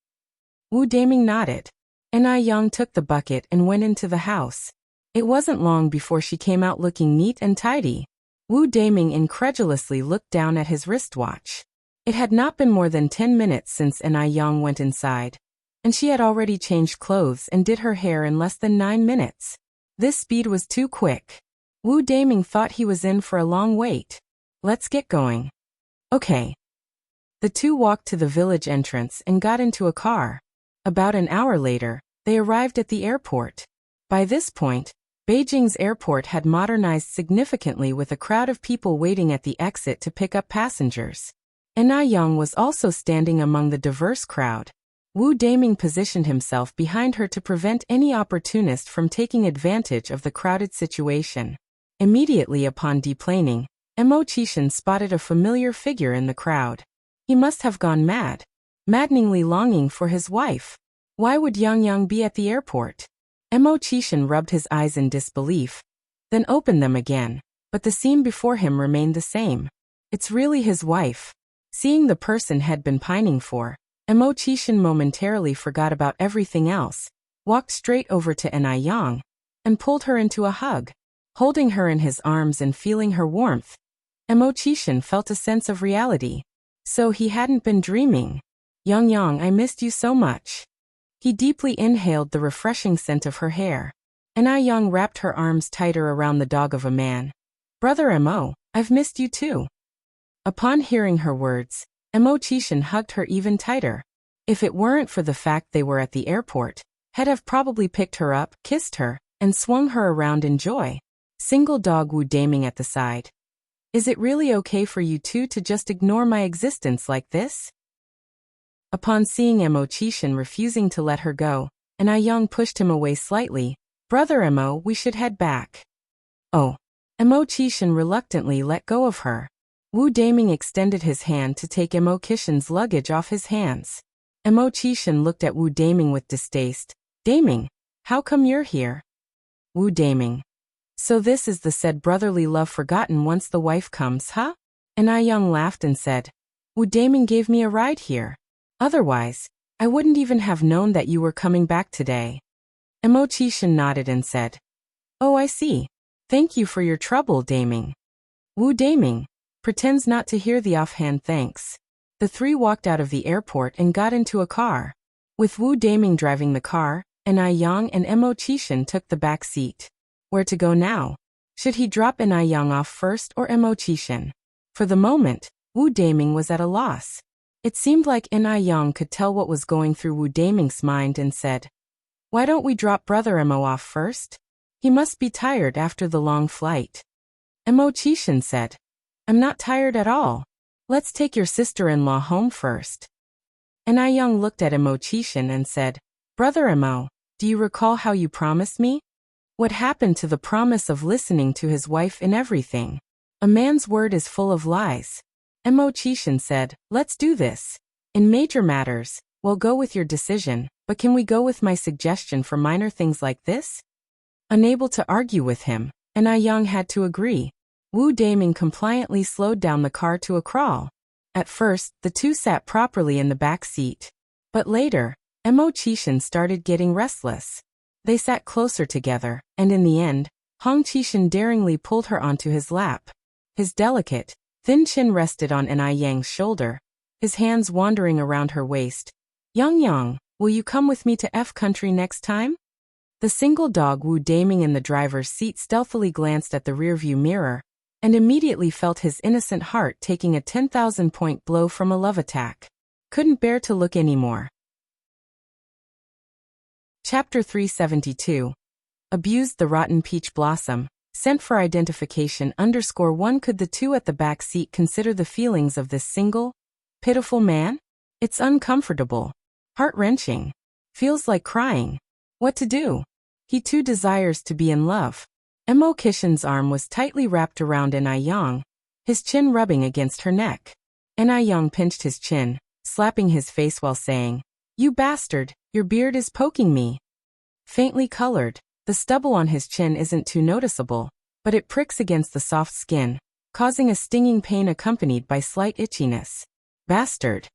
Wu Daming nodded. Nai Yang took the bucket and went into the house. It wasn't long before she came out looking neat and tidy. Wu Daming incredulously looked down at his wristwatch. It had not been more than 10 minutes since Nai Yang went inside, and she had already changed clothes and did her hair in less than 9 minutes. This speed was too quick. Wu Daming thought he was in for a long wait. Let's get going. Okay. The two walked to the village entrance and got into a car. About an hour later, they arrived at the airport. By this point, Beijing's airport had modernized significantly with a crowd of people waiting at the exit to pick up passengers. Nai Yang was also standing among the diverse crowd. Wu Daming positioned himself behind her to prevent any opportunist from taking advantage of the crowded situation. Immediately upon deplaning, Mo Chishan spotted a familiar figure in the crowd. He must have gone mad, maddeningly longing for his wife. Why would Yang be at the airport? Mo Chishan rubbed his eyes in disbelief, then opened them again, but the scene before him remained the same. It's really his wife. Seeing the person had been pining for, Mo Chishan momentarily forgot about everything else, walked straight over to Nai Yang, and pulled her into a hug. Holding her in his arms and feeling her warmth, Mo Chishan felt a sense of reality. So he hadn't been dreaming. Yang, I missed you so much. He deeply inhaled the refreshing scent of her hair. Nai Yang wrapped her arms tighter around the dog of a man. Brother Mo, I've missed you too. Upon hearing her words, Mo Chishan hugged her even tighter. If it weren't for the fact they were at the airport, he'd have probably picked her up, kissed her, and swung her around in joy. Single dog Wu Daming at the side. Is it really okay for you two to just ignore my existence like this? Upon seeing Mo Chishan refusing to let her go, Nai Yang pushed him away slightly. Brother Mo, we should head back. Oh. Mo Chishan reluctantly let go of her. Wu Daming extended his hand to take Mo Chishan's luggage off his hands. Mo Chishan looked at Wu Daming with distaste. Daming, how come you're here? Wu Daming. So this is the said brotherly love forgotten once the wife comes, huh? And I Young laughed and said, Wu Daming gave me a ride here. Otherwise, I wouldn't even have known that you were coming back today. Mo Qishan nodded and said, Oh, I see. Thank you for your trouble, Daming. Wu Daming pretends not to hear the offhand thanks. The three walked out of the airport and got into a car. With Wu Daming driving the car, I Yang and Mo Qishan took the back seat. Where to go now? Should he drop I Yang off first or Mo Qishan? For the moment, Wu Daming was at a loss. It seemed like I Yang could tell what was going through Wu Daming's mind and said, Why don't we drop Brother Mo off first? He must be tired after the long flight. Mo Qishan said, I'm not tired at all. Let's take your sister-in-law home first. I Yang looked at Mo Qishan and said, Brother Mo, do you recall how you promised me? What happened to the promise of listening to his wife in everything? A man's word is full of lies. Mo Qishan said, Let's do this. In major matters, we'll go with your decision, but can we go with my suggestion for minor things like this? Unable to argue with him, I Yang had to agree. Wu Daming compliantly slowed down the car to a crawl. At first, the two sat properly in the back seat. But later, Mo Qishan started getting restless. They sat closer together, and in the end, Hong Qishan daringly pulled her onto his lap. His delicate, thin chin rested on I Yang's shoulder, his hands wandering around her waist. Yang, will you come with me to F country next time? The single dog Wu Daming in the driver's seat stealthily glanced at the rearview mirror, and immediately felt his innocent heart taking a 10,000-point blow from a love attack. Couldn't bear to look anymore. Chapter 372. Abused the rotten peach blossom. Sent for identification _1. Could the two at the back seat consider the feelings of this single, pitiful man? It's uncomfortable. Heart-wrenching. Feels like crying. What to do? He too desires to be in love. Mo Qishan's arm was tightly wrapped around I Yang, his chin rubbing against her neck. I Yang pinched his chin, slapping his face while saying, You bastard, your beard is poking me. Faintly colored, the stubble on his chin isn't too noticeable, but it pricks against the soft skin, causing a stinging pain accompanied by slight itchiness. Bastard.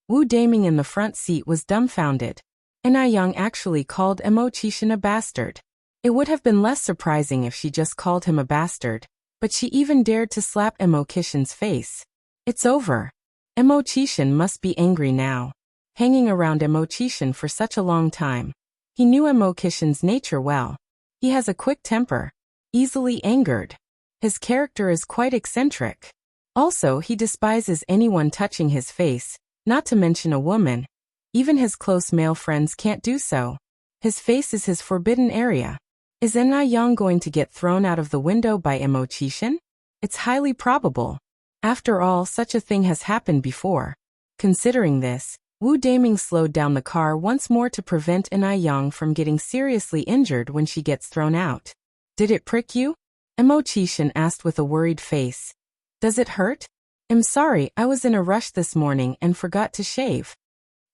Wu Daming in the front seat was dumbfounded. I Yang actually called Mo Qishan a bastard. It would have been less surprising if she just called him a bastard, but she even dared to slap Mo Qishan's face. It's over. Mo Qishan must be angry now. Hanging around Mo Qishan for such a long time. He knew Mo Qishan's nature well. He has a quick temper, easily angered. His character is quite eccentric. Also, he despises anyone touching his face, not to mention a woman. Even his close male friends can't do so. His face is his forbidden area. Is I Yang going to get thrown out of the window by Mo Qishan? It's highly probable. After all, such a thing has happened before. Considering this, Wu Daming slowed down the car once more to prevent I Yang from getting seriously injured when she gets thrown out. Did it prick you? Mo Qishan asked with a worried face. Does it hurt? I'm sorry, I was in a rush this morning and forgot to shave.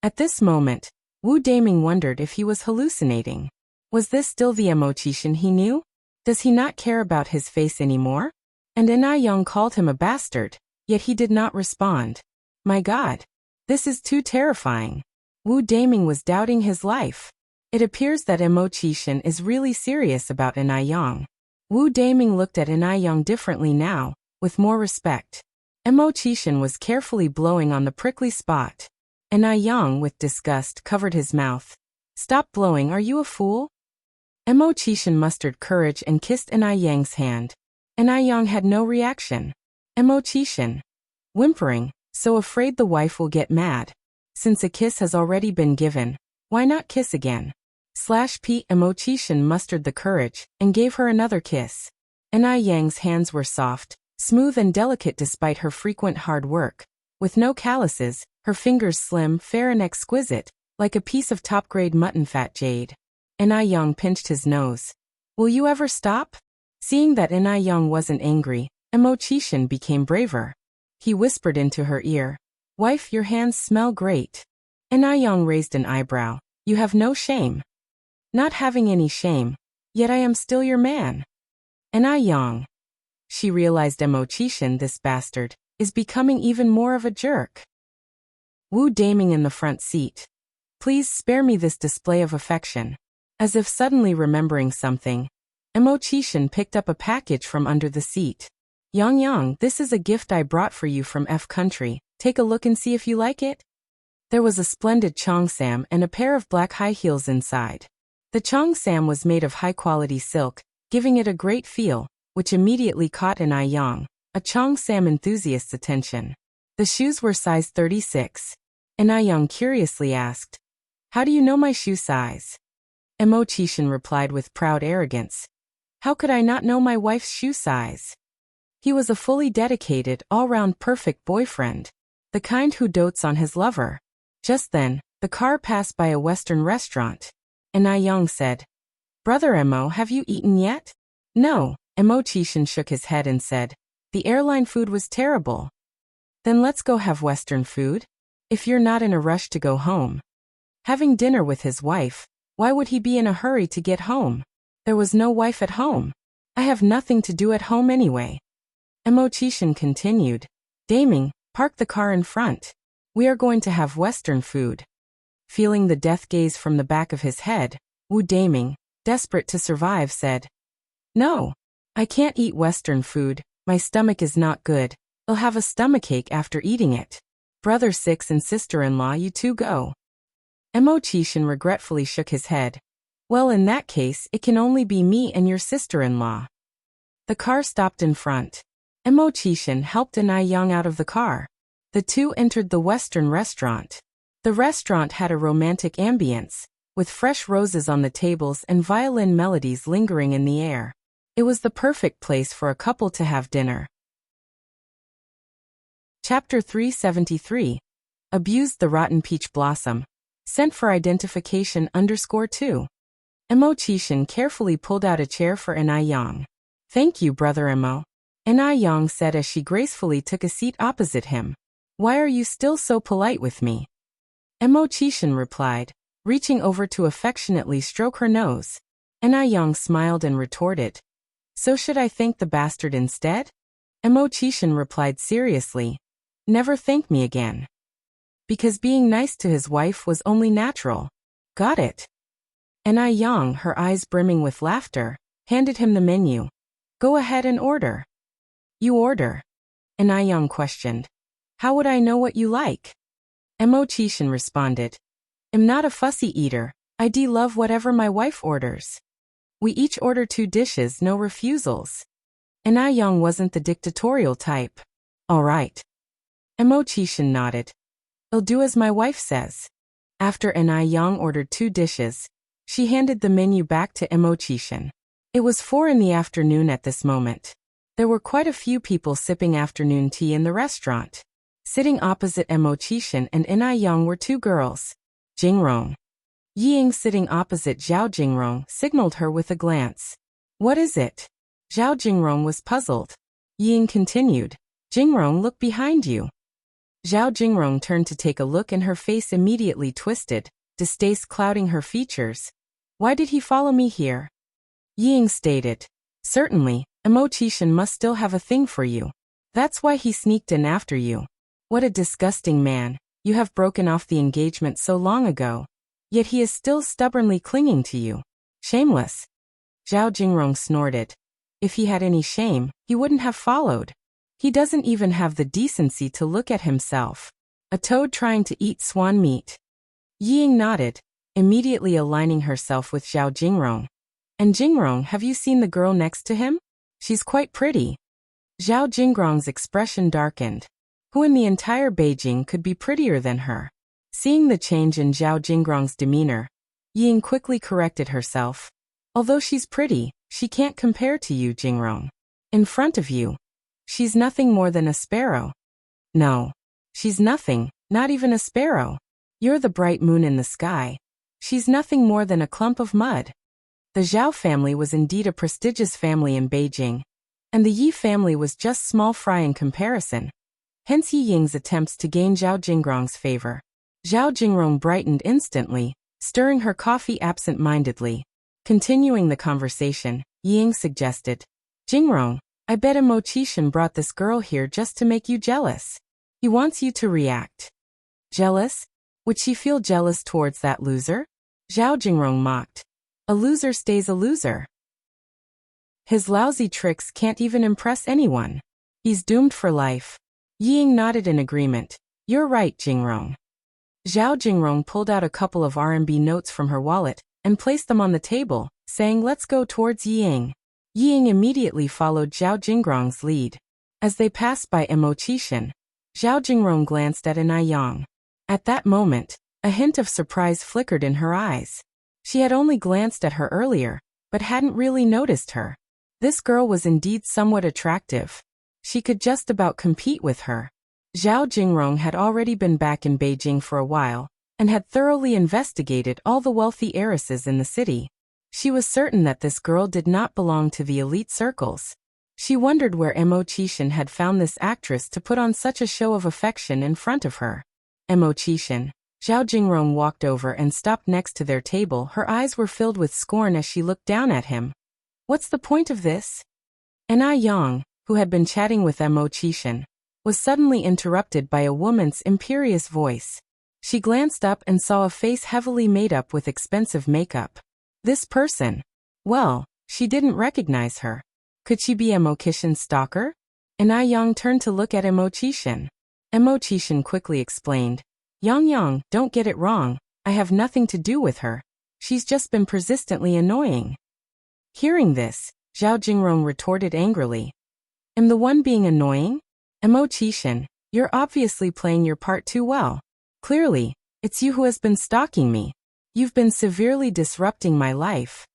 At this moment, Wu Daming wondered if he was hallucinating. Was this still the Mo Qishan he knew? Does he not care about his face anymore? And I Yang called him a bastard, yet he did not respond. My God. This is too terrifying. Wu Daming was doubting his life. It appears that Mo Qishan is really serious about I Yang. Wu Daming looked at I Yang differently now, with more respect. Mo Qishan was carefully blowing on the prickly spot. I Yang, with disgust, covered his mouth. Stop blowing, are you a fool? Mo Qishan mustered courage and kissed I Yang's hand. I Yang had no reaction. Mo Qishan, whimpering, so afraid the wife will get mad. Since a kiss has already been given, why not kiss again? Mo Qishan mustered the courage and gave her another kiss. I Yang's hands were soft, smooth and delicate despite her frequent hard work. With no calluses, her fingers slim, fair and exquisite, like a piece of top-grade mutton fat jade. I Yang pinched his nose. Will you ever stop? Seeing that I Yang wasn't angry, Mo Qishan became braver. He whispered into her ear, Wife, your hands smell great. I Yang raised an eyebrow. You have no shame. Not having any shame. Yet I am still your man. I Yang. She realized Mo Qishan, this bastard, is becoming even more of a jerk. Wu Daming in the front seat. Please spare me this display of affection. As if suddenly remembering something, Mo Qishan picked up a package from under the seat. Yang, this is a gift I brought for you from F country. Take a look and see if you like it. There was a splendid cheongsam and a pair of black high heels inside. The cheongsam was made of high-quality silk, giving it a great feel, which immediately caught Yang, a cheongsam enthusiast's attention. The shoes were size 36. Yang curiously asked, "How do you know my shoe size?" Mo Qishan replied with proud arrogance, "How could I not know my wife's shoe size?" He was a fully dedicated, all-round perfect boyfriend, the kind who dotes on his lover. Just then, the car passed by a Western restaurant. Yang said, "Brother Mo, have you eaten yet?" "No." Mo Qishan shook his head and said, "The airline food was terrible." "Then let's go have Western food? If you're not in a rush to go home." Having dinner with his wife, why would he be in a hurry to get home? There was no wife at home. I have nothing to do at home anyway. Mo Qishan continued, "Daming, park the car in front. We are going to have Western food." Feeling the death gaze from the back of his head, Wu Daming, desperate to survive, said, "No, I can't eat Western food. My stomach is not good. I'll have a stomachache after eating it. Brother Six and sister-in-law, you two go." Mo Qishan regretfully shook his head. "Well, in that case, it can only be me and your sister-in-law." The car stopped in front. Mo Qishan helped Yang out of the car. The two entered the Western restaurant. The restaurant had a romantic ambience, with fresh roses on the tables and violin melodies lingering in the air. It was the perfect place for a couple to have dinner. Chapter 373. Abused the rotten peach blossom. Sent for identification _2. Mo Qishan carefully pulled out a chair for Yang. "Thank you, Brother Mo," Yang said as she gracefully took a seat opposite him. "Why are you still so polite with me?" Mo Qishan replied, reaching over to affectionately stroke her nose. Yang smiled and retorted, "So should I thank the bastard instead?" Mo Qishan replied seriously, "Never thank me again." Because being nice to his wife was only natural. Got it. Yang, her eyes brimming with laughter, handed him the menu. "Go ahead and order." "You order?" Yang questioned. "How would I know what you like?" Mo Qishan responded, "I'm not a fussy eater. I love whatever my wife orders." We each order 2 dishes, no refusals. Yang wasn't the dictatorial type. "All right." Mo Qishan nodded. "I'll do as my wife says." After Yang ordered 2 dishes, she handed the menu back to Mo Qishan. It was 4 in the afternoon at this moment. There were quite a few people sipping afternoon tea in the restaurant. Sitting opposite Mo Qishan and Yang were 2 girls. Jingrong. Ying, sitting opposite Zhao Jingrong, signaled her with a glance. "What is it?" Zhao Jingrong was puzzled. Ying continued, "Jingrong, look behind you." Zhao Jingrong turned to take a look and her face immediately twisted, distaste clouding her features. "Why did he follow me here?" Ying stated, "Certainly, Mo Qishan must still have a thing for you. That's why he sneaked in after you. What a disgusting man. You have broken off the engagement so long ago. Yet he is still stubbornly clinging to you. Shameless." Zhao Jingrong snorted. If he had any shame, he wouldn't have followed. He doesn't even have the decency to look at himself. A toad trying to eat swan meat. Ying nodded, immediately aligning herself with Zhao Jingrong. "And Jingrong, have you seen the girl next to him? She's quite pretty." Zhao Jingrong's expression darkened. Who in the entire Beijing could be prettier than her? Seeing the change in Zhao Jingrong's demeanor, Ying quickly corrected herself. "Although she's pretty, she can't compare to you, Jingrong. In front of you, she's nothing more than a sparrow." "No. She's nothing, not even a sparrow. You're the bright moon in the sky. She's nothing more than a clump of mud." The Zhao family was indeed a prestigious family in Beijing, and the Yi family was just small fry in comparison. Hence Yi Ying's attempts to gain Zhao Jingrong's favor. Zhao Jingrong brightened instantly, stirring her coffee absent-mindedly. Continuing the conversation, Yi Ying suggested, "Jingrong, I bet Emo-chan brought this girl here just to make you jealous. He wants you to react. Jealous? Would she feel jealous towards that loser? Zhao Jingrong mocked. A loser stays a loser. His lousy tricks can't even impress anyone. He's doomed for life. Ying nodded in agreement. You're right, Jingrong. Zhao Jingrong pulled out a couple of RMB notes from her wallet and placed them on the table, saying let's go towards Ying. Ying immediately followed Zhao Jingrong's lead. As they passed by Emo-chan, Zhao Jingrong glanced at Anai. At that moment, a hint of surprise flickered in her eyes. She had only glanced at her earlier, but hadn't really noticed her. This girl was indeed somewhat attractive. She could just about compete with her. Zhao Jingrong had already been back in Beijing for a while, and had thoroughly investigated all the wealthy heiresses in the city. She was certain that this girl did not belong to the elite circles. She wondered where Emo-chan had found this actress to put on such a show of affection in front of her. Emo-chan. Zhao Jingrong walked over and stopped next to their table. Her eyes were filled with scorn as she looked down at him. What's the point of this? Anai, who had been chatting with Emo-chan, was suddenly interrupted by a woman's imperious voice. She glanced up and saw a face heavily made up with expensive makeup. This person. Well, she didn't recognize her. Could she be Emo-chan's stalker? Anai turned to look at Emo-chan. Emo-chan quickly explained. Yang, don't get it wrong. I have nothing to do with her. She's just been persistently annoying. Hearing this, Zhao Jingrong retorted angrily. Am the one being annoying? Emo-chan, you're obviously playing your part too well. Clearly, it's you who has been stalking me. You've been severely disrupting my life.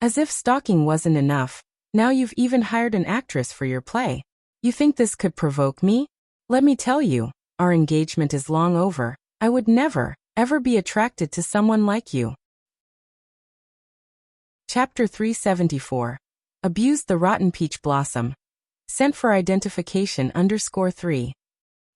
As if stalking wasn't enough, now you've even hired an actress for your play. You think this could provoke me? Let me tell you, our engagement is long over. I would never, ever be attracted to someone like you. Chapter 374. Abused the rotten peach blossom. Sent for identification _3.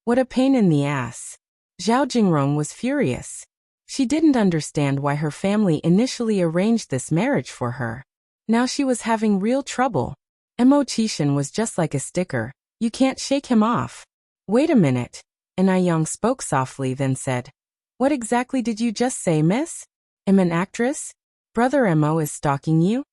What a pain in the ass. Zhao Jingrong was furious. She didn't understand why her family initially arranged this marriage for her. Now she was having real trouble. Emo-chan was just like a sticker. You can't shake him off. Wait a minute. Anai spoke softly then said. What exactly did you just say, miss? Am an actress? Brother Emo is stalking you?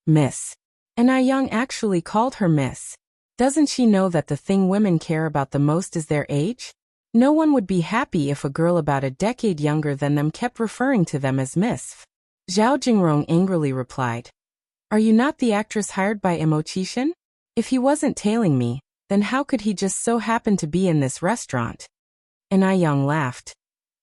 Miss. Anai actually called her miss. Doesn't she know that the thing women care about the most is their age? No one would be happy if a girl about a decade younger than them kept referring to them as miss. Zhao Jingrong angrily replied. Are you not the actress hired by Emo-chan? If he wasn't tailing me, then how could he just so happen to be in this restaurant? Anai laughed.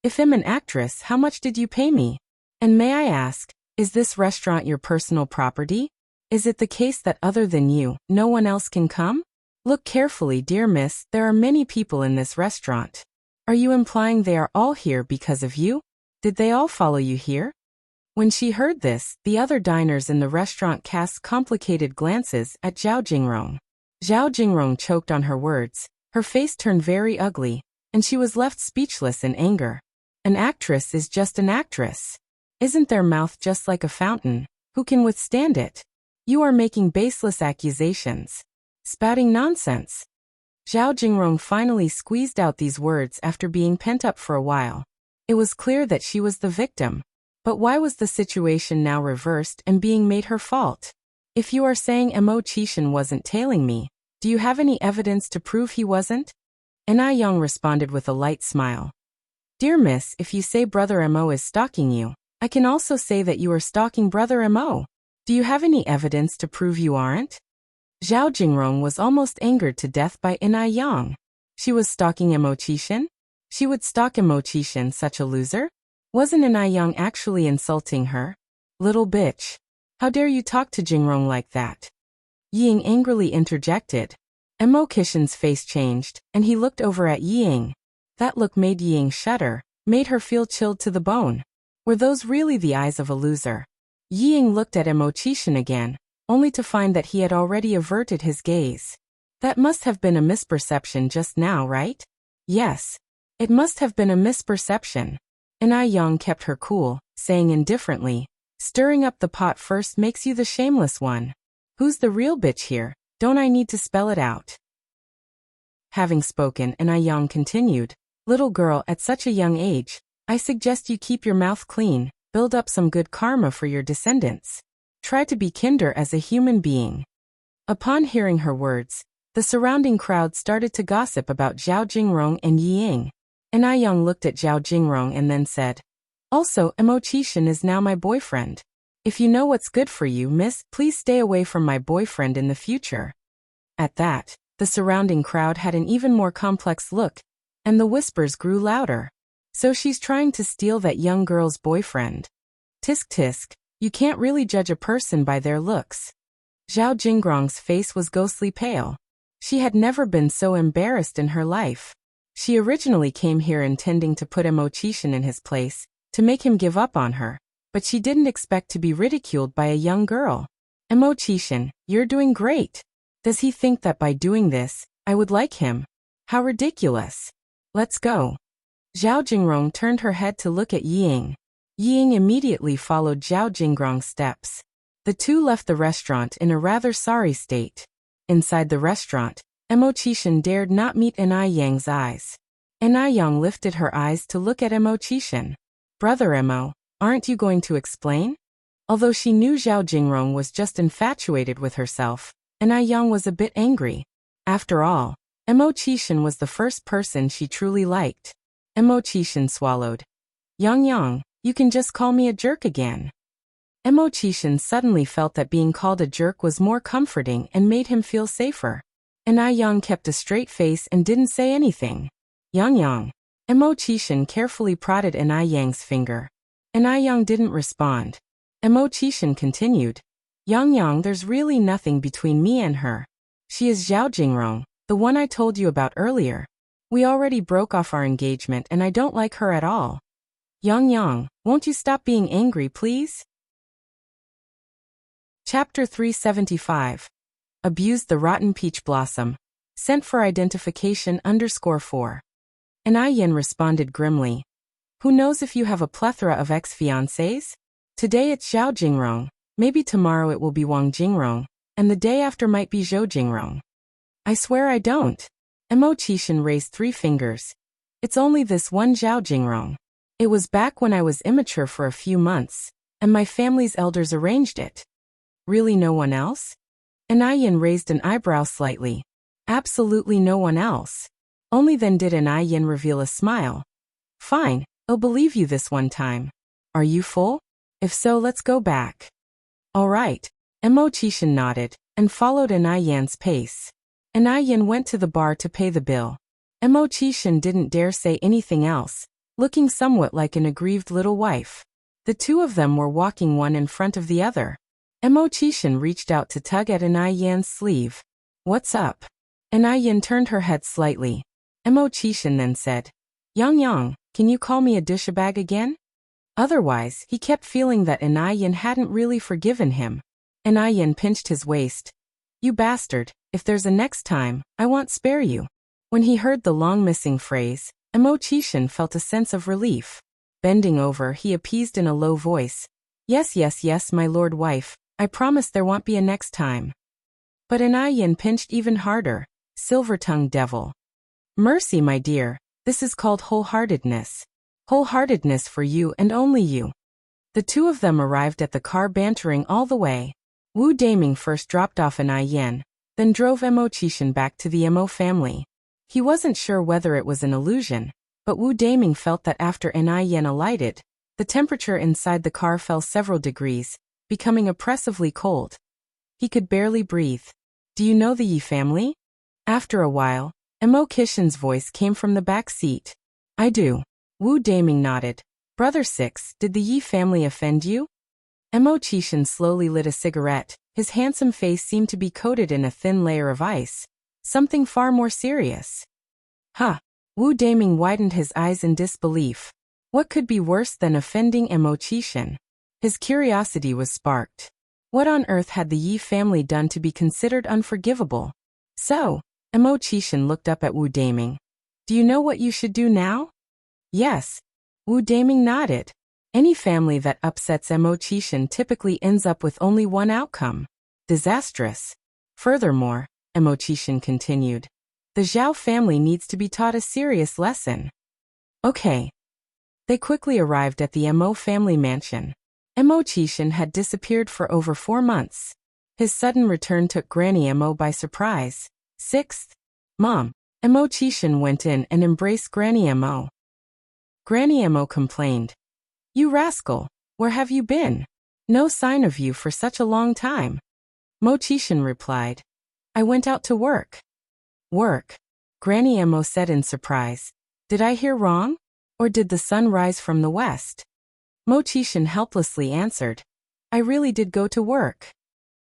If I'm an actress, how much did you pay me? And may I ask, is this restaurant your personal property? Is it the case that other than you, no one else can come? Look carefully, dear miss, there are many people in this restaurant. Are you implying they are all here because of you? Did they all follow you here? When she heard this, the other diners in the restaurant cast complicated glances at Zhao Jingrong. Zhao Jingrong choked on her words, her face turned very ugly, and she was left speechless in anger. An actress is just an actress. Isn't their mouth just like a fountain? Who can withstand it? You are making baseless accusations. Spouting nonsense. Zhao Jingrong finally squeezed out these words after being pent up for a while. It was clear that she was the victim. But why was the situation now reversed and being made her fault? If you are saying Emo-chan wasn't tailing me, do you have any evidence to prove he wasn't? Anai responded with a light smile. Dear miss, if you say Brother Emo is stalking you, I can also say that you are stalking Brother Emo. Do you have any evidence to prove you aren't? Zhao Jingrong was almost angered to death by Anai. She was stalking Emo-chan? She would stalk Emo-chan, such a loser? Wasn't Anai actually insulting her? Little bitch. How dare you talk to Jingrong like that? Ying angrily interjected. Emo-chan's face changed, and he looked over at Ying. That look made Ying shudder, made her feel chilled to the bone. Were those really the eyes of a loser? Ying looked at Emo-chan again, only to find that he had already averted his gaze. That must have been a misperception just now, right? Yes. It must have been a misperception. Anai kept her cool, saying indifferently, stirring up the pot first makes you the shameless one. Who's the real bitch here? Don't I need to spell it out? Having spoken, Yang continued, little girl, at such a young age, I suggest you keep your mouth clean, build up some good karma for your descendants. Try to be kinder as a human being. Upon hearing her words, the surrounding crowd started to gossip about Zhao Jingrong and Yi Ying. Yang looked at Zhao Jingrong and then said, also, Mo Qishan is now my boyfriend. If you know what's good for you, miss, please stay away from my boyfriend in the future. At that, the surrounding crowd had an even more complex look, and the whispers grew louder. So she's trying to steal that young girl's boyfriend. Tisk tisk, you can't really judge a person by their looks. Zhao Jingrong's face was ghostly pale. She had never been so embarrassed in her life. She originally came here intending to put Mo Qishan in his place, to make him give up on her, but she didn't expect to be ridiculed by a young girl. Mo Qishan, you're doing great. Does he think that by doing this, I would like him? How ridiculous. Let's go. Zhao Jingrong turned her head to look at Yi Ying. Yi Ying immediately followed Zhao Jingrong's steps. The two left the restaurant in a rather sorry state. Inside the restaurant, Mo Qishan dared not meet Yang's eyes. Yang lifted her eyes to look at Mo Qishan. Brother Mo, aren't you going to explain? Although she knew Zhao Jingrong was just infatuated with herself, Yang was a bit angry. After all, Mo Qishan was the first person she truly liked. Mo Qishan swallowed. Yang, you can just call me a jerk again. Mo Qishan suddenly felt that being called a jerk was more comforting and made him feel safer. Yang kept a straight face and didn't say anything. Yang. Mo Qishan carefully prodded Yang's finger. Yang didn't respond. Mo Qishan continued. Yang, there's really nothing between me and her. She is Zhao Jingrong, the one I told you about earlier. We already broke off our engagement and I don't like her at all. Yang, won't you stop being angry, please? Chapter 375. Abused the rotten peach blossom. Sent for identification _4. Yan responded grimly. Who knows if you have a plethora of ex-fiancés? Today it's Zhao Jingrong, maybe tomorrow it will be Wang Jingrong, and the day after might be Zhou Jingrong. I swear I don't. Mo Qishan raised 3 fingers. It's only this one Zhao Jingrong. It was back when I was immature for a few months, and my family's elders arranged it. Really no one else? Yan raised an eyebrow slightly. Absolutely no one else. Only then did Yan reveal a smile. Fine, I'll believe you this one time. Are you full? If so, let's go back. All right. Mo Qishan nodded, and followed Yan's pace. Yan went to the bar to pay the bill. Mo Qishan didn't dare say anything else, looking somewhat like an aggrieved little wife. The two of them were walking one in front of the other. Mo Qishan reached out to tug at Yan's sleeve. What's up? Yan turned her head slightly. Mo Qishan then said, Yang, can you call me a douchebag again? Otherwise, he kept feeling that Yan hadn't really forgiven him. Yan pinched his waist. You bastard, if there's a next time, I won't spare you. When he heard the long-missing phrase, Mo Qishan felt a sense of relief. Bending over, he appeased in a low voice. Yes, my lord wife, I promise there won't be a next time. But Yan pinched even harder. Silver-tongued devil. Mercy, my dear, this is called wholeheartedness. Wholeheartedness for you and only you. The two of them arrived at the car bantering all the way. Wu Daming first dropped off Yan, then drove Mo Qishan back to the Mo family. He wasn't sure whether it was an illusion, but Wu Daming felt that after Yan alighted, the temperature inside the car fell several degrees, becoming oppressively cold. He could barely breathe. Do you know the Yi family? After a while, Mo Qishan's voice came from the back seat. I do. Wu Daming nodded. Brother Six, did the Yi family offend you? Mo Qishan slowly lit a cigarette. His handsome face seemed to be coated in a thin layer of ice. Something far more serious. Huh. Wu Daming widened his eyes in disbelief. What could be worse than offending Mo Qishan? His curiosity was sparked. What on earth had the Yi family done to be considered unforgivable? So, Mo Qishan looked up at Wu Daming. Do you know what you should do now? Yes. Wu Daming nodded. Any family that upsets Mo Qishan typically ends up with only one outcome. Disastrous. Furthermore, Emo Chishin continued, the Zhao family needs to be taught a serious lesson. Okay. They quickly arrived at the Emo family mansion. Emo Chishin had disappeared for over 4 months. His sudden return took Granny Emo by surprise. 6th. Mom. Emo Chishin went in and embraced Granny Emo. Granny Emo complained. You rascal, where have you been? No sign of you for such a long time. Mo Chishin replied. I went out to work. Work? Granny Emo said in surprise. Did I hear wrong? Or did the sun rise from the west? Mo Chishin helplessly answered. I really did go to work.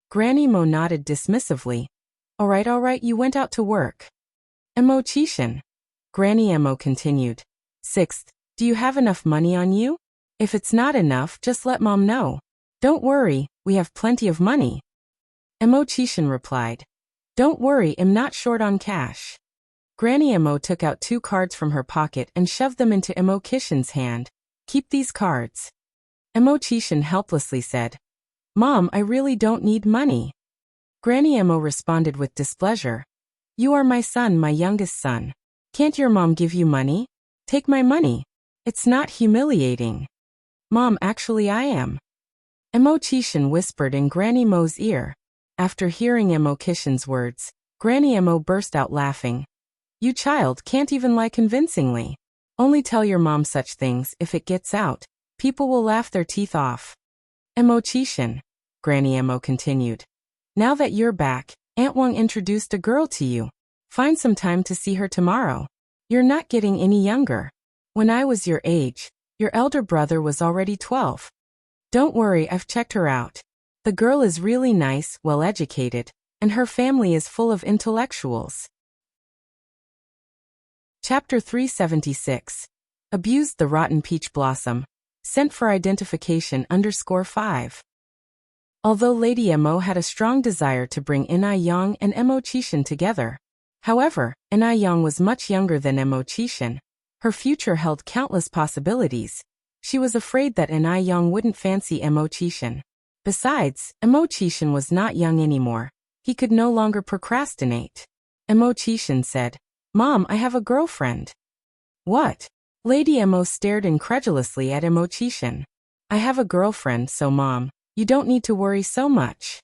Granny Mo nodded dismissively. All right, you went out to work. Emo Chishin. Granny Emo continued. 6th, do you have enough money on you? If it's not enough, just let Mom know. Don't worry, we have plenty of money. Emo Chishin replied. Don't worry, I'm not short on cash. Granny Emo took out 2 cards from her pocket and shoved them into Emo Chishin's hand. Keep these cards. Emo Chishin helplessly said. Mom, I really don't need money. Granny Emo responded with displeasure. You are my son, my youngest son. Can't your mom give you money? Take my money. It's not humiliating. Mom, actually I am. Emo Chishin whispered in Granny Mo's ear. After hearing Emo Chishin's words, Granny Emo burst out laughing. You child can't even lie convincingly. Only tell your mom such things if it gets out. People will laugh their teeth off. Emo Chishin, Granny Emo continued. Now that you're back, Aunt Wang introduced a girl to you. Find some time to see her tomorrow. You're not getting any younger. When I was your age, your elder brother was already 12. Don't worry, I've checked her out. The girl is really nice, well-educated, and her family is full of intellectuals. Chapter 376. Abused the Rotten Peach Blossom. Sent for identification _5. Although Lady Emo had a strong desire to bring In-ai Yang and Emo Chishin together. However, In-ai Yang was much younger than Emo Chishin. Her future held countless possibilities. She was afraid that In-ai Yang wouldn't fancy Emo Chishin. Besides, Emo Chishin was not young anymore. He could no longer procrastinate. Emo Chishin said, Mom, I have a girlfriend. What? Lady Emo stared incredulously at Emo Chishin. I have a girlfriend, so Mom, you don't need to worry so much.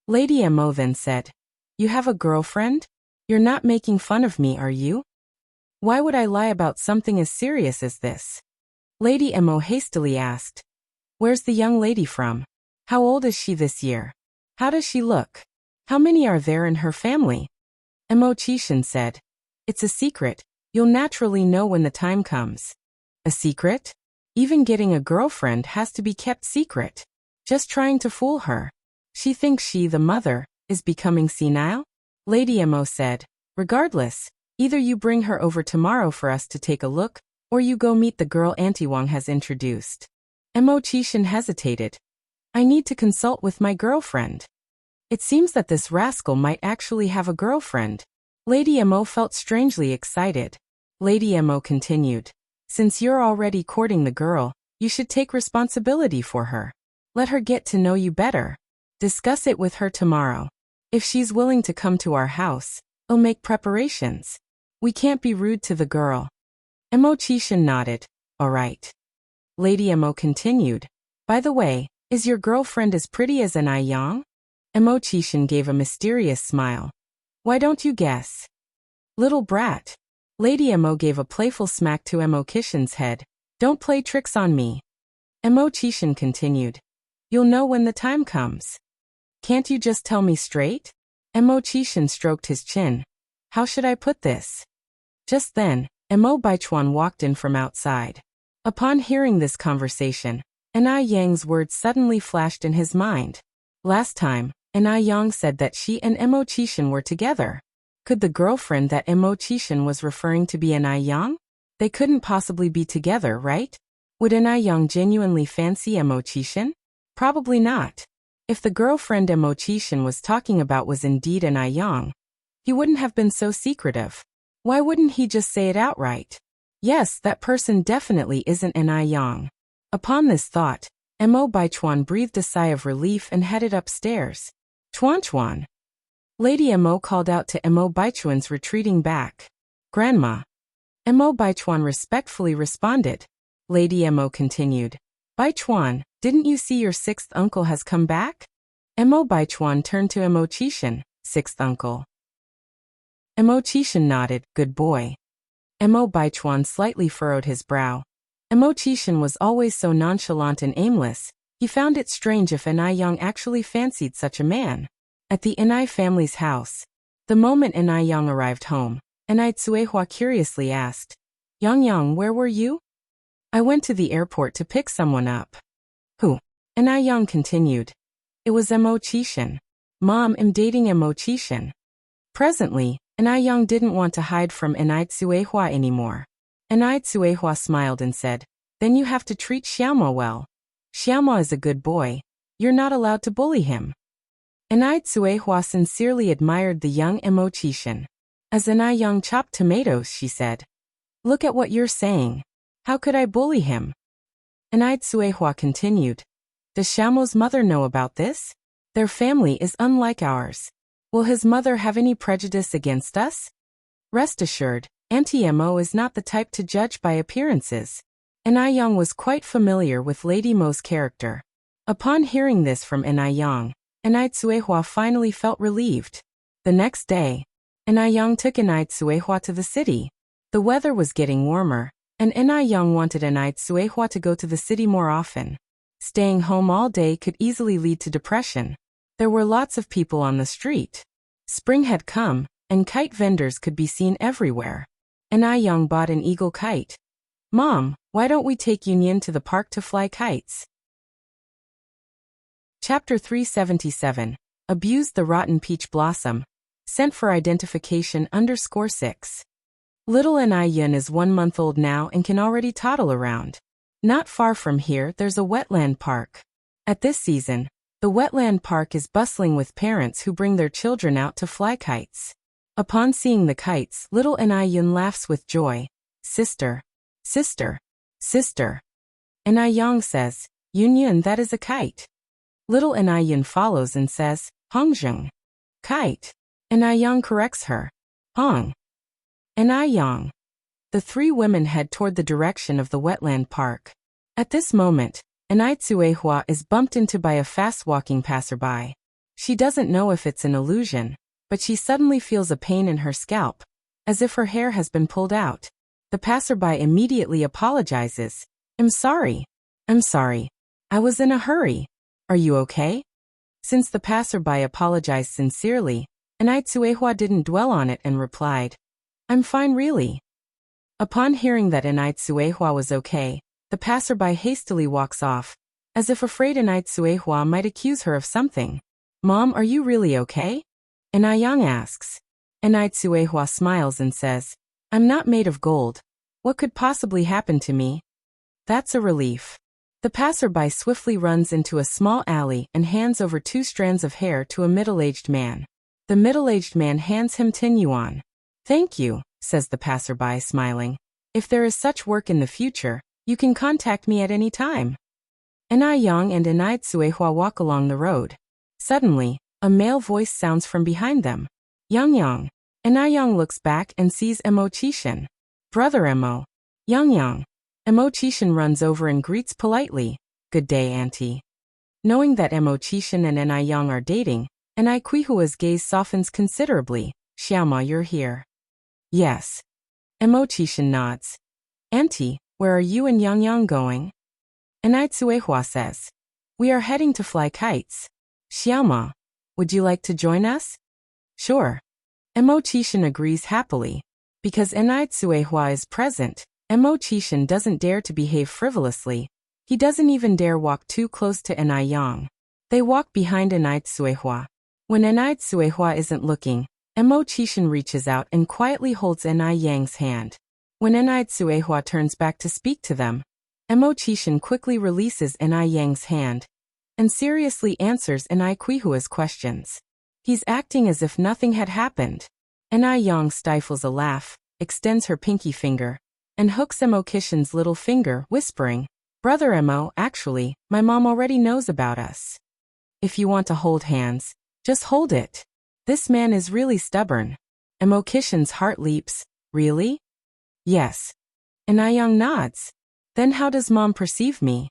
Lady Emo then said, You have a girlfriend? You're not making fun of me, are you? Why would I lie about something as serious as this? Lady Emo hastily asked. Where's the young lady from? How old is she this year? How does she look? How many are there in her family? Emo Chishin said. It's a secret. You'll naturally know when the time comes. A secret? Even getting a girlfriend has to be kept secret. Just trying to fool her. She thinks she, the mother, is becoming senile? Lady Emo said. Regardless, either you bring her over tomorrow for us to take a look, or you go meet the girl Auntie Wang has introduced. Emo Chishin hesitated. I need to consult with my girlfriend. It seems that this rascal might actually have a girlfriend. Lady Emo felt strangely excited. Lady Emo continued. Since you're already courting the girl, you should take responsibility for her. Let her get to know you better. Discuss it with her tomorrow. If she's willing to come to our house, we'll make preparations. We can't be rude to the girl. Emo Chishin nodded. All right. Lady Emo continued. By the way, is your girlfriend as pretty as In-ai Yang? Emo Chishin gave a mysterious smile. Why don't you guess? Little brat. Lady Emo gave a playful smack to Emo Chishin's head. Don't play tricks on me. Emo Chishin continued. You'll know when the time comes. Can't you just tell me straight? Emo Chishin stroked his chin. How should I put this? Just then, Emo Baichuan walked in from outside. Upon hearing this conversation, In-ai Yang's words suddenly flashed in his mind. Last time, In-ai Yang said that she and Emo Chishin were together. Could the girlfriend that Emo Chishin was referring to be In-ai Yang? They couldn't possibly be together, right? Would In-ai Yang genuinely fancy Emo Chishin? Probably not. If the girlfriend Emo Chishin was talking about was indeed In-ai Yang, he wouldn't have been so secretive. Why wouldn't he just say it outright? Yes, that person definitely isn't In-ai Yang. Upon this thought, Emo Baichuan breathed a sigh of relief and headed upstairs. Chuan Chuan. Lady Mo called out to Mo Baichuan's retreating back. Grandma. Mo Baichuan respectfully responded. Lady Mo continued. Baichuan, didn't you see your sixth uncle has come back? Mo Baichuan turned to Mo Qishan, sixth uncle. Mo Qishan nodded, good boy. Mo Baichuan slightly furrowed his brow. Mo Qishan was always so nonchalant and aimless, he found it strange if Enai Yang actually fancied such a man. At the Enai family's house, the moment Enai Yang arrived home, Enai Tsuehua curiously asked, Yang, where were you? I went to the airport to pick someone up. Who? Enai Yang continued. It was Mo Qishan. Mom, I'm dating Mo Qishan. Presently, Enai Yang didn't want to hide from Enai Tsuehua anymore. Enai Tsuehua smiled and said, then you have to treat Xiaomo well. Xiaomo is a good boy. You're not allowed to bully him. Enai Tsuehua sincerely admired the young Mo Qishan. As Enai Yang chopped tomatoes, she said, look at what you're saying. How could I bully him? Enai Tsuehua continued. Does Xiaomo's mother know about this? Their family is unlike ours. Will his mother have any prejudice against us? Rest assured, Auntie Mo is not the type to judge by appearances. Enai Yang was quite familiar with Lady Mo's character. Upon hearing this from Enai Yang, Enai Tsuehua finally felt relieved. The next day, Enai Yang took Enai Tsuehua to the city. The weather was getting warmer, and Enai Yang wanted Enai Tsuehua to go to the city more often. Staying home all day could easily lead to depression. There were lots of people on the street. Spring had come, and kite vendors could be seen everywhere. Enai Yang bought an eagle kite. Mom, why don't we take Yunyin to the park to fly kites? Chapter 377. Abused the rotten peach blossom. Sent for identification _6. Little Enai Yun is 1 month old now and can already toddle around. Not far from here, there's a wetland park. At this season, the wetland park is bustling with parents who bring their children out to fly kites. Upon seeing the kites, little Enai Yun laughs with joy. Sister. Sister. Sister. Enai Yang says, Yun, that is a kite. Little Enai Yun follows and says, Hongzheng. Kite. Enai Yang corrects her. Hong. Enai Yang. The three women head toward the direction of the wetland park. At this moment, Enai Tsuehua is bumped into by a fast-walking passerby. She doesn't know if it's an illusion, but she suddenly feels a pain in her scalp, as if her hair has been pulled out. The passerby immediately apologizes. I'm sorry. I'm sorry. I was in a hurry. Are you okay? Since the passerby apologized sincerely, Enai Tsuehua didn't dwell on it and replied, I'm fine really. Upon hearing that Enai Tsuehua was okay, the passerby hastily walks off, as if afraid Enai Tsuehua might accuse her of something. Mom, are you really okay? Enai Yang asks. Enai Tsuehua smiles and says, I'm not made of gold. What could possibly happen to me? That's a relief. The passerby swiftly runs into a small alley and hands over 2 strands of hair to a middle-aged man. The middle-aged man hands him 10 yuan. Thank you, says the passerby, smiling. If there is such work in the future, you can contact me at any time. Enai Yang and Enai Tsuehua walk along the road. Suddenly, a male voice sounds from behind them. Yang. Enai Yang looks back and sees Mo Qishan. Brother Mo. Yang. Mo Qishan runs over and greets politely. Good day, auntie. Knowing that Mo Qishan and Enai Yang are dating, Enai Quihua's gaze softens considerably. Xiaoma, you're here. Yes. Mo Qishan nods. Auntie, where are you and Yang going? Enai Tsuehua says. We are heading to fly kites. Xiaoma, would you like to join us? Sure. Mo Qishan agrees happily. Because Enai Tsuehua is present, Mo Qishan doesn't dare to behave frivolously. He doesn't even dare walk too close to Enai Yang. They walk behind Enai Tsuehua. When Enai Tsuehua isn't looking, Mo Qishan reaches out and quietly holds Enai Yang's hand. When Enai Tsuehua turns back to speak to them, Mo Qishan quickly releases Enai Yang's hand and seriously answers Enai Quihua's questions. He's acting as if nothing had happened. Enai Yang stifles a laugh, extends her pinky finger, and hooks Mo Qishan's little finger, whispering, Brother Mo, actually, my mom already knows about us. If you want to hold hands, just hold it. This man is really stubborn. Emo Kishin's heart leaps. Really? Yes. Inayang nods. Then how does mom perceive me?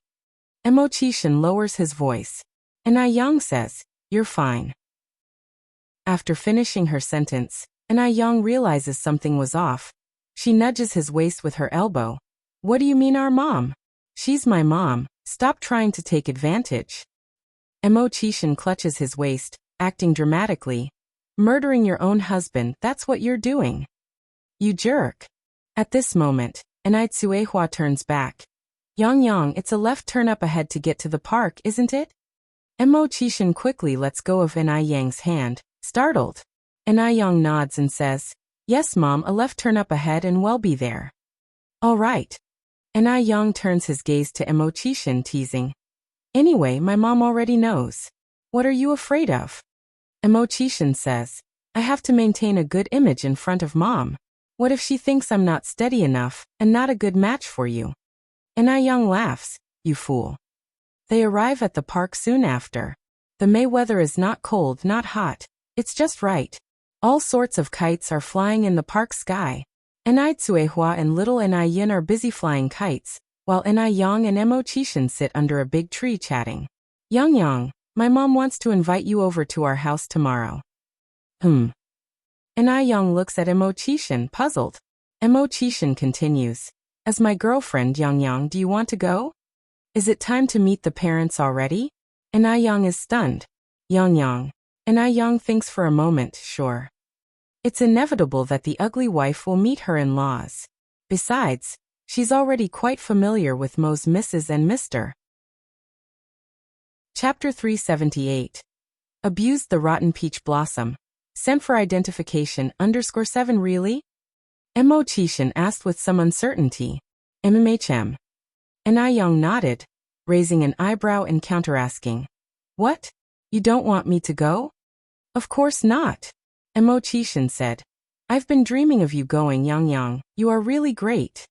Emo Chishin lowers his voice. Inayang says, you're fine. After finishing her sentence, Inayang realizes something was off. She nudges his waist with her elbow. What do you mean our mom? She's my mom. Stop trying to take advantage. Emo Chishin clutches his waist, acting dramatically. Murdering your own husband, that's what you're doing. You jerk. At this moment, Inai Tsuehua turns back. Yang, it's a left turn up ahead to get to the park, isn't it? Emo Chishin quickly lets go of Inai Yang's hand, startled. Inai Yang nods and says, yes mom, a left turn up ahead and we'll be there. All right. Inai Yang turns his gaze to Emo Chishin, teasing. Anyway, my mom already knows. What are you afraid of? Emo Chishin says, I have to maintain a good image in front of mom. What if she thinks I'm not steady enough and not a good match for you? Inai Yang laughs, you fool. They arrive at the park soon after. The May weather is not cold, not hot. It's just right. All sorts of kites are flying in the park sky. Inai Tsuehua and little Inai Yin are busy flying kites, while Inai Yang and Emo Chishin sit under a big tree chatting. Yang, my mom wants to invite you over to our house tomorrow. Inai Yang looks at Emo Chishin, puzzled. Emo Chishin continues. As my girlfriend, Yang, do you want to go? Is it time to meet the parents already? Inai Yang is stunned. Yang. Inai Yang thinks for a moment, sure. It's inevitable that the ugly wife will meet her in-laws. Besides, she's already quite familiar with Mo's Mrs. and Mr. Chapter 378. Abused the rotten peach blossom. Sent for identification _7 really? Emo Chishin asked with some uncertainty. MMHM. Inai Yang nodded, raising an eyebrow and counter-asking. What? You don't want me to go? Of course not. Emo Chishin said. I've been dreaming of you going, Yang. You are really great.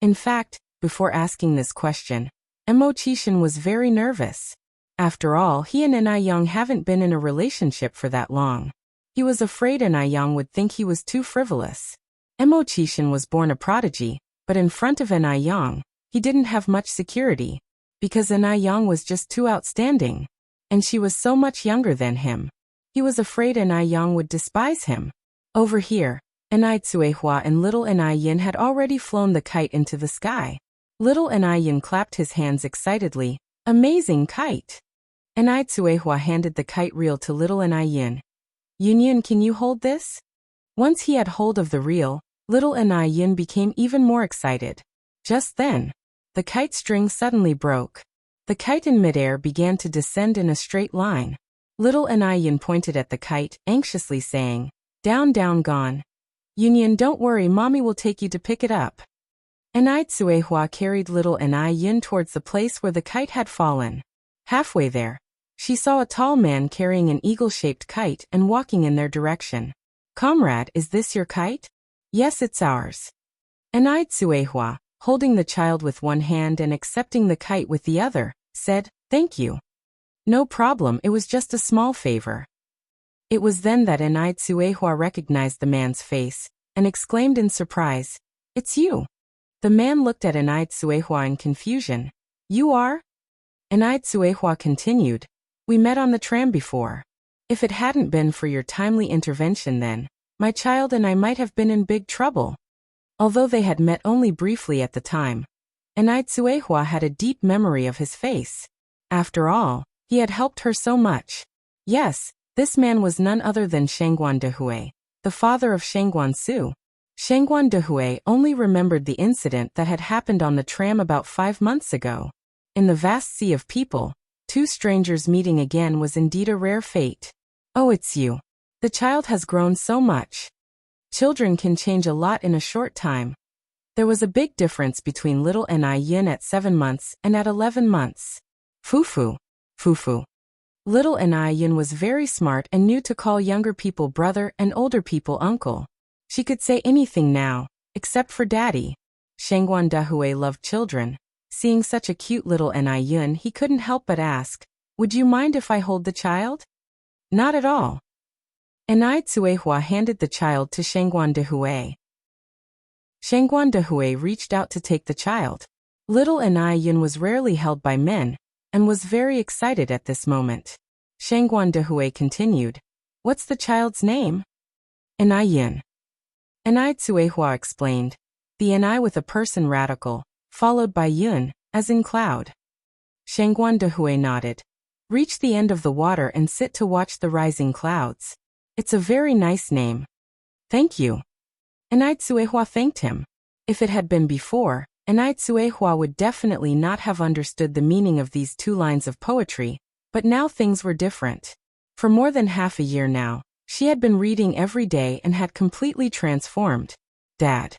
In fact, before asking this question, Emo Chishin was very nervous. After all, he and Inai Yang haven't been in a relationship for that long. He was afraid Inai Yang would think he was too frivolous. Emo Chishin was born a prodigy, but in front of Inai Yang, he didn't have much security, because Inai Yang was just too outstanding, and she was so much younger than him. He was afraid Inai Yang would despise him. Over here, Inai Tsuehua and little Inai Yin had already flown the kite into the sky. Little Inai Yin clapped his hands excitedly. Amazing kite! Inai Tsuehua handed the kite reel to little Inai Yin. Yin, can you hold this? Once he had hold of the reel, little Inai Yin became even more excited. Just then, the kite string suddenly broke. The kite in midair began to descend in a straight line. Little Inai Yin pointed at the kite, anxiously saying, down, gone. Yin, don't worry, mommy will take you to pick it up. Inai Tsuehua carried little Inai Yin towards the place where the kite had fallen. Halfway there, she saw a tall man carrying an eagle-shaped kite and walking in their direction. Comrade, is this your kite? Yes, it's ours. Inai Tsuehua, holding the child with one hand and accepting the kite with the other, said, thank you. No problem, it was just a small favor. It was then that Inai Tsuehua recognized the man's face, and exclaimed in surprise, it's you. The man looked at Inai Tsuehua in confusion. You are? Inai Tsuehua continued, we met on the tram before. If it hadn't been for your timely intervention then, my child and I might have been in big trouble. Although they had met only briefly at the time, Inai Tsuehua had a deep memory of his face. After all, he had helped her so much. Yes, this man was none other than Shangguan Dehui, the father of Shangguan Su. Shangguan Dehui only remembered the incident that had happened on the tram about 5 months ago. In the vast sea of people, two strangers meeting again was indeed a rare fate. Oh, it's you. The child has grown so much. Children can change a lot in a short time. There was a big difference between little Inai Yin at 7 months and at 11 months. Fufu. Little Inai Yin was very smart and knew to call younger people brother and older people uncle. She could say anything now, except for daddy. Shangguan Dehui loved children. Seeing such a cute little Inai Yin, he couldn't help but ask, would you mind if I hold the child? Not at all. Enai Tsuehua handed the child to Shangguan Dehui. Shangguan Dehui reached out to take the child. Little Enai Yun was rarely held by men, and was very excited at this moment. Shangguan Dehui continued, "What's the child's name?" Enai Yun. Enai Tsuehua explained, the Enai with a person radical, followed by Yun, as in cloud. Shangguan Dehui nodded. Reach the end of the water and sit to watch the rising clouds. It's a very nice name. Thank you. Enai Tsuehua thanked him. If it had been before, Enai Tsuehua would definitely not have understood the meaning of these 2 lines of poetry, but now things were different. For more than half a year now, she had been reading every day and had completely transformed. Dad.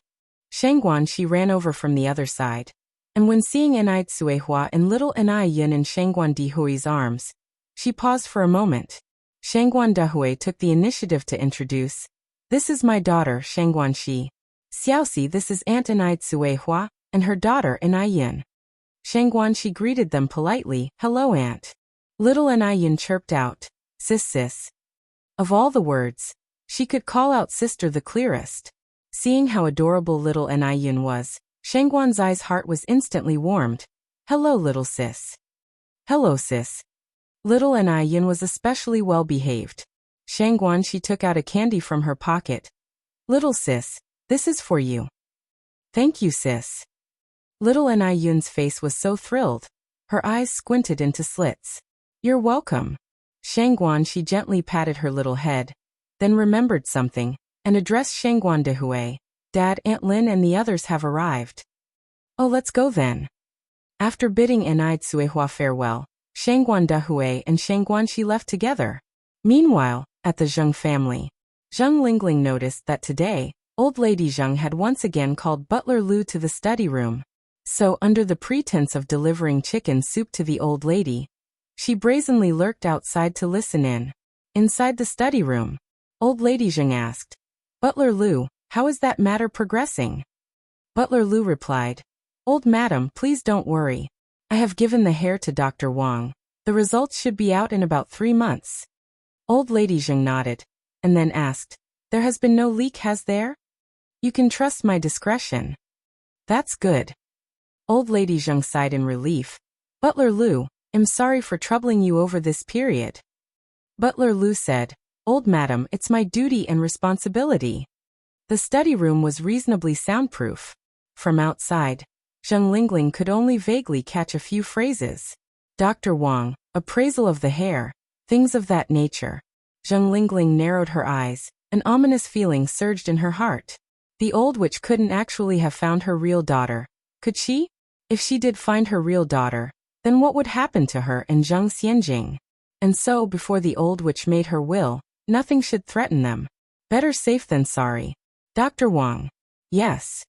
Shangguan, she ran over from the other side. And when seeing Enai Tsuehua and little Enai Yun in Shangguan Dehui's arms, she paused for a moment. Shangguan Dehui took the initiative to introduce, "This is my daughter, Shangguan Shi. Xiaoxi, this is Aunt Enai Tsuehua, and her daughter Enai Yun." Shangguan Shi greeted them politely, "Hello, Aunt." Little Enai Yun chirped out, sis. Of all the words, she could call out sister the clearest. Seeing how adorable little Enai Yun was, Shangguan's heart was instantly warmed. "Hello, little sis." "Hello, sis." Little Enai Yun was especially well behaved. Shangguan, she took out a candy from her pocket. "Little sis, this is for you." "Thank you, sis." Little Enai Yun's face was so thrilled. Her eyes squinted into slits. "You're welcome." Shangguan, she gently patted her little head, then remembered something, and addressed Shangguan Dehui. "Dad, Aunt Lin and the others have arrived." "Oh, let's go then." After bidding Enai Tsuehua farewell, Shangguan Dehui and Shangguan Shi left together. Meanwhile, at the Zheng family, Zheng Lingling noticed that today, old lady Zheng had once again called butler Lu to the study room. So, under the pretense of delivering chicken soup to the old lady, she brazenly lurked outside to listen in. Inside the study room, old lady Zheng asked, "Butler Lu, how is that matter progressing?" Butler Lu replied, "Old madam, please don't worry. I have given the hair to Dr. Wang. The results should be out in about 3 months." Old lady Zheng nodded, and then asked, "There has been no leak, has there? You can trust my discretion." "That's good." Old lady Zheng sighed in relief. "Butler Lu, I'm sorry for troubling you over this period." Butler Lu said, "Old madam, it's my duty and responsibility." The study room was reasonably soundproof. From outside, Zheng Lingling could only vaguely catch a few phrases. Dr. Wang, appraisal of the hair, things of that nature. Zheng Lingling narrowed her eyes. An ominous feeling surged in her heart. The old witch couldn't actually have found her real daughter, could she? If she did find her real daughter, then what would happen to her and Zhang Xianjing? And so, before the old witch made her will, nothing should threaten them. Better safe than sorry. Dr. Wang. Yes.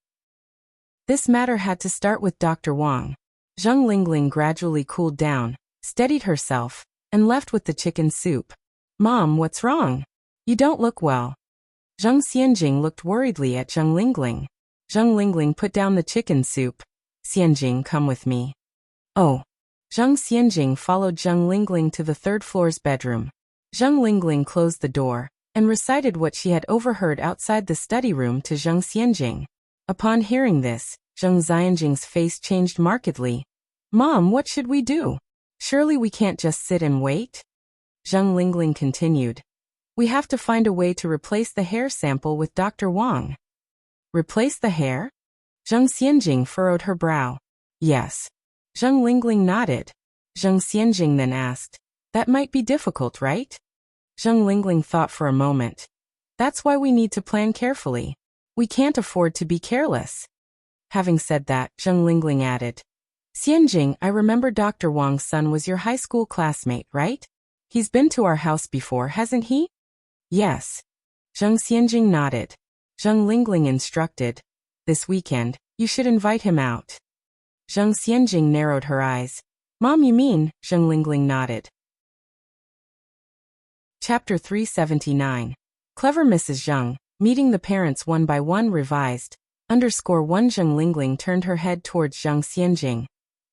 This matter had to start with Dr. Wang. Zheng Lingling gradually cooled down, steadied herself, and left with the chicken soup. "Mom, what's wrong? You don't look well." Zhang Xianjing looked worriedly at Zheng Lingling. Zheng Lingling put down the chicken soup. "Xianjing, come with me." "Oh." Zhang Xianjing followed Zheng Lingling to the 3rd floor's bedroom. Zheng Lingling closed the door, and recited what she had overheard outside the study room to Zhang Xianjing. Upon hearing this, Zheng Xianjing's face changed markedly. "Mom, what should we do? Surely we can't just sit and wait?" Zheng Lingling continued. "We have to find a way to replace the hair sample with Dr. Wang." "Replace the hair?" Zheng Xianjing furrowed her brow. "Yes." Zheng Lingling nodded. Zheng Xianjing then asked, "That might be difficult, right?" Zheng Lingling thought for a moment. "That's why we need to plan carefully. We can't afford to be careless." Having said that, Zheng Lingling added, "Xianjing, I remember Dr. Wang's son was your high school classmate, right? He's been to our house before, hasn't he?" "Yes." Zheng Xianjing nodded. Zheng Lingling instructed, "This weekend, you should invite him out." Zheng Xianjing narrowed her eyes. "Mom, you mean?" Zheng Lingling nodded. Chapter 379. Clever Mrs. Zheng, meeting the parents one by one revised. _1 Zheng Lingling turned her head towards Zheng Xianjing.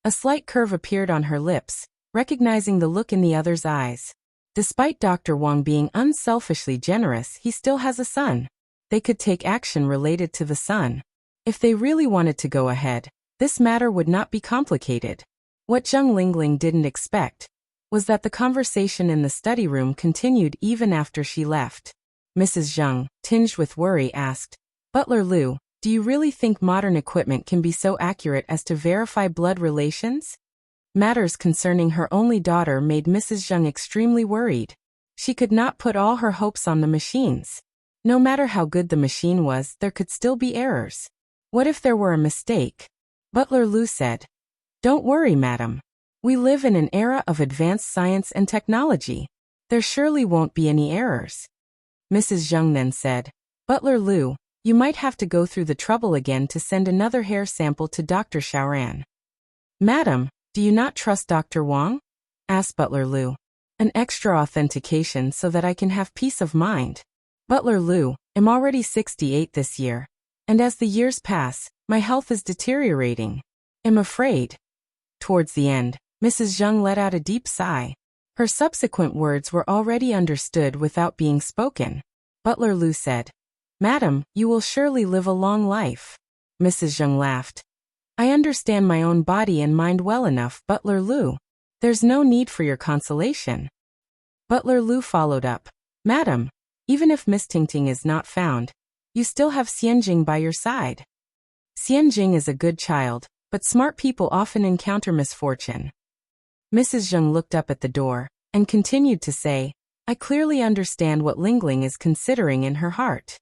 A slight curve appeared on her lips, recognizing the look in the other's eyes. Despite Dr. Wang being unselfishly generous, he still has a son. They could take action related to the son. If they really wanted to go ahead, this matter would not be complicated. What Zheng Lingling didn't expect was that the conversation in the study room continued even after she left. Mrs. Zheng, tinged with worry, asked, "Butler Liu, do you really think modern equipment can be so accurate as to verify blood relations?" Matters concerning her only daughter made Mrs. Zheng extremely worried. She could not put all her hopes on the machines. No matter how good the machine was, there could still be errors. What if there were a mistake? Butler Liu said, "Don't worry, madam. We live in an era of advanced science and technology. There surely won't be any errors." Mrs. Zheng then said, "Butler Liu, you might have to go through the trouble again to send another hair sample to Dr. Xiaoran." "Madam, do you not trust Dr. Wang?" asked Butler Liu. "An extra authentication so that I can have peace of mind. Butler Liu, I'm already 68 this year. And as the years pass, my health is deteriorating. I'm afraid." Towards the end, Mrs. Zheng let out a deep sigh. Her subsequent words were already understood without being spoken. Butler Liu said, "Madam, you will surely live a long life." Mrs. Zheng laughed. "I understand my own body and mind well enough, Butler Liu. There's no need for your consolation." Butler Liu followed up, "Madam, even if Miss Tingting is not found, you still have Xianjing by your side. Xianjing is a good child, but smart people often encounter misfortune." Mrs. Zheng looked up at the door and continued to say, "I clearly understand what Lingling is considering in her heart.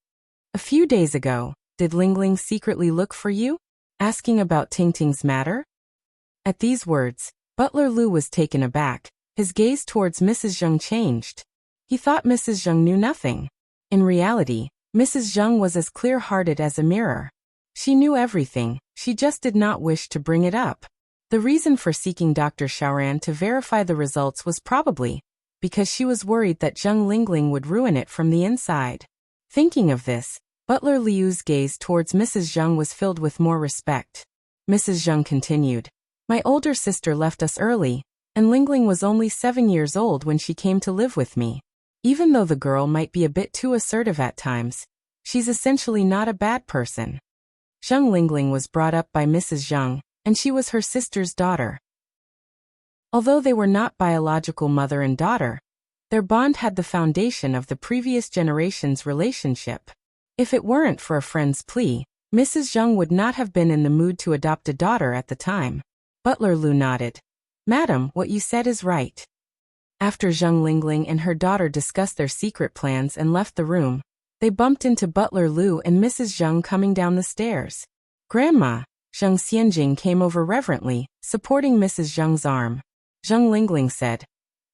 A few days ago, did Lingling secretly look for you, asking about Tingting's matter?" At these words, Butler Liu was taken aback. His gaze towards Mrs. Zheng changed. He thought Mrs. Zheng knew nothing. In reality, Mrs. Zheng was as clear-hearted as a mirror. She knew everything, she just did not wish to bring it up. The reason for seeking Dr. Xiaoran to verify the results was probably because she was worried that Zheng Lingling would ruin it from the inside. Thinking of this, Butler Liu's gaze towards Mrs. Zheng was filled with more respect. Mrs. Zheng continued, "My older sister left us early, and Lingling was only 7 years old when she came to live with me. Even though the girl might be a bit too assertive at times, she's essentially not a bad person." Zheng Lingling was brought up by Mrs. Zheng, and she was her sister's daughter. Although they were not biological mother and daughter, their bond had the foundation of the previous generation's relationship. If it weren't for a friend's plea, Mrs. Zheng would not have been in the mood to adopt a daughter at the time. Butler Liu nodded. "Madam, what you said is right." After Zheng Lingling and her daughter discussed their secret plans and left the room, they bumped into Butler Liu and Mrs. Zheng coming down the stairs. "Grandma!" Zheng Xianjing came over reverently, supporting Mrs. Zheng's arm. Zheng Lingling said,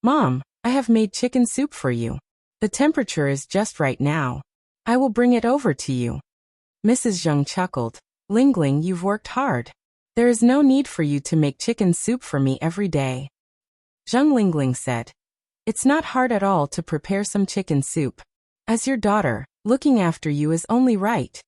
"Mom, I have made chicken soup for you. The temperature is just right now. I will bring it over to you." Mrs. Zheng chuckled. "Lingling, you've worked hard. There is no need for you to make chicken soup for me every day." Zheng Lingling said, "It's not hard at all to prepare some chicken soup. As your daughter, looking after you is only right."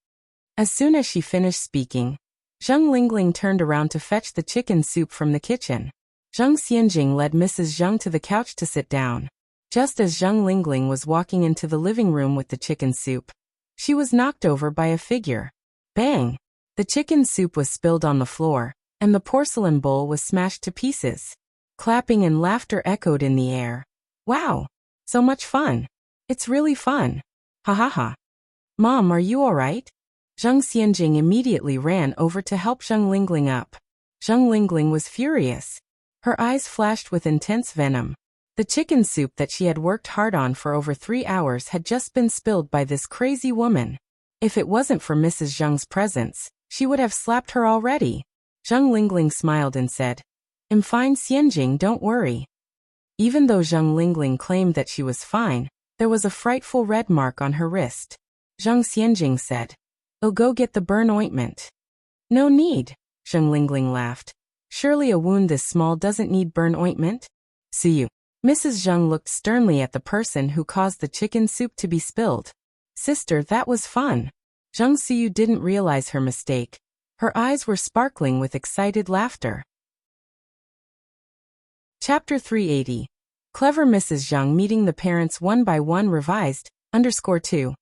As soon as she finished speaking, Zheng Lingling turned around to fetch the chicken soup from the kitchen. Zheng Xianjing led Mrs. Zheng to the couch to sit down. Just as Zheng Lingling was walking into the living room with the chicken soup, she was knocked over by a figure. Bang! The chicken soup was spilled on the floor, and the porcelain bowl was smashed to pieces. Clapping and laughter echoed in the air. "Wow! So much fun! It's really fun! Ha ha ha! Mom, are you alright?" Zheng Xianjing immediately ran over to help Zheng Lingling up. Zheng Lingling was furious. Her eyes flashed with intense venom. The chicken soup that she had worked hard on for over 3 hours had just been spilled by this crazy woman. If it wasn't for Mrs. Zheng's presence, she would have slapped her already. Zheng Lingling smiled and said, "I'm fine, Xianjing, don't worry." Even though Zheng Lingling claimed that she was fine, there was a frightful red mark on her wrist. Zheng Xianjing said, "Oh, go get the burn ointment." "No need," Zheng Lingling laughed. "Surely a wound this small doesn't need burn ointment." "See you." Mrs. Zheng looked sternly at the person who caused the chicken soup to be spilled. "Sister, that was fun." Zheng Siyu didn't realize her mistake. Her eyes were sparkling with excited laughter. Chapter 380. Clever Mrs. Zhang meeting the parents one by one revised, _2.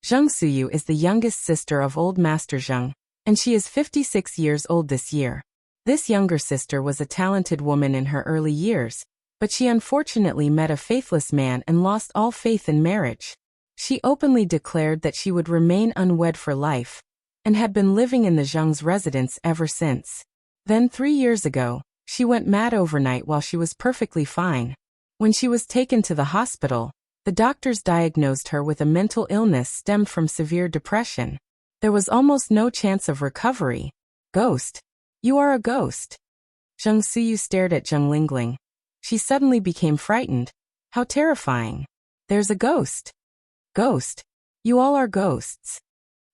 Zhang Suyu is the youngest sister of old Master Zhang, and she is 56 years old this year. This younger sister was a talented woman in her early years, but she unfortunately met a faithless man and lost all faith in marriage. She openly declared that she would remain unwed for life, and had been living in the Zhang's residence ever since. Then 3 years ago, she went mad overnight while she was perfectly fine. When she was taken to the hospital, the doctors diagnosed her with a mental illness stemmed from severe depression. There was almost no chance of recovery. Ghost. You are a ghost. Zhang Suyu stared at Zhang Lingling. She suddenly became frightened. How terrifying. There's a ghost. Ghost. You all are ghosts.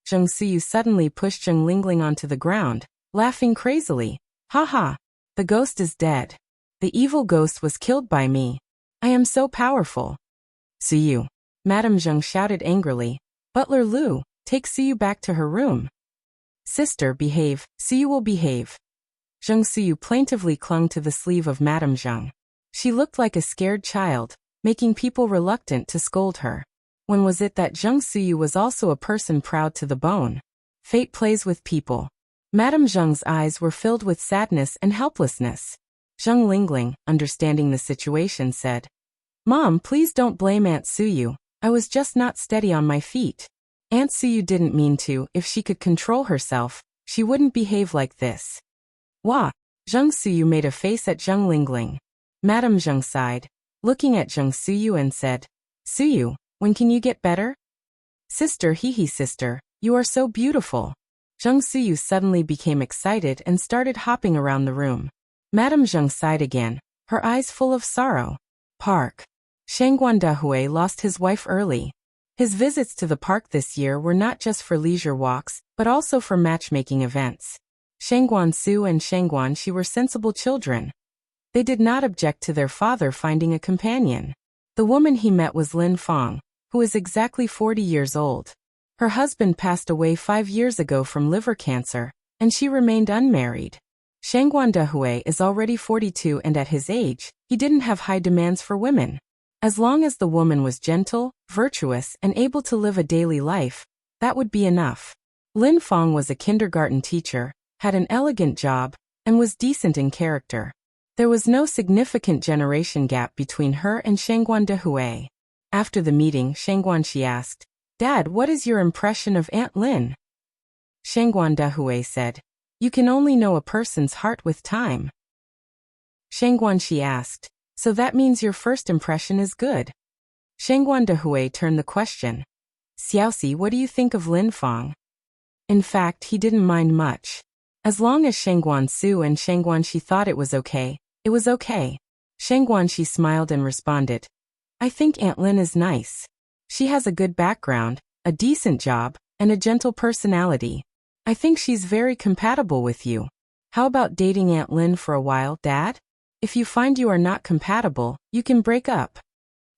Zhang Suyu suddenly pushed Zhang Lingling onto the ground, laughing crazily. Ha ha. The ghost is dead. The evil ghost was killed by me. I am so powerful. Suyu. Madame Zhang shouted angrily. Butler Lu, take Suyu back to her room. Sister, behave. Suyu will behave. Zhang Suyu plaintively clung to the sleeve of Madame Zhang. She looked like a scared child, making people reluctant to scold her. When was it that Zhang Suyu was also a person proud to the bone? Fate plays with people. Madame Zhang's eyes were filled with sadness and helplessness. Zhang Lingling, understanding the situation, said, Mom, please don't blame Aunt Suyu. I was just not steady on my feet. Aunt Suyu didn't mean to. If she could control herself, she wouldn't behave like this. Wah! Zhang Suyu made a face at Zhang Lingling. Madame Zhang sighed, looking at Zhang Suyu and said, Suyu, when can you get better? Sister, hee sister, you are so beautiful. Zhang Suyu suddenly became excited and started hopping around the room. Madame Zhang sighed again, her eyes full of sorrow. Park. Shangguan Dahui lost his wife early. His visits to the park this year were not just for leisure walks, but also for matchmaking events. Shangguan Su and Shangguan Shi were sensible children. They did not object to their father finding a companion. The woman he met was Lin Fong, who is exactly 40 years old. Her husband passed away 5 years ago from liver cancer, and she remained unmarried. Shangguan Dahui is already 42 and at his age, he didn't have high demands for women. As long as the woman was gentle, virtuous, and able to live a daily life, that would be enough. Lin Fong was a kindergarten teacher, had an elegant job, and was decent in character. There was no significant generation gap between her and Shangguan Dahui. After the meeting, Shangguan Shi asked, Dad, what is your impression of Aunt Lin? Shangguan Dahui said, You can only know a person's heart with time. Shangguan Shi asked, So that means your first impression is good? Shangguan Dahui turned the question. Xiaoxi, what do you think of Lin Fong? In fact, he didn't mind much. As long as Shangguan Su and Shangguan Shi thought it was okay, it was okay. Shangguan Shi smiled and responded, I think Aunt Lin is nice. She has a good background, a decent job, and a gentle personality. I think she's very compatible with you. How about dating Aunt Lin for a while, Dad? If you find you are not compatible, you can break up.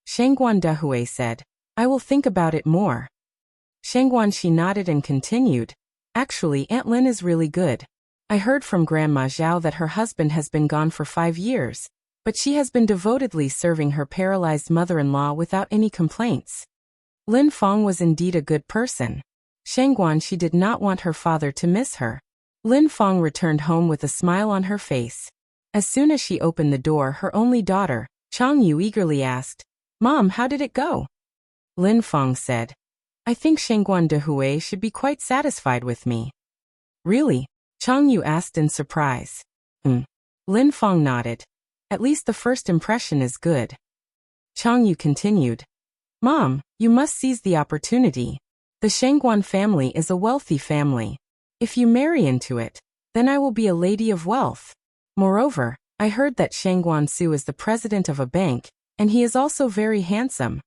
Shangguan Dahui said, I will think about it more. Shangguan Shi nodded and continued, Actually, Aunt Lin is really good. I heard from Grandma Zhao that her husband has been gone for 5 years, but she has been devotedly serving her paralyzed mother-in-law without any complaints. Lin Fong was indeed a good person. Shangguan Shi did not want her father to miss her. Lin Fong returned home with a smile on her face. As soon as she opened the door, her only daughter, Chang Yu, eagerly asked, Mom, how did it go? Lin Fong said, I think Shangguan Dahui should be quite satisfied with me. Really? Chang Yu asked in surprise. Lin Fong nodded. At least the first impression is good. Chang Yu continued, Mom, you must seize the opportunity. The Shangguan family is a wealthy family. If you marry into it, then I will be a lady of wealth. Moreover, I heard that Shangguan Su is the president of a bank, and he is also very handsome.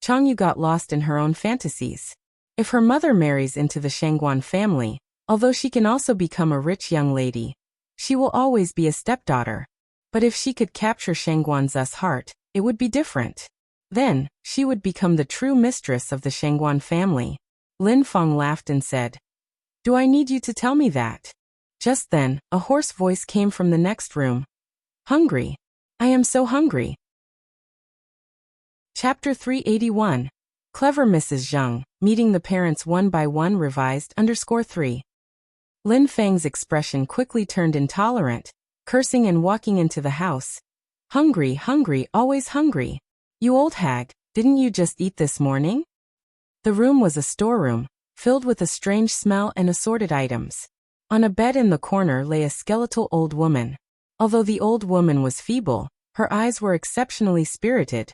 Chang Yu got lost in her own fantasies. If her mother marries into the Shangguan family, although she can also become a rich young lady, she will always be a stepdaughter. But if she could capture Shangguan Zu's heart, it would be different. Then, she would become the true mistress of the Shangguan family. Lin Fong laughed and said, Do I need you to tell me that? Just then, a hoarse voice came from the next room. Hungry. I am so hungry. Chapter 381. Clever Mrs. Zheng, meeting the parents one by one revised _3. Lin Feng's expression quickly turned intolerant, cursing and walking into the house. Hungry, hungry, always hungry. You old hag, didn't you just eat this morning? The room was a storeroom, filled with a strange smell and assorted items. On a bed in the corner lay a skeletal old woman. Although the old woman was feeble, her eyes were exceptionally spirited.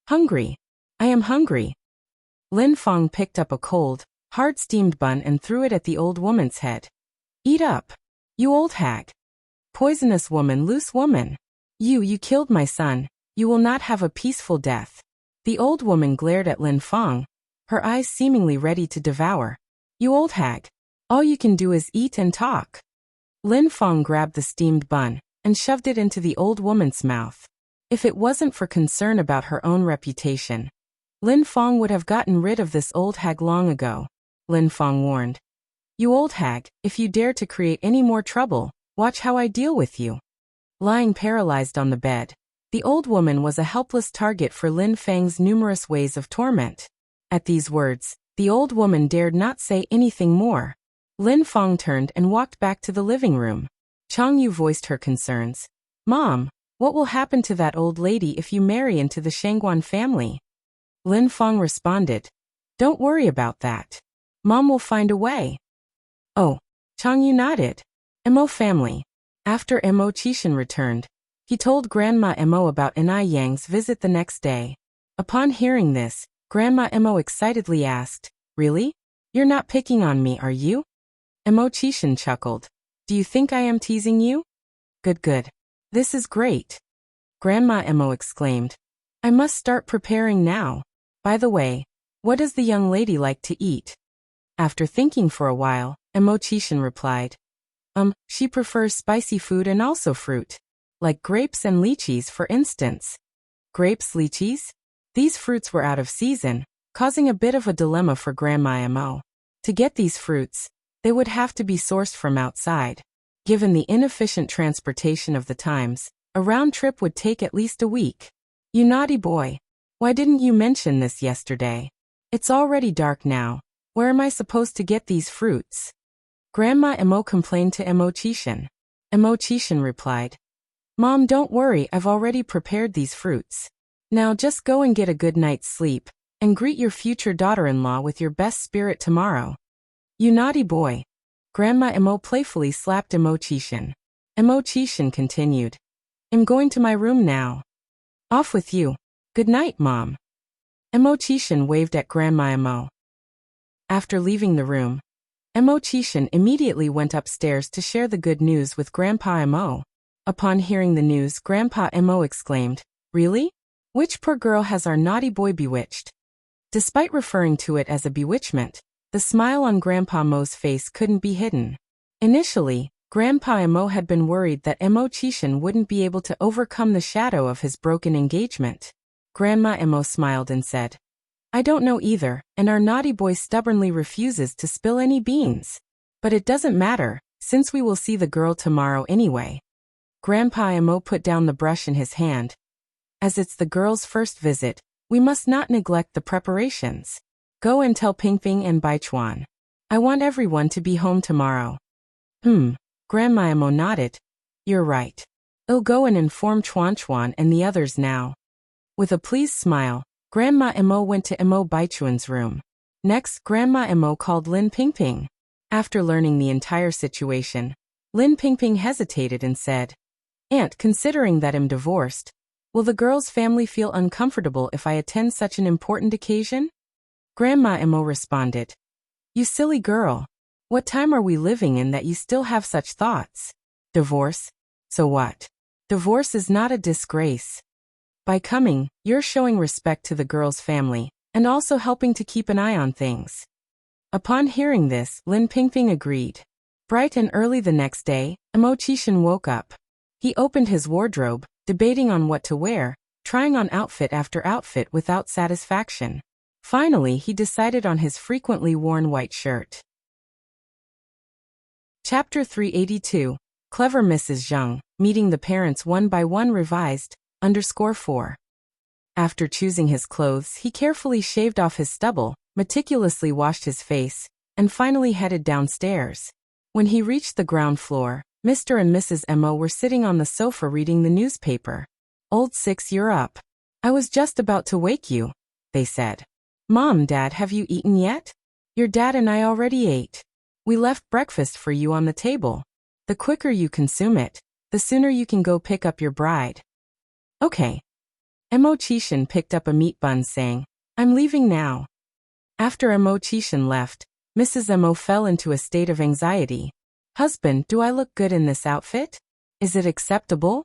Hungry. I am hungry. Lin Feng picked up a cold, hard steamed bun and threw it at the old woman's head. Eat up. You old hag. Poisonous woman, loose woman. You killed my son. You will not have a peaceful death. The old woman glared at Lin Feng, her eyes seemingly ready to devour. You old hag. All you can do is eat and talk. Lin Feng grabbed the steamed bun and shoved it into the old woman's mouth. If it wasn't for concern about her own reputation, Lin Feng would have gotten rid of this old hag long ago. Lin Feng warned. You old hag, if you dare to create any more trouble, watch how I deal with you. Lying paralyzed on the bed, the old woman was a helpless target for Lin Feng's numerous ways of torment. At these words, the old woman dared not say anything more. Lin Feng turned and walked back to the living room. Chang Yu voiced her concerns. Mom, what will happen to that old lady if you marry into the Shangguan family? Lin Feng responded. Don't worry about that. Mom will find a way. Oh, Chang Yu nodded. Mo family. After Mo Qishan returned, he told Grandma Mo about Enai Yang's visit the next day. Upon hearing this, Grandma Mo excitedly asked, Really? You're not picking on me, are you? Mo Qishan chuckled. Do you think I am teasing you? Good. This is great. Grandma Mo exclaimed. I must start preparing now. By the way, what does the young lady like to eat? After thinking for a while, Mo Qishan replied. She prefers spicy food and also fruit. Like grapes and lychees, for instance. Grapes, lychees? These fruits were out of season, causing a bit of a dilemma for Grandma Mo. To get these fruits, they would have to be sourced from outside. Given the inefficient transportation of the times, a round trip would take at least a week. You naughty boy. Why didn't you mention this yesterday? It's already dark now. Where am I supposed to get these fruits? Grandma Mo complained to Mo Qishan. Mo Qishan replied. Mom, don't worry, I've already prepared these fruits. Now just go and get a good night's sleep, and greet your future daughter-in-law with your best spirit tomorrow. You naughty boy. Grandma Mo playfully slapped Mo Qishan. Mo Qishan continued. I'm going to my room now. Off with you. Good night, Mom. Mo Qishan waved at Grandma Mo. After leaving the room, Mo Qishan immediately went upstairs to share the good news with Grandpa Mo. Upon hearing the news, Grandpa Mo exclaimed, Really? Which poor girl has our naughty boy bewitched? Despite referring to it as a bewitchment, the smile on Grandpa Mo's face couldn't be hidden. Initially, Grandpa Mo had been worried that Mo Qishan wouldn't be able to overcome the shadow of his broken engagement. Grandma Mo smiled and said, I don't know either, and our naughty boy stubbornly refuses to spill any beans. But it doesn't matter, since we will see the girl tomorrow anyway. Grandpa Mo put down the brush in his hand. As it's the girl's first visit, we must not neglect the preparations. Go and tell Pingping and Baichuan. I want everyone to be home tomorrow. Grandma Mo nodded. You're right. I'll go and inform Chuan and the others now. With a pleased smile, Grandma Mo went to Mo Baichuan's room. Next, Grandma Mo called Lin Pingping. After learning the entire situation, Lin Pingping hesitated and said, Aunt, considering that I'm divorced, will the girl's family feel uncomfortable if I attend such an important occasion? Grandma Mo responded, You silly girl. What time are we living in that you still have such thoughts? Divorce? So what? Divorce is not a disgrace. By coming, you're showing respect to the girl's family, and also helping to keep an eye on things. Upon hearing this, Lin Pingping agreed. Bright and early the next day, Mo Qishan woke up. He opened his wardrobe, debating on what to wear, trying on outfit after outfit without satisfaction. Finally, he decided on his frequently worn white shirt. Chapter 382. Clever Mrs. Zheng, meeting the parents one by one revised, _4. After choosing his clothes, he carefully shaved off his stubble, meticulously washed his face, and finally headed downstairs. When he reached the ground floor, Mr. and Mrs. Mo were sitting on the sofa reading the newspaper. "Old Six, you're up. I was just about to wake you," they said. "Mom, Dad, have you eaten yet?" "Your dad and I already ate. We left breakfast for you on the table. The quicker you consume it, the sooner you can go pick up your bride." "Okay." Mo Chishan picked up a meat bun saying, "I'm leaving now." After Mo Chishan left, Mrs. Mo fell into a state of anxiety. "Husband, do I look good in this outfit? Is it acceptable?"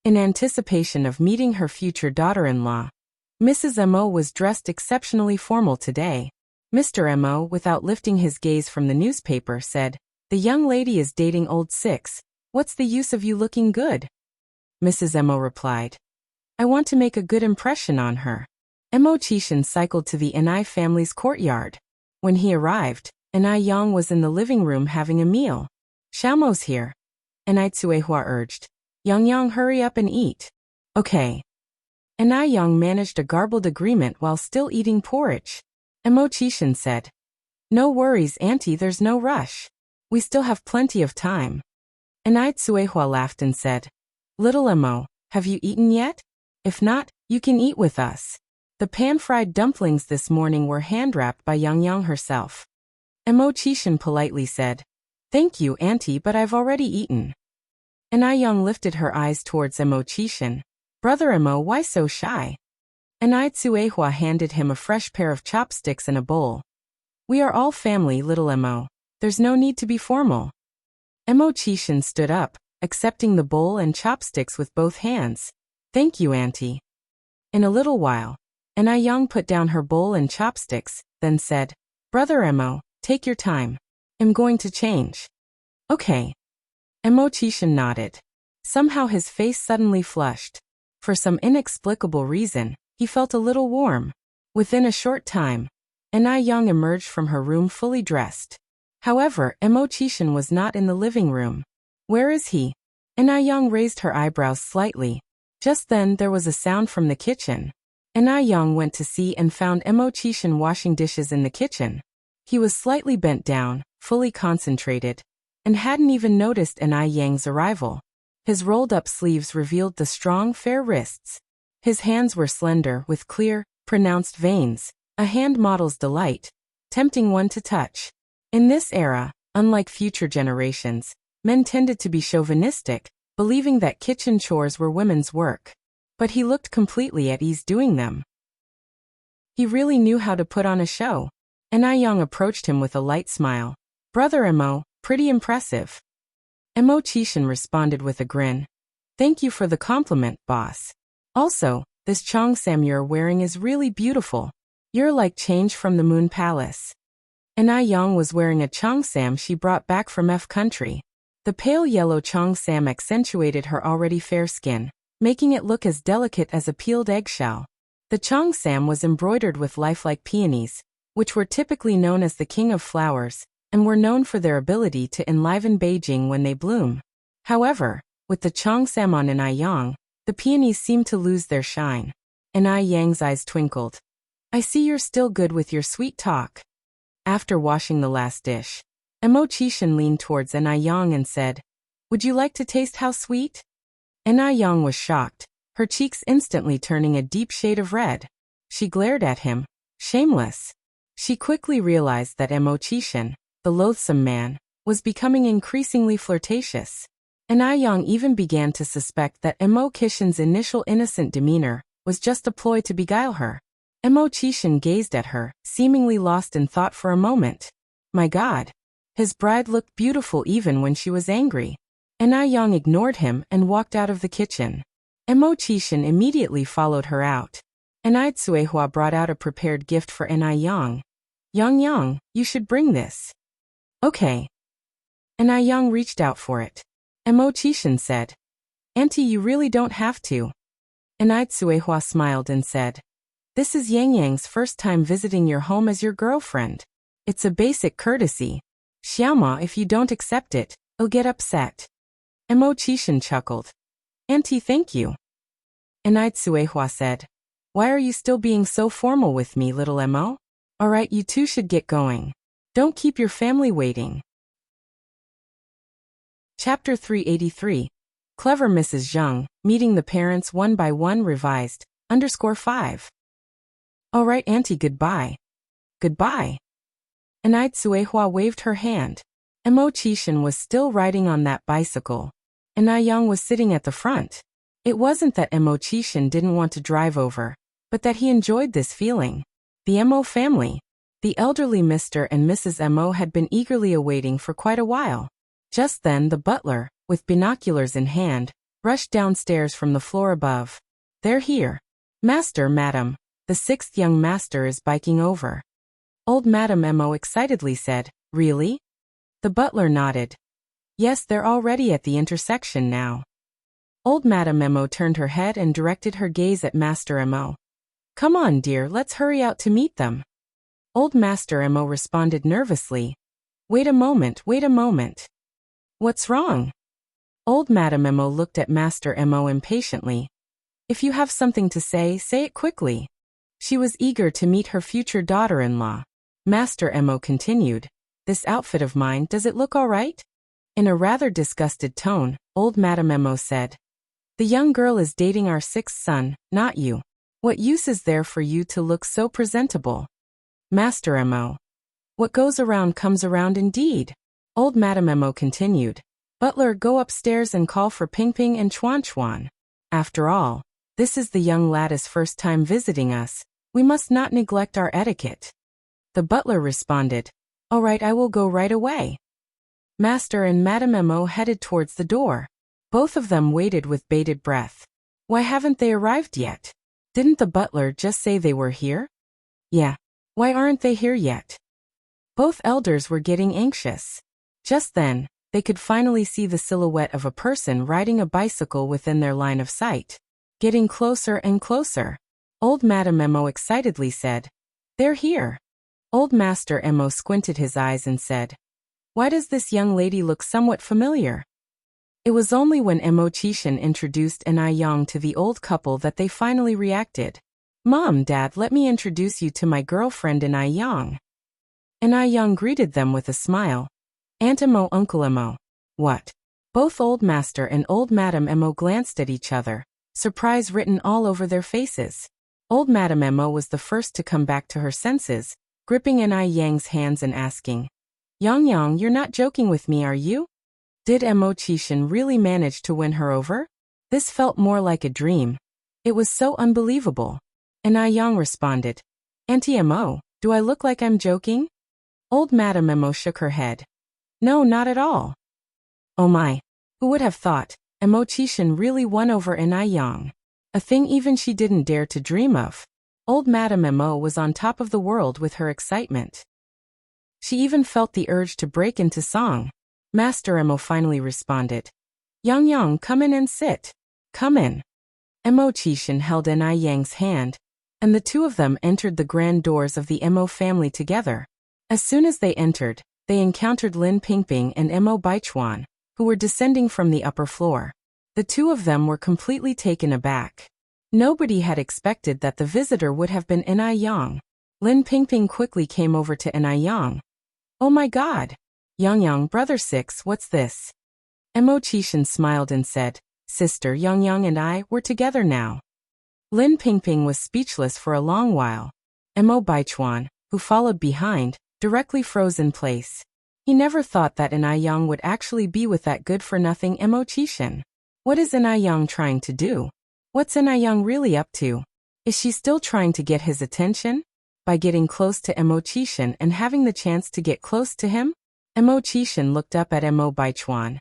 In anticipation of meeting her future daughter-in-law, Mrs. Mo was dressed exceptionally formal today. Mr. Mo, without lifting his gaze from the newspaper, said, "The young lady is dating Old Six. What's the use of you looking good?" Mrs. Mo replied, "I want to make a good impression on her." Mo Chishan cycled to the Enai family's courtyard. When he arrived, Enai Yang was in the living room having a meal. "Xiaomo's here," Enai Tsuehua urged. "Yang, hurry up and eat." "Okay." Enai Yang managed a garbled agreement while still eating porridge. Mo Chishan said, "No worries, Auntie, there's no rush. We still have plenty of time." Enai Tsuehua laughed and said, "Little Mo, have you eaten yet? If not, you can eat with us. The pan-fried dumplings this morning were hand-wrapped by Yang herself." Mo Chishan politely said, "Thank you, Auntie, but I've already eaten." Enai Yang lifted her eyes towards Mo Chishan. "Brother Mo, why so shy?" Enai Tsuehua handed him a fresh pair of chopsticks and a bowl. "We are all family, little Mo. There's no need to be formal." Mo Chishan stood up, accepting the bowl and chopsticks with both hands. "Thank you, Auntie." In a little while, Enai Yang put down her bowl and chopsticks, then said, "Brother Mo, take your time. I'm going to change." "Okay." Mo Chishan nodded. Somehow his face suddenly flushed. For some inexplicable reason, he felt a little warm. Within a short time, Enai Yang emerged from her room fully dressed. However, Mo Chishan was not in the living room. "Where is he?" Enai Yang raised her eyebrows slightly. Just then there was a sound from the kitchen. Enai Yang went to see and found Mo Chishan washing dishes in the kitchen. He was slightly bent down, fully concentrated, and hadn't even noticed Enai Yang's arrival. His rolled-up sleeves revealed the strong, fair wrists. His hands were slender, with clear, pronounced veins, a hand model's delight, tempting one to touch. In this era, unlike future generations, men tended to be chauvinistic, believing that kitchen chores were women's work. But he looked completely at ease doing them. He really knew how to put on a show. Enai Yang approached him with a light smile. "Brother Mo, pretty impressive." Mo Chishan responded with a grin. "Thank you for the compliment, boss. Also, this cheongsam you're wearing is really beautiful. You're like change from the Moon Palace." Enai Yang was wearing a cheongsam she brought back from F country. The pale yellow cheongsam accentuated her already fair skin, making it look as delicate as a peeled eggshell. The cheongsam was embroidered with lifelike peonies, which were typically known as the king of flowers, and were known for their ability to enliven Beijing when they bloom. However, with the cheongsam on Enai Yang, the peonies seemed to lose their shine. Enai Yang's eyes twinkled. "I see you're still good with your sweet talk." After washing the last dish, Mo Chishan leaned towards Enai Yang and said, "Would you like to taste how sweet?" Enai Yang was shocked, her cheeks instantly turning a deep shade of red. She glared at him, shameless. She quickly realized that Mo Chishan, the loathsome man, was becoming increasingly flirtatious. Enai Yang even began to suspect that Mo Chishan's initial innocent demeanor was just a ploy to beguile her. Mo Chishan gazed at her, seemingly lost in thought for a moment. My God! His bride looked beautiful even when she was angry. Enai Yang ignored him and walked out of the kitchen. Mo Chishan immediately followed her out. Enai Tsuehua brought out a prepared gift for Enai Yang. Yang, you should bring this." "Okay." Enai Yang reached out for it. Mo Chishan said, "Auntie, you really don't have to." Enai Tsuehua smiled and said, "This is Yang first time visiting your home as your girlfriend. It's a basic courtesy. Xiaoma, if you don't accept it, I'll get upset." Mo Chishan chuckled. "Auntie, thank you." Enai Tsuehua said, Why are you still being so formal with me, little Mo? Alright, you two should get going. Don't keep your family waiting. Chapter 383. Clever Mrs. Zheng, meeting the parents one by one revised, _5. Alright auntie, goodbye. Goodbye. Anai Tsuehua waved her hand. Mo Qishan was still riding on that bicycle. Anai Yang was sitting at the front. It wasn't that Mo Qishan didn't want to drive over, but that he enjoyed this feeling. The Mo family. The elderly Mr. and Mrs. Mo had been eagerly awaiting for quite a while. Just then the butler, with binoculars in hand, rushed downstairs from the floor above. They're here. Master, madam. The sixth young master is biking over. Old Madam Mo excitedly said, Really? The butler nodded. Yes, they're already at the intersection now. Old Madam Mo turned her head and directed her gaze at Master Mo. Come on, dear, let's hurry out to meet them. Old Master Mo responded nervously. Wait a moment. What's wrong? Old Madam Mo looked at Master Mo impatiently. If you have something to say it quickly. She was eager to meet her future daughter-in-law. Master Mo continued, This outfit of mine, does it look all right? In a rather disgusted tone, Old Madam Mo said, The young girl is dating our sixth son, not you. What use is there for you to look so presentable? Master Mo. What goes around comes around indeed. Old Madam Mo continued, Butler, go upstairs and call for Ping Ping and Chuan Chuan. After all, this is the young ladd's first time visiting us. We must not neglect our etiquette. The butler responded, All right, I will go right away. Master and Madam Mo headed towards the door. Both of them waited with bated breath. Why haven't they arrived yet? Didn't the butler just say they were here? Yeah. Why aren't they here yet? Both elders were getting anxious. Just then, they could finally see the silhouette of a person riding a bicycle within their line of sight. Getting closer and closer. Old Madam Mo excitedly said, They're here. Old Master Mo squinted his eyes and said, Why does this young lady look somewhat familiar? It was only when Mo Qishan introduced Anai Yang to the old couple that they finally reacted. Mom, Dad, let me introduce you to my girlfriend Anai Yang. Anai Yang greeted them with a smile. Aunt Mo, Uncle Mo. What? Both Old Master and Old Madam Mo glanced at each other, surprise written all over their faces. Old Madam Mo was the first to come back to her senses, gripping Anai Yang's hands and asking, Yang, you're not joking with me, are you? Did Mo Qishan really manage to win her over? This felt more like a dream. It was so unbelievable. Anai Yang responded, Auntie Mo, do I look like I'm joking? Old Madam Mo shook her head. No, not at all. Oh my, who would have thought, Mo Qishan really won over Anai Yang. A thing even she didn't dare to dream of. Old Madam Mo was on top of the world with her excitement. She even felt the urge to break into song. Master Mo finally responded. Yang, come in and sit. Come in. Mo Qishan held Anai Yang's hand, and the two of them entered the grand doors of the Mo family together. As soon as they entered, they encountered Lin Pingping and Mo Baichuan, who were descending from the upper floor. The two of them were completely taken aback. Nobody had expected that the visitor would have been Anai Yang. Lin Pingping quickly came over to Anai Yang. Oh my God! Yang, brother six, what's this? Mo Qishan smiled and said, Sister Yang and I, we're together now. Lin Pingping was speechless for a long while. Mo Baichuan, who followed behind, directly froze in place. He never thought that Anai Yang would actually be with that good-for-nothing Mo Qishan. What is Anai Yang trying to do? What's Anai Yang really up to? Is she still trying to get his attention? By getting close to Mo Qishan and having the chance to get close to him? Mo Qishan looked up at Mo Baichuan.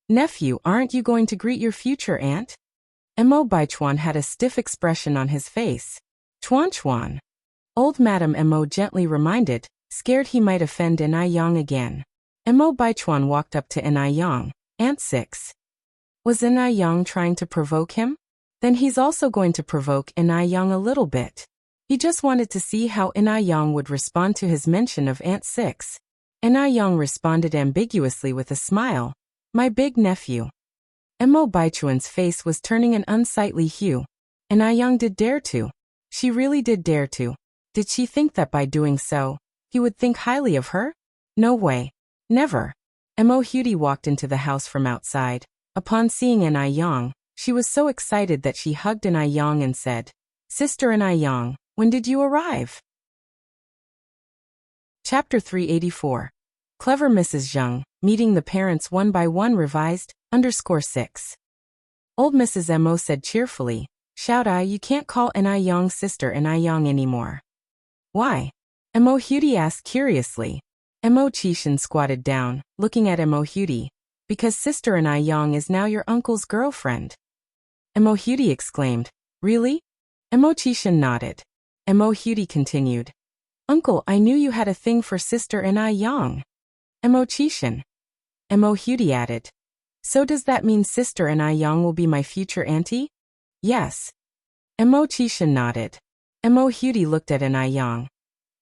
Nephew, aren't you going to greet your future aunt? Mo Baichuan had a stiff expression on his face. Chuan. Old Madam Mo gently reminded, scared he might offend Anai Yang again. Mo Baichuan walked up to Anai Yang. Aunt Six. Was Anai Yang trying to provoke him? Then he's also going to provoke Anai Yang a little bit. He just wanted to see how Anai Yang would respond to his mention of Aunt Six. Anai Yang responded ambiguously with a smile. My big nephew. Mo Baichuan's face was turning an unsightly hue. Anai Yang did dare to. She really did dare to. Did she think that by doing so, he would think highly of her? No way. Never. Mo Hudi walked into the house from outside. Upon seeing An Yang, she was so excited that she hugged An Yang and said, "Sister An Yang, when did you arrive?" Chapter 384. Clever Mrs. Zheng, meeting the parents one by one revised, _6. Old Mrs. Mo said cheerfully, "Shout I, you can't call An Yang sister An Yang anymore." Why? Mo Hudi asked curiously. Mo Chishan squatted down, looking at Mo Hudi. Because Sister An Yang is now your uncle's girlfriend. Mo Hudi exclaimed, "Really?" Mo Chishan nodded. Mo Hudi continued, "Uncle, I knew you had a thing for Sister An Yang." Mo Chishan. Mo Hudi added, "So does that mean Sister An Yang will be my future auntie?" "Yes." Mo Chishan nodded. Mo Hudi looked at An Yang.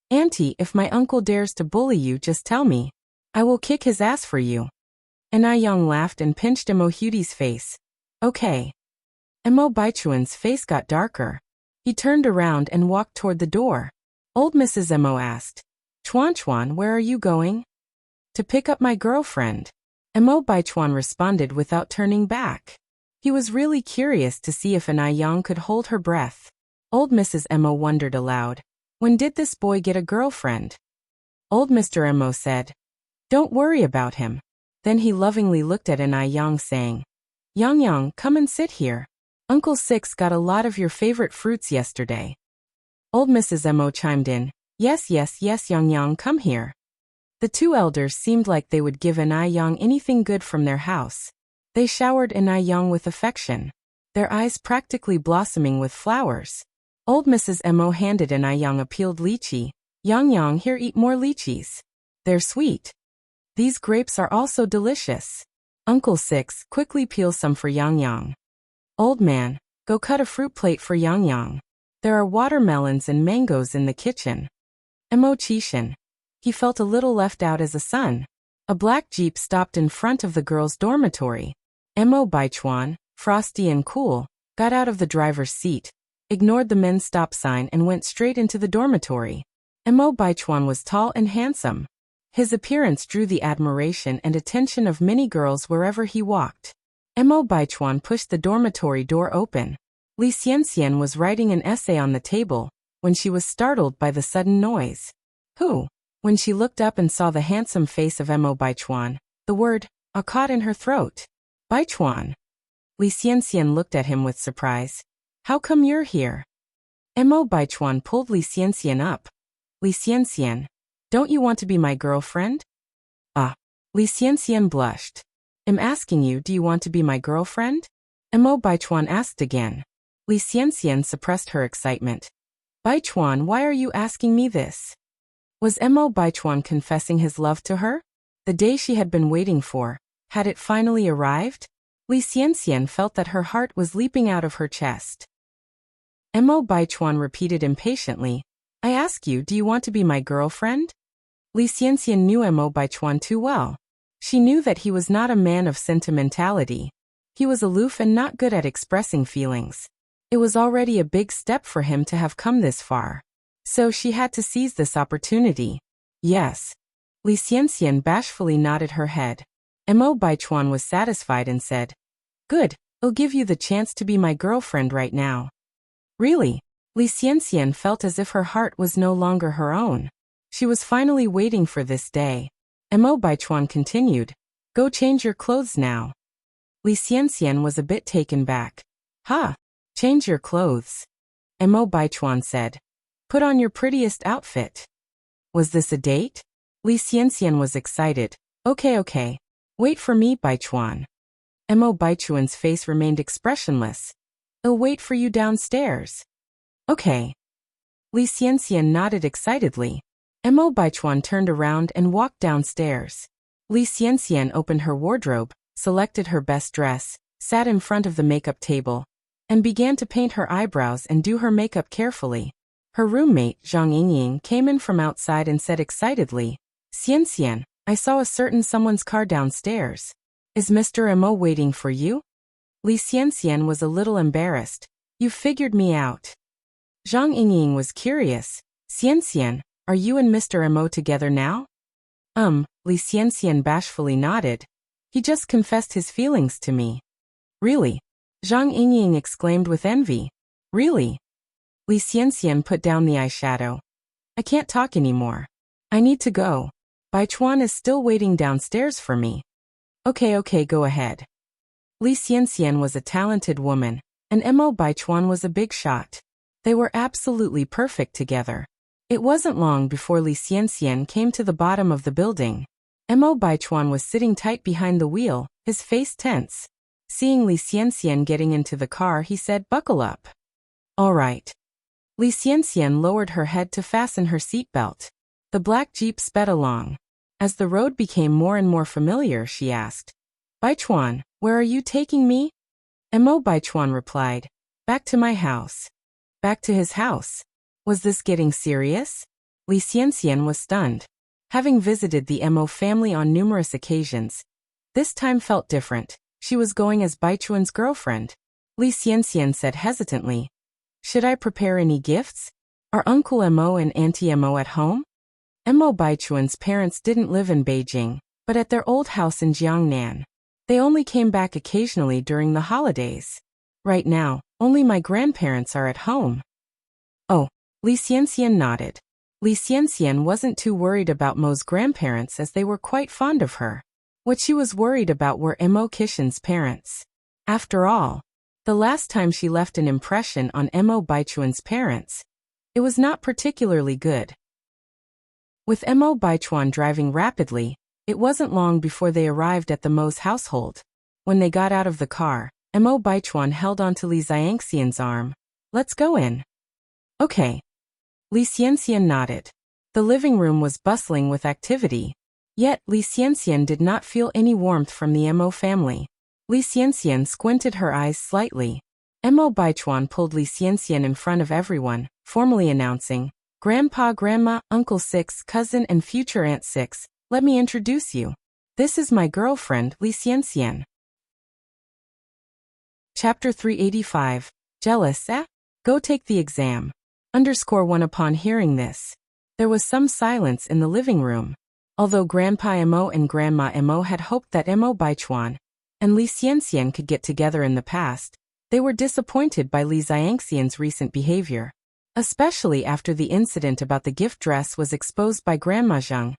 "Auntie, if my uncle dares to bully you, just tell me. I will kick his ass for you." An Yang laughed and pinched Mo Hudi's face. "Okay." Mo Baichuan's face got darker. He turned around and walked toward the door. Old Mrs. Mo asked, "Chuan, where are you going?" "To pick up my girlfriend." Mo Baichuan responded without turning back. He was really curious to see if An Yang could hold her breath. Old Mrs. Mo wondered aloud, when did this boy get a girlfriend? Old Mr. Mo said, "Don't worry about him." Then he lovingly looked at An Yang saying, Yang, come and sit here. Uncle Six got a lot of your favorite fruits yesterday." Old Mrs. Mo chimed in, Yes, Yang, come here." The two elders seemed like they would give An Yang anything good from their house. They showered An Yang with affection, their eyes practically blossoming with flowers. Old Mrs. Mo handed An Yang a peeled lychee. Yang, here, eat more lychees. They're sweet. These grapes are also delicious. Uncle Six, quickly peel some for Yang. Old man, go cut a fruit plate for Yang. There are watermelons and mangoes in the kitchen. Mo Chishan. He felt a little left out as a son. A black jeep stopped in front of the girls' dormitory. Mo Baichuan, frosty and cool, got out of the driver's seat, ignored the men's stop sign and went straight into the dormitory. Mo Baichuan was tall and handsome. His appearance drew the admiration and attention of many girls wherever he walked. Mo Baichuan pushed the dormitory door open. Li Xianxian was writing an essay on the table, when she was startled by the sudden noise. "Who?" When she looked up and saw the handsome face of Mo Baichuan, the word, caught in her throat. "Baichuan." Li Xianxian looked at him with surprise. "How come you're here?" Mo Baichuan pulled Li Xianxian up. "Li Xianxian, don't you want to be my girlfriend?" "Ah." Li Xianxian blushed. "I'm asking you, do you want to be my girlfriend?" Mo Baichuan asked again. Li Xianxian suppressed her excitement. "Baichuan, why are you asking me this?" Was Mo Baichuan confessing his love to her? The day she had been waiting for, had it finally arrived? Li Xianxian felt that her heart was leaping out of her chest. Mo Baichuan repeated impatiently, "I ask you, do you want to be my girlfriend?" Li Xianxian knew Mo Baichuan too well. She knew that he was not a man of sentimentality. He was aloof and not good at expressing feelings. It was already a big step for him to have come this far. So she had to seize this opportunity. "Yes." Li Xianxian bashfully nodded her head. Mo Baichuan was satisfied and said, "Good, I'll give you the chance to be my girlfriend right now." Really? Li Xianxian felt as if her heart was no longer her own. She was finally waiting for this day. Mo Baichuan continued, "Go change your clothes now." Li Xianxian was a bit taken back. "Ha! Change your clothes?" Mo Baichuan said, "Put on your prettiest outfit." Was this a date? Li Xianxian was excited. Okay. Wait for me, Baichuan." Mo Baichuan's face remained expressionless. "I'll wait for you downstairs." "Okay." Li Xianxian nodded excitedly. Mo Baichuan turned around and walked downstairs. Li Xianxian opened her wardrobe, selected her best dress, sat in front of the makeup table, and began to paint her eyebrows and do her makeup carefully. Her roommate, Zhang Yingying, came in from outside and said excitedly, "Xianxian, I saw a certain someone's car downstairs. Is Mr. Mo waiting for you?" Li Xianxian was a little embarrassed. "You figured me out." Zhang Yingying was curious. Xianxian, are you and Mr. Mo together now? Li Xianxian bashfully nodded. He just confessed his feelings to me. Really? Zhang Yingying exclaimed with envy. Really? Li Xianxian put down the eyeshadow. I can't talk anymore. I need to go. Bai Chuan is still waiting downstairs for me. Okay, go ahead. Li Xianxian was a talented woman, and Mo Bai Chuan was a big shot. They were absolutely perfect together. It wasn't long before Li Xianxian came to the bottom of the building. Mo Bai Chuan was sitting tight behind the wheel, his face tense. Seeing Li Xianxian getting into the car, he said, "Buckle up." All right. Li Xianxian lowered her head to fasten her seatbelt. The black jeep sped along. As the road became more and more familiar, she asked, "Bai Chuan, where are you taking me?" Mo Bai Chuan replied, "Back to my house." Back to his house. Was this getting serious? Li Xianxian was stunned. Having visited the Mo family on numerous occasions, this time felt different. She was going as Bai Chuan's girlfriend. Li Xianxian said hesitantly, "Should I prepare any gifts? Are Uncle Mo and Auntie Mo at home?" Mo Bai Chuan's parents didn't live in Beijing, but at their old house in Jiangnan. They only came back occasionally during the holidays. Right now, only my grandparents are at home. Oh, Li Xianxian nodded. Li Xianxian wasn't too worried about Mo's grandparents as they were quite fond of her. What she was worried about were Mo Kishan's parents. After all, the last time she left an impression on Mo Bai Chuan's parents, it was not particularly good. With Mo Bai Chuan driving rapidly, it wasn't long before they arrived at the Mo's household. When they got out of the car, Mo Bai Chuan held onto Li Xianxian's arm. "Let's go in." Okay. Li Xianxian nodded. The living room was bustling with activity. Yet, Li Xianxian did not feel any warmth from the Mo family. Li Xianxian squinted her eyes slightly. Mo Bai Chuan pulled Li Xianxian in front of everyone, formally announcing, "Grandpa, Grandma, Uncle 6, Cousin and future Aunt 6, let me introduce you. This is my girlfriend, Li Xianxian." Chapter 385. Jealous, eh? Go take the exam. _1 Upon hearing this, there was some silence in the living room. Although Grandpa Mo and Grandma Mo had hoped that Mo Bai Chuan and Li Xianxian could get together in the past, they were disappointed by Li Xianxian's recent behavior. Especially after the incident about the gift dress was exposed by Grandma Zhang.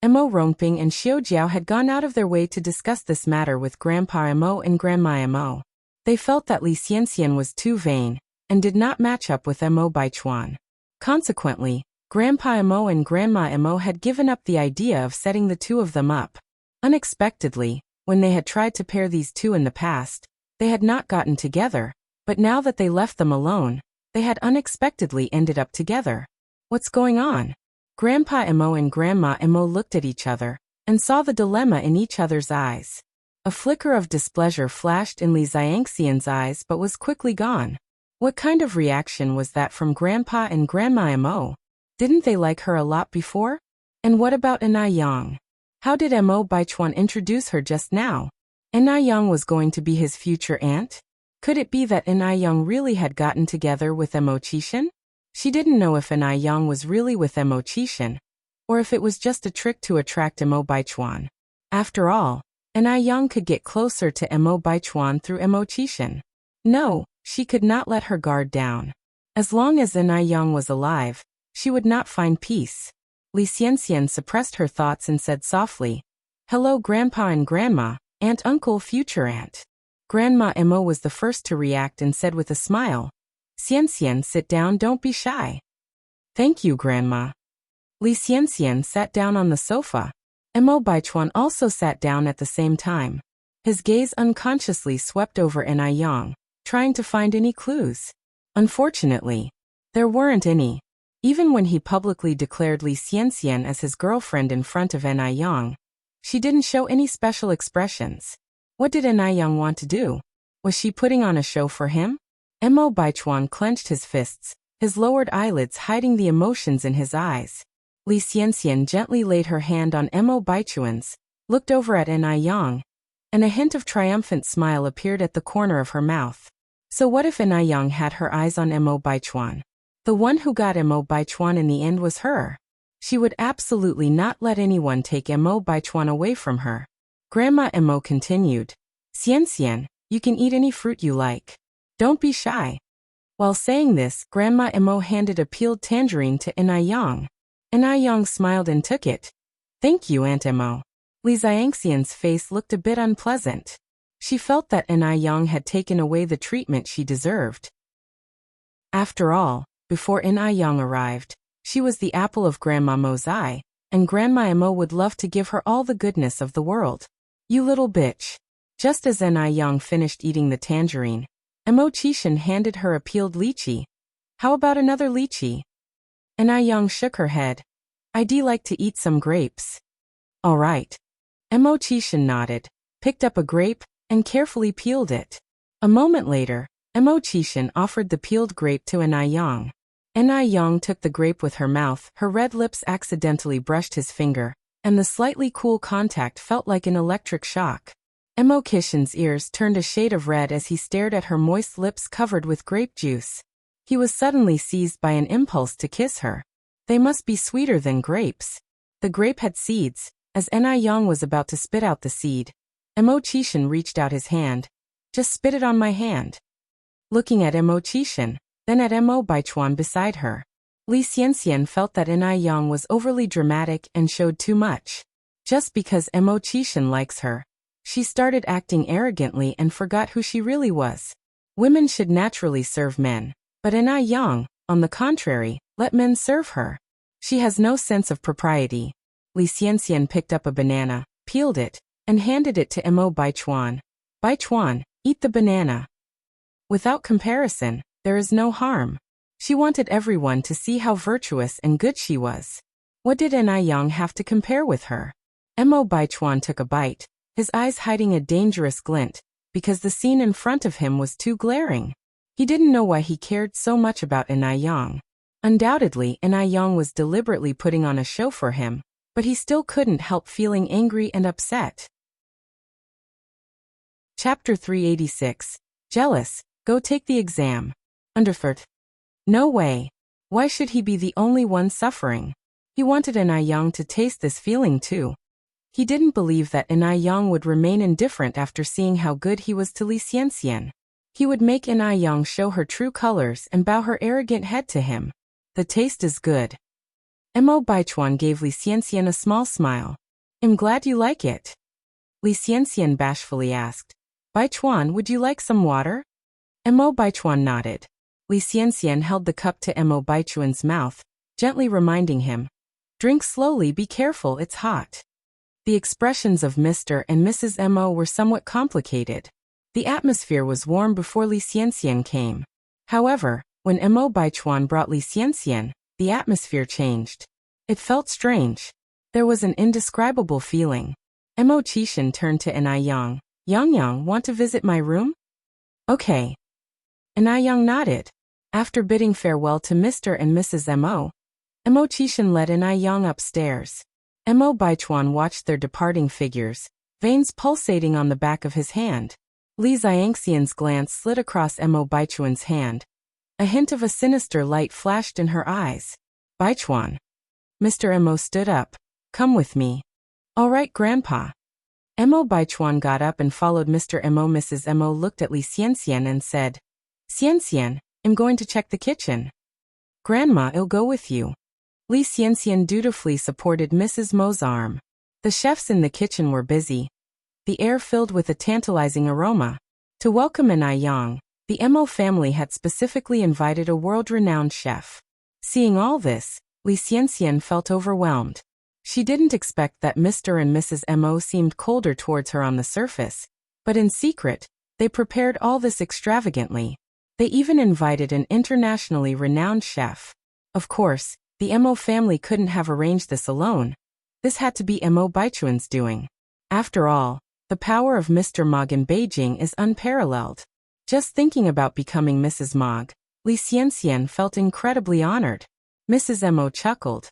Mo Rongping and Xiao Jiao had gone out of their way to discuss this matter with Grandpa Mo and Grandma Mo. They felt that Li Xianxian was too vain and did not match up with Mo Bai Chuan. Consequently, Grandpa Mo and Grandma Mo had given up the idea of setting the two of them up. Unexpectedly, when they had tried to pair these two in the past, they had not gotten together, but now that they left them alone, they had unexpectedly ended up together. What's going on? Grandpa Mo and Grandma Mo looked at each other and saw the dilemma in each other's eyes. A flicker of displeasure flashed in Li Xianxian's eyes but was quickly gone. What kind of reaction was that from Grandpa and Grandma Mo? Didn't they like her a lot before? And what about Anai Yang? How did Mo Bai Chuan introduce her just now? Anai Yang was going to be his future aunt? Could it be that Anai Yang really had gotten together with Mo Qishan? She didn't know if Anai Yang was really with Mo Qishan, or if it was just a trick to attract Mo Bai Chuan. After all, Anai Yang could get closer to Mo Bai Chuan through Mo Qishan. No, she could not let her guard down. As long as Anai Yang was alive, she would not find peace. Li Xianxian suppressed her thoughts and said softly, "Hello Grandpa and Grandma, Aunt Uncle future aunt." Grandma Mo was the first to react and said with a smile, "Xianxian, sit down, don't be shy." "Thank you, Grandma." Li Xianxian sat down on the sofa. Mo Bai Chuan also sat down at the same time. His gaze unconsciously swept over Anai Yang, trying to find any clues. Unfortunately, there weren't any. Even when he publicly declared Li Xianxian as his girlfriend in front of Anai Yang, she didn't show any special expressions. What did Anai Yang want to do? Was she putting on a show for him? Mo Bai Chuan clenched his fists, his lowered eyelids hiding the emotions in his eyes. Li Xianxian gently laid her hand on Mo Bai Chuan's, looked over at Anai Yang, and a hint of triumphant smile appeared at the corner of her mouth. So what if Anai Yang had her eyes on Mo Bai Chuan? The one who got Mo Baichuan in the end was her. She would absolutely not let anyone take Mo Baichuan away from her. Grandma Mo continued. Xian, you can eat any fruit you like. Don't be shy. While saying this, Grandma Mo handed a peeled tangerine to Yang. Yang smiled and took it. Thank you, Aunt Mo. Li Xiangxian's face looked a bit unpleasant. She felt that Yang had taken away the treatment she deserved. After all, before Yang arrived, she was the apple of Grandma Mo's eye, and Grandma Mo would love to give her all the goodness of the world. You little bitch. Just as Yang finished eating the tangerine, Mo Qishan handed her a peeled lychee. How about another lychee? Yang shook her head. I'd like to eat some grapes. All right. Mo Qishan nodded, picked up a grape, and carefully peeled it. A moment later, Mo Qishan offered the peeled grape to Yang. Yang took the grape with her mouth, her red lips accidentally brushed his finger, and the slightly cool contact felt like an electric shock. Mo Qishan's ears turned a shade of red as he stared at her moist lips covered with grape juice. He was suddenly seized by an impulse to kiss her. They must be sweeter than grapes. The grape had seeds. As Yang was about to spit out the seed, Mo Qishan reached out his hand. Just spit it on my hand. Looking at Mo Qishan, then at Mo Baichuan beside her, Li Xianxian felt that Yang was overly dramatic and showed too much. Just because Mo Qishan likes her, she started acting arrogantly and forgot who she really was. Women should naturally serve men, but Yang, on the contrary, let men serve her. She has no sense of propriety. Li Xianxian picked up a banana, peeled it, and handed it to Mo Baichuan. Baichuan, eat the banana. Without comparison, there is no harm. She wanted everyone to see how virtuous and good she was. What did Yang have to compare with her? Mo Baichuan took a bite, his eyes hiding a dangerous glint, because the scene in front of him was too glaring. He didn't know why he cared so much about Yang. Undoubtedly, Yang was deliberately putting on a show for him, but he still couldn't help feeling angry and upset. Chapter 386. Jealous, go take the exam. Underfoot. No way. Why should he be the only one suffering? He wanted Yang to taste this feeling too. He didn't believe that Yang would remain indifferent after seeing how good he was to Li Xianxian. He would make Yang show her true colors and bow her arrogant head to him. The taste is good. Mo Baichuan gave Li Xianxian a small smile. I'm glad you like it. Li Xianxian bashfully asked. Baichuan, would you like some water? Mo Baichuan nodded. Li Xianxian held the cup to Mo Baichuan's mouth, gently reminding him. Drink slowly, be careful, it's hot. The expressions of Mr. and Mrs. Mo were somewhat complicated. The atmosphere was warm before Li Xianxian came. However, when Mo Baichuan brought Li Xianxian, the atmosphere changed. It felt strange. There was an indescribable feeling. Mo Qishan turned to Yang. Yang, want to visit my room? Okay. Yang nodded. After bidding farewell to Mr. and Mrs. Mo Qishan led Yang upstairs. Mo Baichuan watched their departing figures, veins pulsating on the back of his hand. Li Xiangxian's glance slid across Mo Baichuan's hand. A hint of a sinister light flashed in her eyes. Baichuan. Mr. Mo stood up. Come with me. All right, Grandpa. Mo Baichuan got up and followed Mr. Mo. Mrs. Mo looked at Li Xianxian and said, Xianxian, I'm going to check the kitchen. Grandma, I'll go with you. Li Xianxian dutifully supported Mrs. Mo's arm. The chefs in the kitchen were busy. The air filled with a tantalizing aroma. To welcome Yang, the Mo family had specifically invited a world-renowned chef. Seeing all this, Li Xianxian felt overwhelmed. She didn't expect that Mr. and Mrs. Mo seemed colder towards her on the surface, but in secret, they prepared all this extravagantly. They even invited an internationally renowned chef. Of course, the Mo family couldn't have arranged this alone. This had to be Mo Baichuan's doing. After all, the power of Mr. Mog in Beijing is unparalleled. Just thinking about becoming Mrs. Mog, Li Xianxian felt incredibly honored. Mrs. Mo chuckled.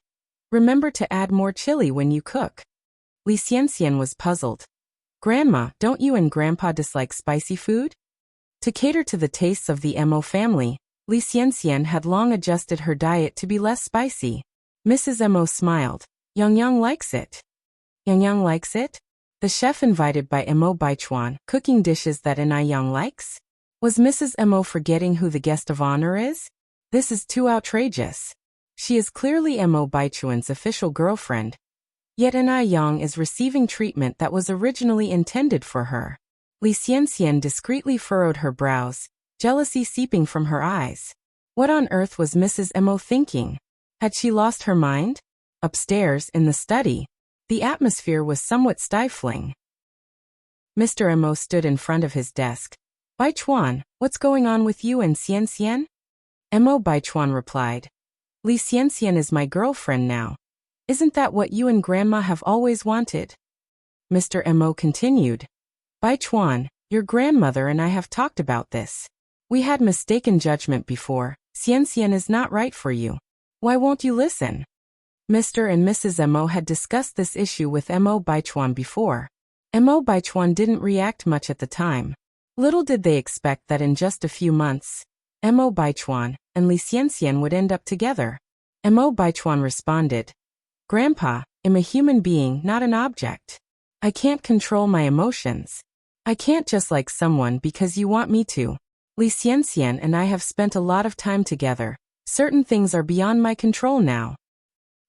Remember to add more chili when you cook. Li Xianxian was puzzled. Grandma, don't you and Grandpa dislike spicy food? To cater to the tastes of the Mo family, Li Xianxian had long adjusted her diet to be less spicy. Mrs. Mo smiled. Yang Yang likes it. Yang Yang likes it? The chef invited by Mo Baichuan, cooking dishes that Yang likes? Was Mrs. Mo forgetting who the guest of honor is? This is too outrageous. She is clearly Mo Baichuan's official girlfriend. Yet Yang is receiving treatment that was originally intended for her. Li Xianxian discreetly furrowed her brows, jealousy seeping from her eyes. What on earth was Mrs. Mo thinking? Had she lost her mind? Upstairs, in the study, the atmosphere was somewhat stifling. Mr. Mo stood in front of his desk. Baichuan, what's going on with you and Xianxian? Mo Baichuan replied. Li Xianxian is my girlfriend now. Isn't that what you and Grandma have always wanted? Mr. Mo continued. Baichuan, your grandmother and I have talked about this. We had mistaken judgment before. Xianxian is not right for you. Why won't you listen? Mr. and Mrs. Mo had discussed this issue with Mo Baichuan before. Mo Baichuan didn't react much at the time. Little did they expect that in just a few months, Mo Baichuan and Li Xianxian would end up together. Mo Baichuan responded. Grandpa, I'm a human being, not an object. I can't control my emotions. I can't just like someone because you want me to. Li Xianxian and I have spent a lot of time together. Certain things are beyond my control now.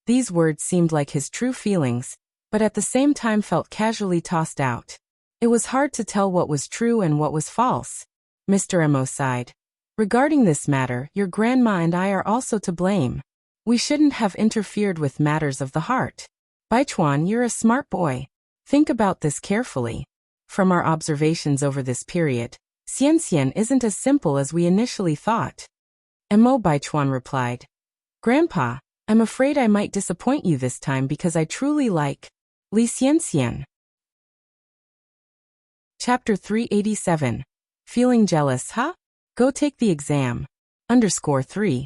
These words seemed like his true feelings, but at the same time felt casually tossed out. It was hard to tell what was true and what was false. Mr. Mo sighed. Regarding this matter, your grandma and I are also to blame. We shouldn't have interfered with matters of the heart. Baichuan, you're a smart boy. Think about this carefully. From our observations over this period, Xianxian isn't as simple as we initially thought. Mo Baichuan replied. Grandpa, I'm afraid I might disappoint you this time because I truly like Li Xianxian. Chapter 387. Feeling jealous, huh? Go take the exam. _3.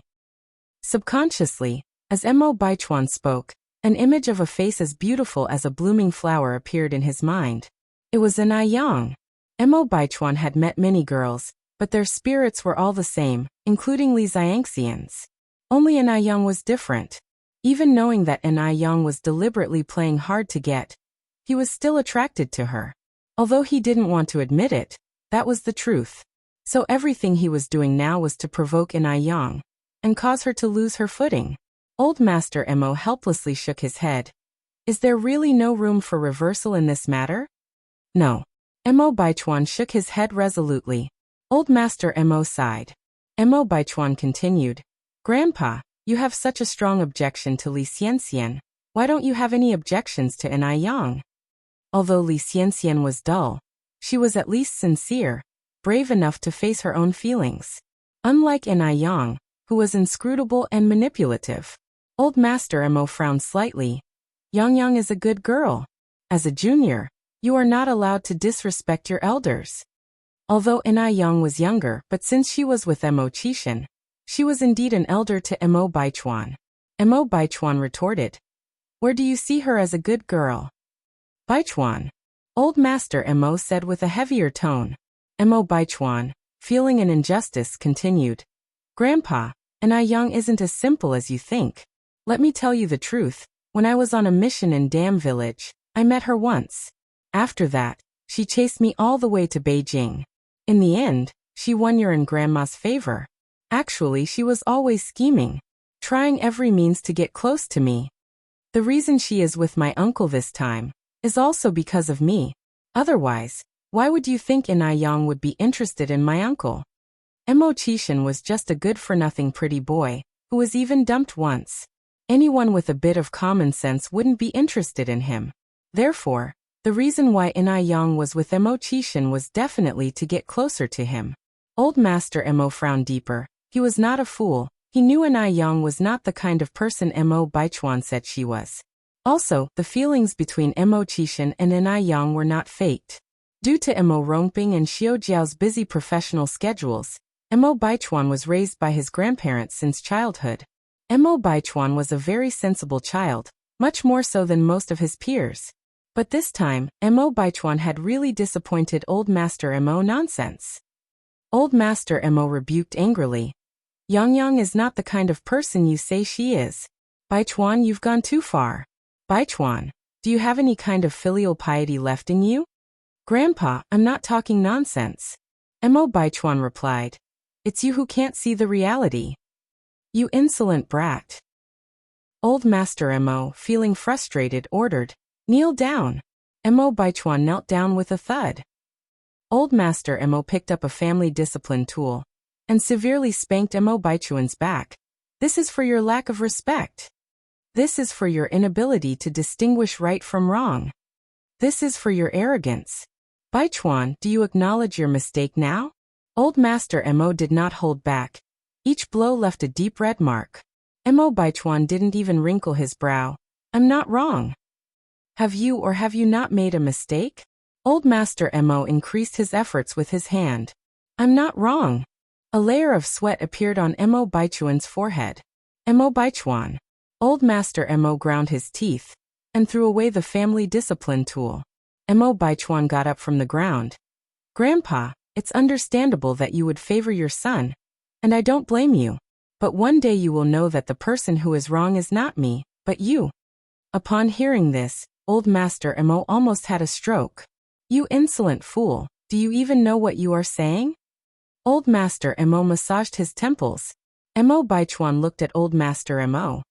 Subconsciously, as Mo Baichuan spoke, an image of a face as beautiful as a blooming flower appeared in his mind. It was Yang. Mo Baichuan had met many girls, but their spirits were all the same, including Li Xianxian's. Only Yang was different. Even knowing that Yang was deliberately playing hard to get, he was still attracted to her. Although he didn't want to admit it, that was the truth. So everything he was doing now was to provoke Yang and cause her to lose her footing. Old Master Mo helplessly shook his head. Is there really no room for reversal in this matter? No. Mo Baichuan shook his head resolutely. Old Master Mo sighed. Mo Baichuan continued. Grandpa, you have such a strong objection to Li Xianxian. Why don't you have any objections to Yang? Although Li Xianxian was dull, she was at least sincere, brave enough to face her own feelings. Unlike Yang, who was inscrutable and manipulative. Old Master Mo frowned slightly. Yang is a good girl. As a junior, you are not allowed to disrespect your elders. Although Yang was younger, but since she was with Mo Qishan, she was indeed an elder to Mo Baichuan. Mo Baichuan retorted. Where do you see her as a good girl? Baichuan. Old Master Mo said with a heavier tone. Mo Baichuan, feeling an injustice, continued. Grandpa, Yang isn't as simple as you think. Let me tell you the truth, when I was on a mission in Dam Village, I met her once. After that, she chased me all the way to Beijing. In the end, she won your and Grandma's favor. Actually, she was always scheming, trying every means to get close to me. The reason she is with my uncle this time is also because of me. Otherwise, why would you think Yang would be interested in my uncle? Mo Qishan was just a good-for-nothing pretty boy, who was even dumped once. Anyone with a bit of common sense wouldn't be interested in him. Therefore, the reason why Yang was with Mo Qishan was definitely to get closer to him. Old Master Mo frowned deeper. He was not a fool. He knew Yang was not the kind of person Mo Baichuan said she was. Also, the feelings between Mo Qishan and Yang were not faked. Due to Mo Rongping and Xiao Jiao's busy professional schedules, Mo Baichuan was raised by his grandparents since childhood. Mo Baichuan was a very sensible child, much more so than most of his peers. But this time, Mo Baichuan had really disappointed Old Master Mo nonsense. Old Master Mo rebuked angrily. Yang Yang is not the kind of person you say she is. Baichuan, you've gone too far. Baichuan, do you have any kind of filial piety left in you? Grandpa, I'm not talking nonsense. Mo Baichuan replied. It's you who can't see the reality. You insolent brat. Old Master Mo, feeling frustrated, ordered, kneel down. Mo Baichuan knelt down with a thud. Old Master Mo picked up a family discipline tool and severely spanked Mo Baichuan's back. This is for your lack of respect. This is for your inability to distinguish right from wrong. This is for your arrogance. Baichuan, do you acknowledge your mistake now? Old Master Mo did not hold back. Each blow left a deep red mark. Mo Baichuan didn't even wrinkle his brow. I'm not wrong. Have you or have you not made a mistake? Old Master Mo increased his efforts with his hand. I'm not wrong. A layer of sweat appeared on Mo Baichuan's forehead. Mo Baichuan. Old Master Mo ground his teeth and threw away the family discipline tool. Mo Baichuan got up from the ground. Grandpa, it's understandable that you would favor your son, and I don't blame you. But one day you will know that the person who is wrong is not me, but you. Upon hearing this, Old Master Mo almost had a stroke. You insolent fool, do you even know what you are saying? Old Master Mo massaged his temples. Mo Baichuan looked at Old Master Mo.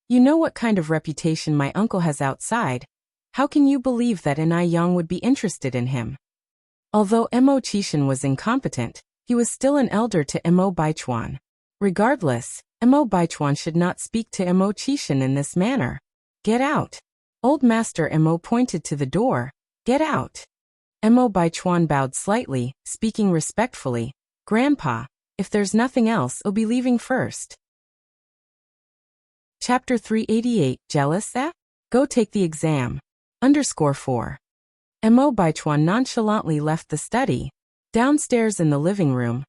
You know what kind of reputation my uncle has outside. How can you believe that Enai Yang would be interested in him? Although Mo Qishan was incompetent, he was still an elder to Mo Baichuan. Regardless, Mo Baichuan should not speak to Mo Qishan in this manner. Get out. Old Master Mo pointed to the door. Get out. Mo Baichuan bowed slightly, speaking respectfully. Grandpa, if there's nothing else, I'll be leaving first. Chapter 388, Jealous, eh? Go take the exam. _4. Mo Baichuan nonchalantly left the study. Downstairs in the living room,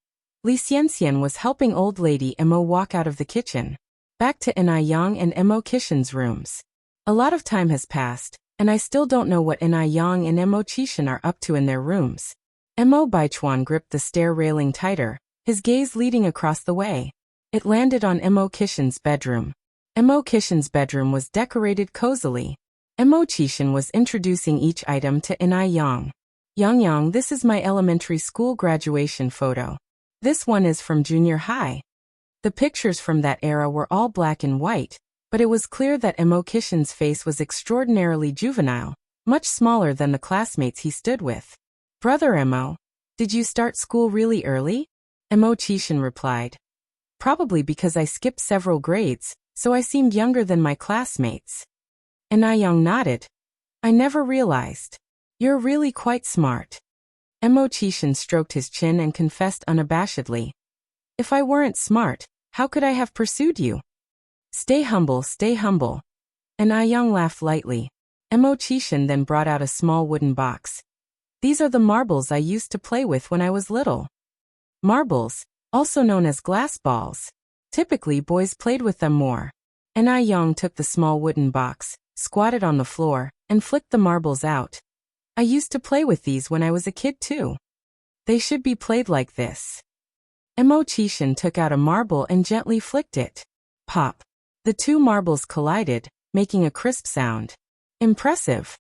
Li Xianxian was helping old lady Mo walk out of the kitchen. Back to Enai Yang and Mo Qishan's rooms. A lot of time has passed, and I still don't know what Enai Yang and Mo Qishan are up to in their rooms. Mo Baichuan gripped the stair railing tighter, his gaze leading across the way. It landed on Mo Qishan's bedroom. Mo Qishan's bedroom was decorated cozily. Mo Qishan was introducing each item to Enai Yang. Yang Yang, this is my elementary school graduation photo. This one is from junior high. The pictures from that era were all black and white, but it was clear that Mo Qishan's face was extraordinarily juvenile, much smaller than the classmates he stood with. Brother Mo, did you start school really early? Mo Qishan replied. Probably because I skipped several grades, so I seemed younger than my classmates. Enai Yang nodded. I never realized. You're really quite smart. Mo Qishan stroked his chin and confessed unabashedly. If I weren't smart, how could I have pursued you? Stay humble, stay humble. Enai Yang laughed lightly. Mo Qishan then brought out a small wooden box. These are the marbles I used to play with when I was little. Marbles, also known as glass balls. Typically boys played with them more. Enai Yang took the small wooden box, squatted on the floor, and flicked the marbles out. I used to play with these when I was a kid too. They should be played like this. Mo Qishan took out a marble and gently flicked it. Pop. The two marbles collided, making a crisp sound. Impressive.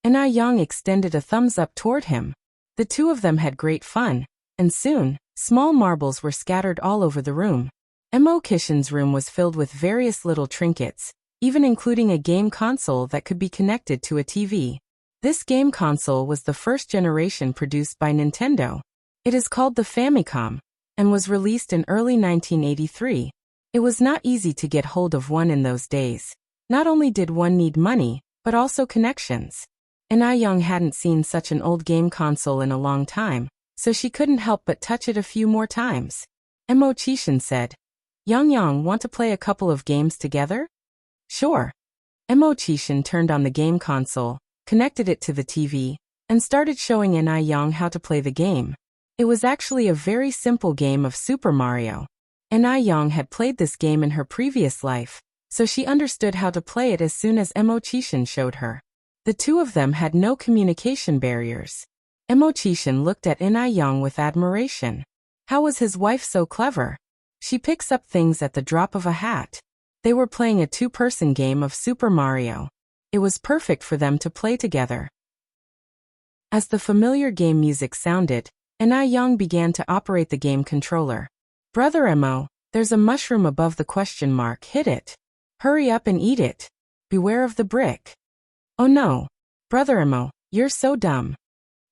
Enai Yang extended a thumbs up toward him. The two of them had great fun, and soon, small marbles were scattered all over the room. Mo Qishan's room was filled with various little trinkets, even including a game console that could be connected to a TV. This game console was the first generation produced by Nintendo. It is called the Famicom, and was released in early 1983. It was not easy to get hold of one in those days. Not only did one need money, but also connections. Enai Yang hadn't seen such an old game console in a long time, so she couldn't help but touch it a few more times. Mo Qishan said, Yang Yang, want to play a couple of games together? Sure. Mo Qishan turned on the game console, connected it to the TV, and started showing Enai Yang how to play the game. It was actually a very simple game of Super Mario. Enai Yang had played this game in her previous life, so she understood how to play it as soon as Mo Qishan showed her. The two of them had no communication barriers. Mo Qishan looked at Enai Yang with admiration. How was his wife so clever? She picks up things at the drop of a hat. They were playing a two-person game of Super Mario. It was perfect for them to play together. As the familiar game music sounded, Young began to operate the game controller. Brother Mo, there's a mushroom above the question mark. Hit it. Hurry up and eat it. Beware of the brick. Oh no. Brother Mo, you're so dumb.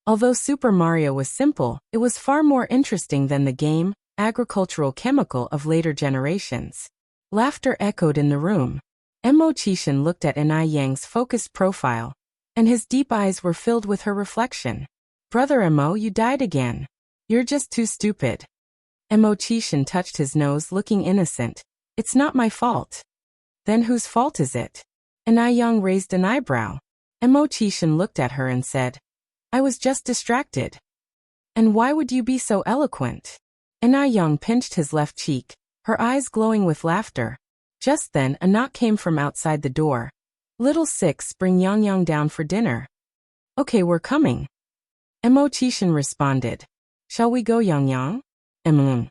Although Super Mario was simple, it was far more interesting than the game, agricultural chemical of later generations. Laughter echoed in the room. Mo Chishan looked at Yang's focused profile, and his deep eyes were filled with her reflection. Brother Mo, you died again. You're just too stupid. Mo Chishan touched his nose, looking innocent. It's not my fault. Then whose fault is it? Young raised an eyebrow. Mo Chishan looked at her and said, I was just distracted. And why would you be so eloquent? Young pinched his left cheek, her eyes glowing with laughter. Just then a knock came from outside the door. Little Six, bring Yang down for dinner. Okay, we're coming. Mo Chishan responded. Shall we go, Yang? Young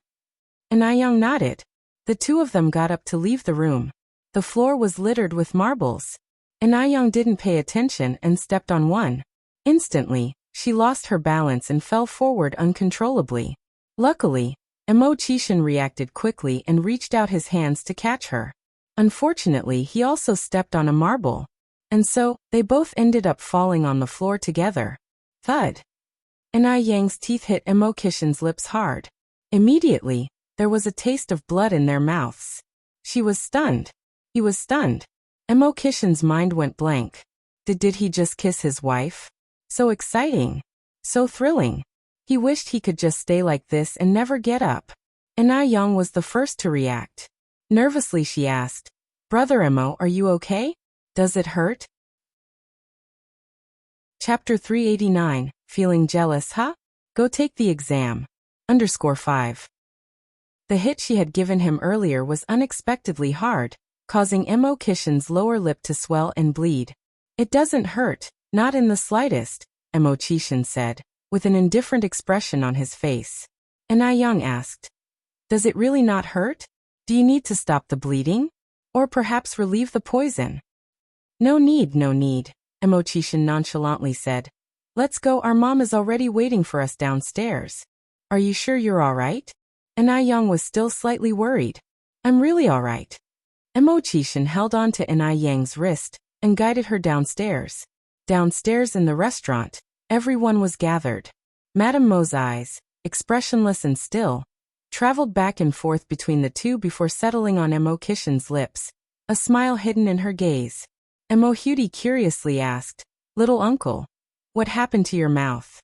nodded. The two of them got up to leave the room. The floor was littered with marbles. Young didn't pay attention and stepped on one. Instantly, she lost her balance and fell forward uncontrollably. Luckily, Mo Chishan reacted quickly and reached out his hands to catch her. Unfortunately, he also stepped on a marble. And so, they both ended up falling on the floor together. Thud. Yang's teeth hit Mo Chishan's lips hard. Immediately, there was a taste of blood in their mouths. She was stunned. He was stunned. Mo Chishan's mind went blank. Did he just kiss his wife? So exciting. So thrilling. He wished he could just stay like this and never get up. Young was the first to react. Nervously she asked, Brother Mo, are you okay? Does it hurt? Chapter 389, Feeling Jealous, huh? Go take the exam. _5. The hit she had given him earlier was unexpectedly hard, causing Mo Chishan's lower lip to swell and bleed. It doesn't hurt, not in the slightest, Mo Chishan said, with an indifferent expression on his face. Young asked, Does it really not hurt? Do you need to stop the bleeding? Or perhaps relieve the poison? No need, Mo Chishan nonchalantly said. Let's go, our mom is already waiting for us downstairs. Are you sure you're all right? Young was still slightly worried. I'm really all right. Mo Chishan held on to Yang's wrist and guided her downstairs. Downstairs in the restaurant, everyone was gathered. Madame Mo's eyes, expressionless and still, traveled back and forth between the two before settling on Mo Chishan's lips, a smile hidden in her gaze. Mo Hudi curiously asked, Little uncle, what happened to your mouth?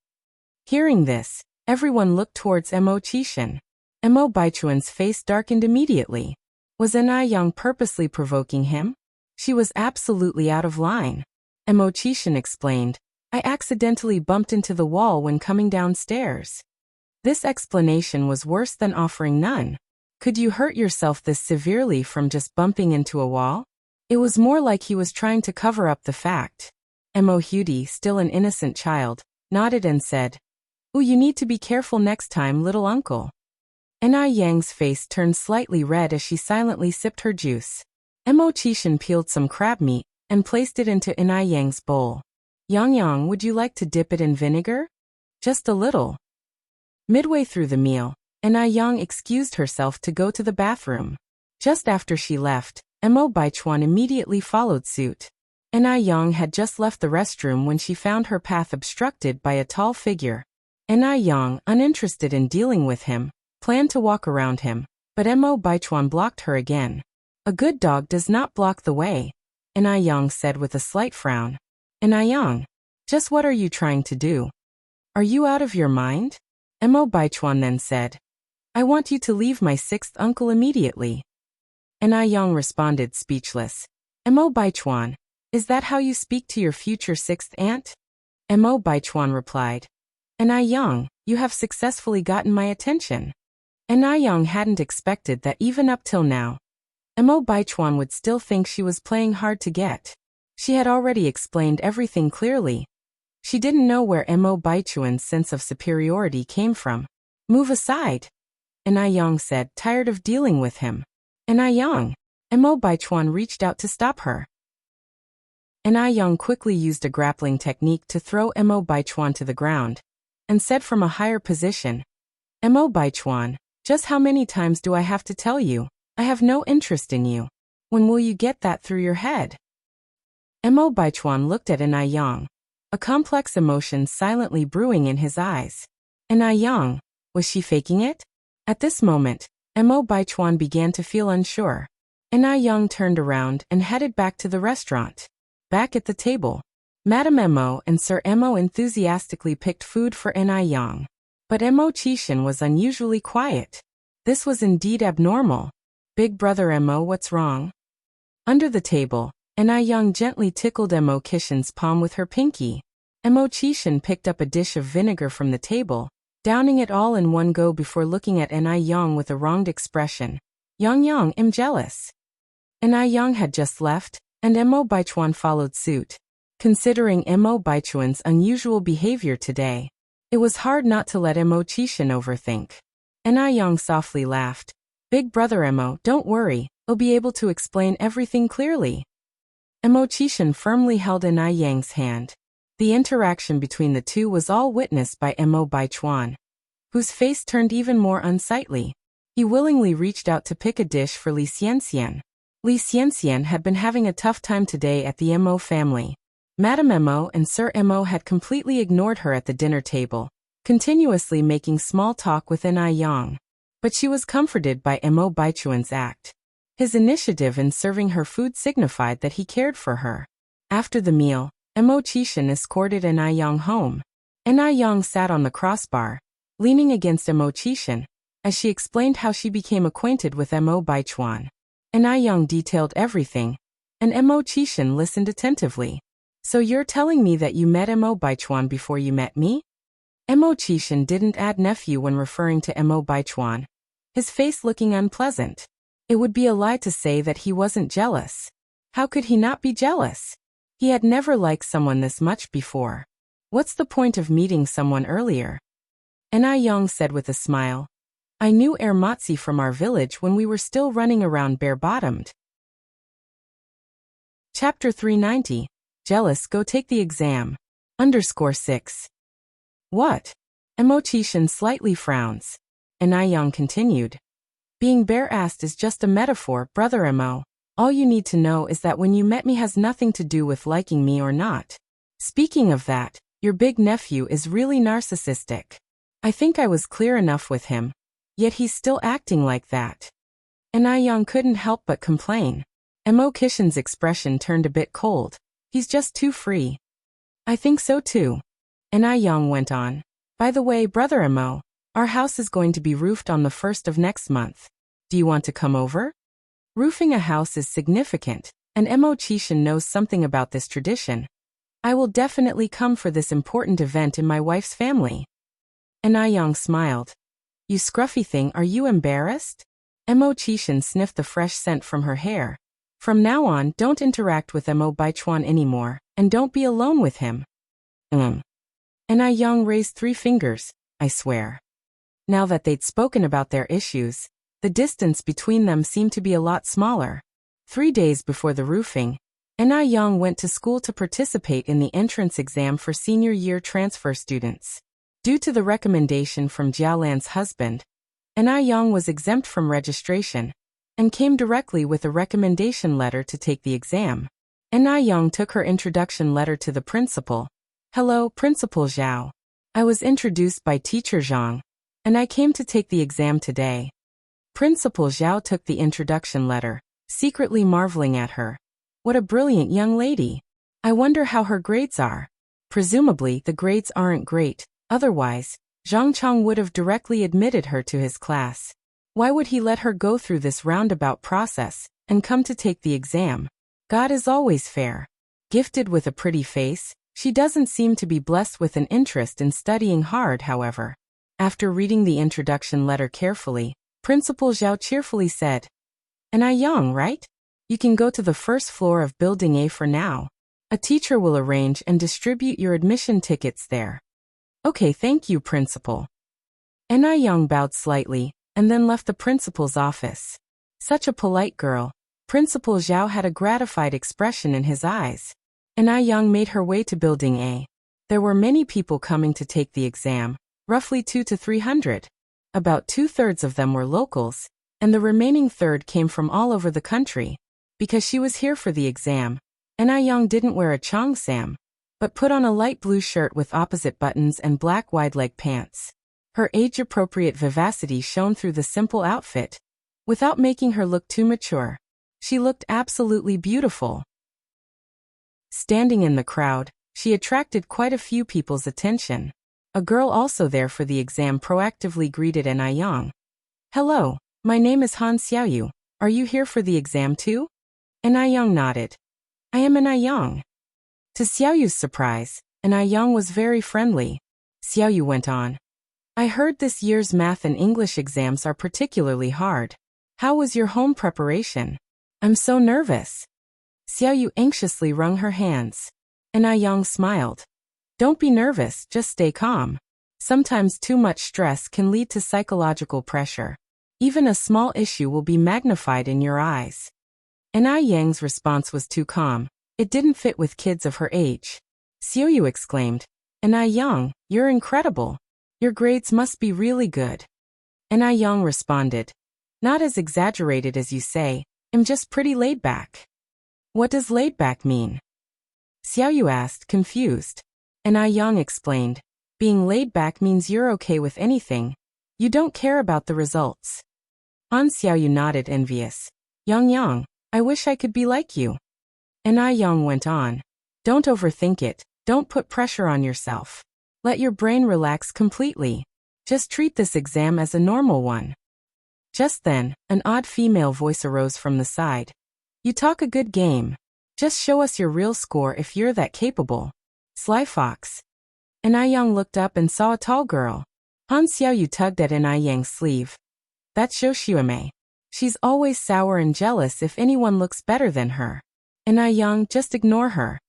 Hearing this, everyone looked towards Mo Chishan. Mo Baichuan's face darkened immediately. Was Young purposely provoking him? She was absolutely out of line. Mo Chishan explained, I accidentally bumped into the wall when coming downstairs. This explanation was worse than offering none. Could you hurt yourself this severely from just bumping into a wall? It was more like he was trying to cover up the fact. Mo Hudi, still an innocent child, nodded and said, Ooh, you need to be careful next time, little uncle. Yang's face turned slightly red as she silently sipped her juice. Mo Chishan peeled some crab meat and placed it into Yang's bowl. Yang, would you like to dip it in vinegar? Just a little. Midway through the meal, Yang excused herself to go to the bathroom. Just after she left, Mo Baichuan immediately followed suit. Yang had just left the restroom when she found her path obstructed by a tall figure. Yang, uninterested in dealing with him, planned to walk around him, but Mo Baichuan blocked her again. A good dog does not block the way, Yang said with a slight frown. Yang, just what are you trying to do? Are you out of your mind? Mo Baichuan then said, I want you to leave my sixth uncle immediately. Yang responded speechless. Mo Baichuan, is that how you speak to your future sixth aunt? Mo Baichuan replied, Yang, you have successfully gotten my attention. Yang hadn't expected that even up till now, Mo Baichuan would still think she was playing hard to get. She had already explained everything clearly. She didn't know where Mo Baichuan's sense of superiority came from. Move aside. and Young said, tired of dealing with him. And Young. Mo Baichuan reached out to stop her. And Young quickly used a grappling technique to throw Mo Baichuan to the ground, and said from a higher position, Mo Baichuan, just how many times do I have to tell you? I have no interest in you. When will you get that through your head? Mo Baichuan looked at Young, a complex emotion silently brewing in his eyes. Young, was she faking it? At this moment, Mo Baichuan began to feel unsure. Young turned around and headed back to the restaurant. Back at the table, Madame Mo and Sir Mo enthusiastically picked food for Young. But Mo Qishan was unusually quiet. This was indeed abnormal. Big brother Mo, what's wrong? Under the table, Young gently tickled Mo Qishan's palm with her pinky. Mo Qishan picked up a dish of vinegar from the table, downing it all in one go before looking at Young with a wronged expression. Yang, I'm jealous. Young had just left, and Mo Baichuan followed suit. Considering Mo Baichuan's unusual behavior today, it was hard not to let Mo Qishan overthink. Young softly laughed. Big brother Mo, don't worry, I'll be able to explain everything clearly. Mo Qishan firmly held Yang's hand. The interaction between the two was all witnessed by Mo Baichuan, whose face turned even more unsightly. He willingly reached out to pick a dish for Li Xianxian. Li Xianxian had been having a tough time today at the Mo family. Madame Mo and Sir Mo had completely ignored her at the dinner table, continuously making small talk with Yang. But she was comforted by Mo Baichuan's act. His initiative in serving her food signified that he cared for her. After the meal, Mo Qishan escorted Yang home. Yang sat on the crossbar, leaning against Mo Qishan, as she explained how she became acquainted with Mo Baichuan. Yang detailed everything, and Mo Qishan listened attentively. So you're telling me that you met Mo Baichuan before you met me? Mo Qishan didn't add nephew when referring to Mo Baichuan, his face looking unpleasant. It would be a lie to say that he wasn't jealous. How could he not be jealous? He had never liked someone this much before. What's the point of meeting someone earlier? Yang said with a smile. I knew Matzi from our village when we were still running around bare-bottomed. Chapter 390. Jealous, go take the exam. _6. What? Mo Qishan slightly frowns. Yang continued. Being bare-assed is just a metaphor, brother Mo. All you need to know is that when you met me has nothing to do with liking me or not. Speaking of that, your big nephew is really narcissistic. I think I was clear enough with him, yet he's still acting like that. Yang couldn't help but complain. Mo Qishan's expression turned a bit cold. He's just too free. I think so too. Yang went on. By the way, brother Mo, our house is going to be roofed on the 1st of next month. Do you want to come over? Roofing a house is significant, and Mo Qishan knows something about this tradition. I will definitely come for this important event in my wife's family. Yang smiled. You scruffy thing, are you embarrassed? Mo Qishan sniffed the fresh scent from her hair. From now on, don't interact with Mo Baichuan anymore, and don't be alone with him. Yang raised 3 fingers, I swear. Now that they'd spoken about their issues, the distance between them seemed to be a lot smaller. 3 days before the roofing, Yang went to school to participate in the entrance exam for senior year transfer students. Due to the recommendation from Jialan's husband, Yang was exempt from registration, and came directly with a recommendation letter to take the exam. Yang took her introduction letter to the principal. Hello, Principal Zhao. I was introduced by Teacher Zhang, and I came to take the exam today. Principal Zhao took the introduction letter, secretly marveling at her. What a brilliant young lady. I wonder how her grades are. Presumably, the grades aren't great, otherwise, Zhang Chang would have directly admitted her to his class. Why would he let her go through this roundabout process, and come to take the exam? God is always fair. Gifted with a pretty face, she doesn't seem to be blessed with an interest in studying hard, however. After reading the introduction letter carefully, Principal Zhao cheerfully said, Yang, right? You can go to the 1st floor of Building A for now. A teacher will arrange and distribute your admission tickets there. Okay, thank you, Principal. Yang bowed slightly, and then left the principal's office. Such a polite girl. Principal Zhao had a gratified expression in his eyes. And Ai Yang made her way to Building A. There were many people coming to take the exam, roughly 200 to 300. About 2/3 of them were locals, and the remaining third came from all over the country. Because she was here for the exam, and Ai Yang didn't wear a cheongsam, but put on a light blue shirt with opposite buttons and black wide-leg pants. Her age-appropriate vivacity shone through the simple outfit, without making her look too mature. She looked absolutely beautiful. Standing in the crowd, she attracted quite a few people's attention. A girl also there for the exam proactively greeted Ai Yang. "Hello, my name is Han Xiaoyu. Are you here for the exam too?" Ai Yang nodded. "I am Ai Yang." To Xiaoyu's surprise, Ai Yang was very friendly. Xiaoyu went on. "I heard this year's math and English exams are particularly hard. How was your home preparation? I'm so nervous." Xiaoyu anxiously wrung her hands. Ai Yang smiled. "Don't be nervous, just stay calm. Sometimes too much stress can lead to psychological pressure. Even a small issue will be magnified in your eyes." Ai Yang's response was too calm. It didn't fit with kids of her age. Xiaoyu exclaimed, "Ai Yang, you're incredible. Your grades must be really good." Ai Yang responded, "Not as exaggerated as you say, I'm just pretty laid back." "What does laid back mean?" Xiaoyu asked, confused. Ai Yang explained, "Being laid back means you're okay with anything. You don't care about the results." Han Xiaoyu nodded envious. Yang, I wish I could be like you." Ai Yang went on, "Don't overthink it, don't put pressure on yourself. Let your brain relax completely. Just treat this exam as a normal one." Just then, an odd female voice arose from the side. "You talk a good game. Just show us your real score if you're that capable. Sly Fox." Ai Yang looked up and saw a tall girl. Han Xiaoyu tugged at Ai Yang's sleeve. "That's Zhou Xuemei. She's always sour and jealous if anyone looks better than her. Ai Yang, just ignore her."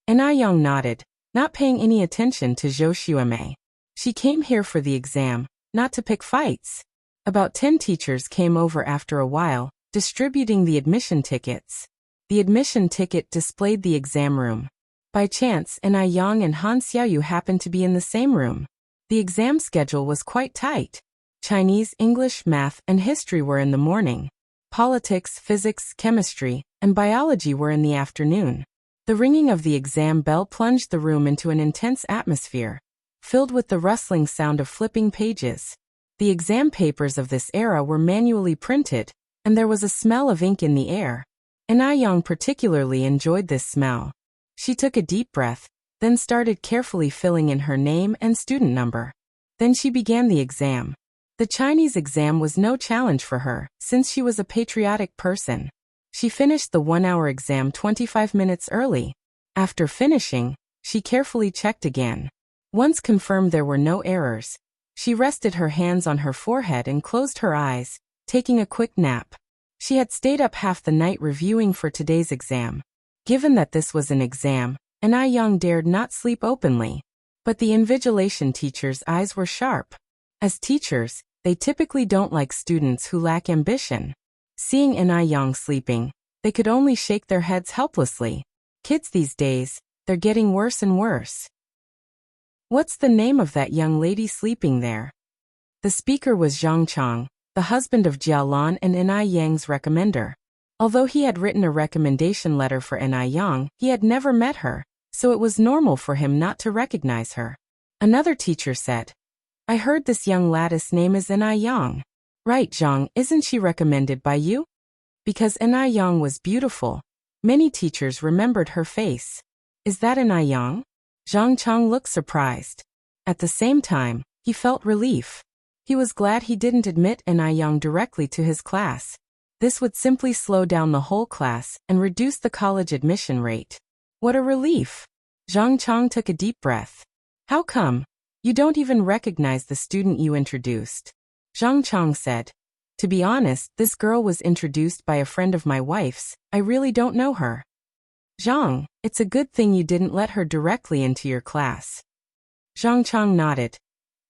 Ai Yang nodded, not paying any attention to Zhou Xuemei. She came here for the exam, not to pick fights. About 10 teachers came over after a while, distributing the admission tickets. The admission ticket displayed the exam room. By chance, Ai Yang and Han Xiaoyu happened to be in the same room. The exam schedule was quite tight. Chinese, English, math, and history were in the morning. Politics, physics, chemistry, and biology were in the afternoon. The ringing of the exam bell plunged the room into an intense atmosphere, filled with the rustling sound of flipping pages. The exam papers of this era were manually printed, and there was a smell of ink in the air. Ai Yang particularly enjoyed this smell. She took a deep breath, then started carefully filling in her name and student number. Then she began the exam. The Chinese exam was no challenge for her, since she was a patriotic person. She finished the 1-hour exam 25 minutes early. After finishing, she carefully checked again. Once confirmed there were no errors, she rested her hands on her forehead and closed her eyes, taking a quick nap. She had stayed up half the night reviewing for today's exam. Given that this was an exam, Ai Yang dared not sleep openly. But the invigilation teacher's eyes were sharp. As teachers, they typically don't like students who lack ambition. Seeing Ai Yang sleeping, they could only shake their heads helplessly. Kids these days, they're getting worse and worse. "What's the name of that young lady sleeping there?" The speaker was Zhang Chang, the husband of Jia Lan and Ai Yang's recommender. Although he had written a recommendation letter for Ai Yang, he had never met her, so it was normal for him not to recognize her. Another teacher said, "I heard this young lady's name is Ai Yang." "Right, Zhang, isn't she recommended by you?" Because Ai Yang was beautiful, many teachers remembered her face. "Is that Ai Yang?" Zhang Chang looked surprised. At the same time, he felt relief. He was glad he didn't admit Ai Yang directly to his class. This would simply slow down the whole class and reduce the college admission rate. What a relief! Zhang Chang took a deep breath. "How come? You don't even recognize the student you introduced?" Zhang Chang said. "To be honest, this girl was introduced by a friend of my wife's. I really don't know her." "Zhang, it's a good thing you didn't let her directly into your class." Zhang Chang nodded.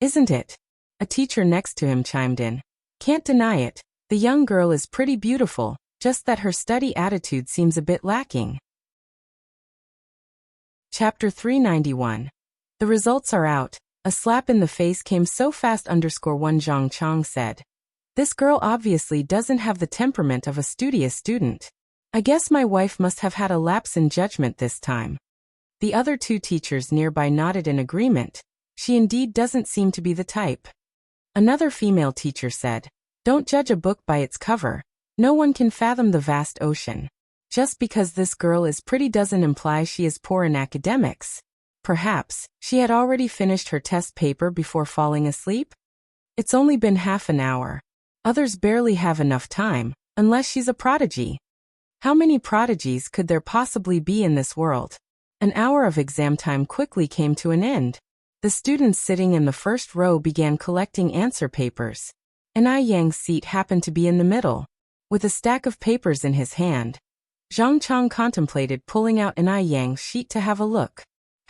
"Isn't it?" A teacher next to him chimed in. Can't deny it, the young girl is pretty beautiful, just that her study attitude seems a bit lacking. Chapter 391. The results are out. A slap in the face came so fast. _1 Zhang Chang said. This girl obviously doesn't have the temperament of a studious student. I guess my wife must have had a lapse in judgment this time. The other two teachers nearby nodded in agreement. She indeed doesn't seem to be the type. Another female teacher said, don't judge a book by its cover. No one can fathom the vast ocean. Just because this girl is pretty doesn't imply she is poor in academics. Perhaps she had already finished her test paper before falling asleep? It's only been half an hour. Others barely have enough time, unless she's a prodigy. How many prodigies could there possibly be in this world? An hour of exam time quickly came to an end. The students sitting in the first row began collecting answer papers. Ai Yang's seat happened to be in the middle. With a stack of papers in his hand, Zhang Chang contemplated pulling out Ai Yang's sheet to have a look.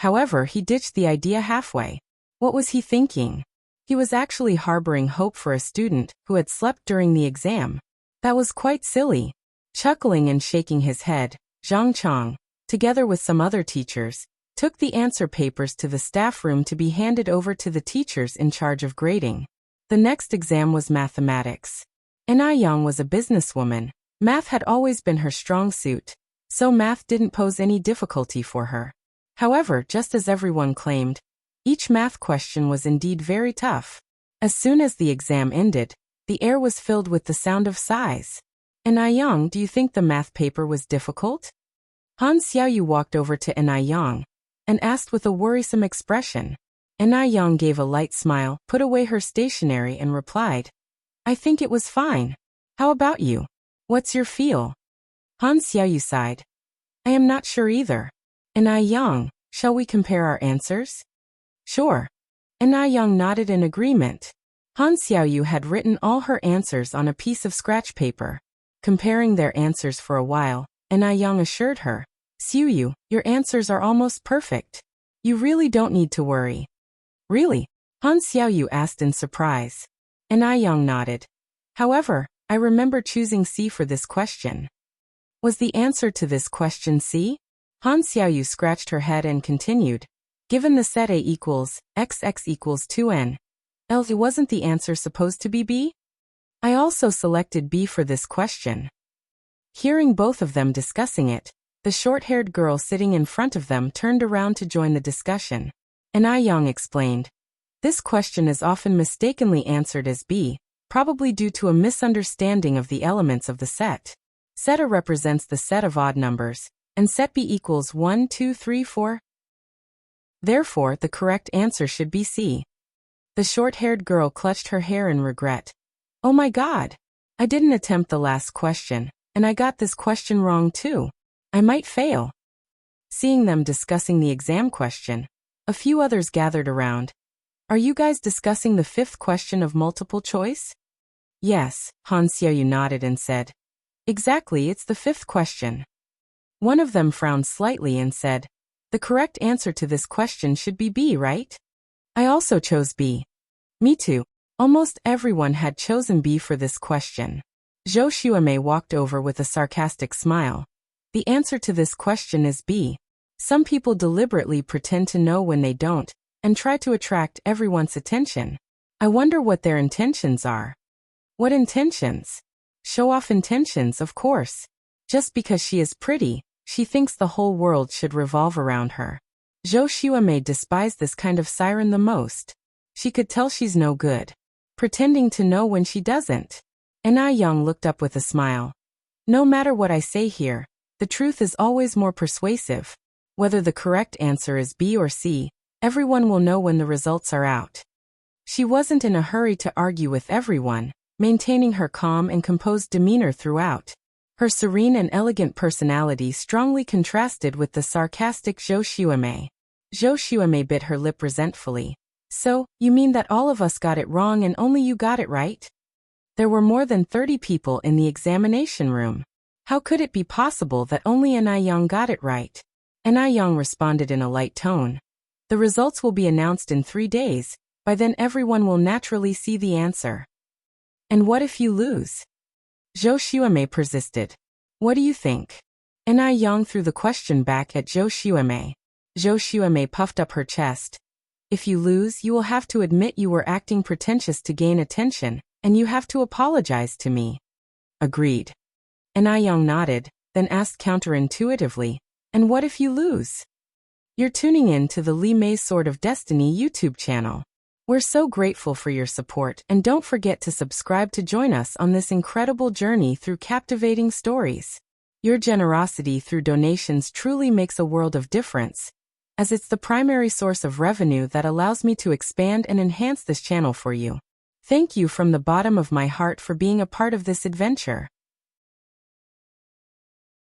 However, he ditched the idea halfway. What was he thinking? He was actually harboring hope for a student who had slept during the exam. That was quite silly. Chuckling and shaking his head, Zhang Chang, together with some other teachers, took the answer papers to the staff room to be handed over to the teachers in charge of grading. The next exam was mathematics. Ai Yang was a businesswoman. Math had always been her strong suit, so math didn't pose any difficulty for her. However, just as everyone claimed, each math question was indeed very tough. As soon as the exam ended, the air was filled with the sound of sighs. Ai Yang, do you think the math paper was difficult? Han Xiaoyu walked over to Ai Yang and asked with a worrisome expression. Ai Yang gave a light smile, put away her stationery and replied, I think it was fine. How about you? What's your feel? Han Xiaoyu sighed. I am not sure either. Ai Yang, shall we compare our answers? Sure. Ai Yang nodded in agreement. Han Xiaoyu had written all her answers on a piece of scratch paper. Comparing their answers for a while, Ai Yang assured her, Xiaoyu, your answers are almost perfect. You really don't need to worry. Really? Han Xiaoyu asked in surprise. Ai Yang nodded. However, I remember choosing C for this question. Was the answer to this question C? Han Xiaoyu scratched her head and continued. Given the set A equals XX equals 2n, wasn't the answer supposed to be B? I also selected B for this question. Hearing both of them discussing it, the short-haired girl sitting in front of them turned around to join the discussion. Ai Yang explained. This question is often mistakenly answered as B, probably due to a misunderstanding of the elements of the set. Set A represents the set of odd numbers, and set B equals 1, 2, 3, 4. Therefore, the correct answer should be C. The short-haired girl clutched her hair in regret. Oh my God! I didn't attempt the last question, and I got this question wrong too. I might fail. Seeing them discussing the exam question, a few others gathered around. Are you guys discussing the fifth question of multiple choice? Yes, Han Xiaoyu nodded and said. Exactly, it's the fifth question. One of them frowned slightly and said, the correct answer to this question should be B, right? I also chose B. Me too. Almost everyone had chosen B for this question. Zhou Xuemei walked over with a sarcastic smile. The answer to this question is B. Some people deliberately pretend to know when they don't, and try to attract everyone's attention. I wonder what their intentions are. What intentions? Show-off intentions, of course. Just because she is pretty, she thinks the whole world should revolve around her. Zhou Xuemei despised this kind of siren the most. She could tell she's no good. Pretending to know when she doesn't. Ai Yang looked up with a smile. No matter what I say here, the truth is always more persuasive. Whether the correct answer is B or C, everyone will know when the results are out. She wasn't in a hurry to argue with everyone, maintaining her calm and composed demeanor throughout. Her serene and elegant personality strongly contrasted with the sarcastic Zhou Xuemei. Zhou Xuemei bit her lip resentfully. So, you mean that all of us got it wrong and only you got it right? There were more than 30 people in the examination room. How could it be possible that only Ai Yang got it right? Ai Yang responded in a light tone. The results will be announced in 3 days. By then everyone will naturally see the answer. And what if you lose? Zhou Xuemei persisted. What do you think? Na Yang threw the question back at Zhou Xuemei. Zhou Xuemei puffed up her chest. If you lose, you will have to admit you were acting pretentious to gain attention, and you have to apologize to me. Agreed. Na Yang nodded, then asked counterintuitively, and what if you lose? You're tuning in to the Li Mei's Sword of Destiny YouTube channel. We're so grateful for your support, and don't forget to subscribe to join us on this incredible journey through captivating stories. Your generosity through donations truly makes a world of difference, as it's the primary source of revenue that allows me to expand and enhance this channel for you. Thank you from the bottom of my heart for being a part of this adventure.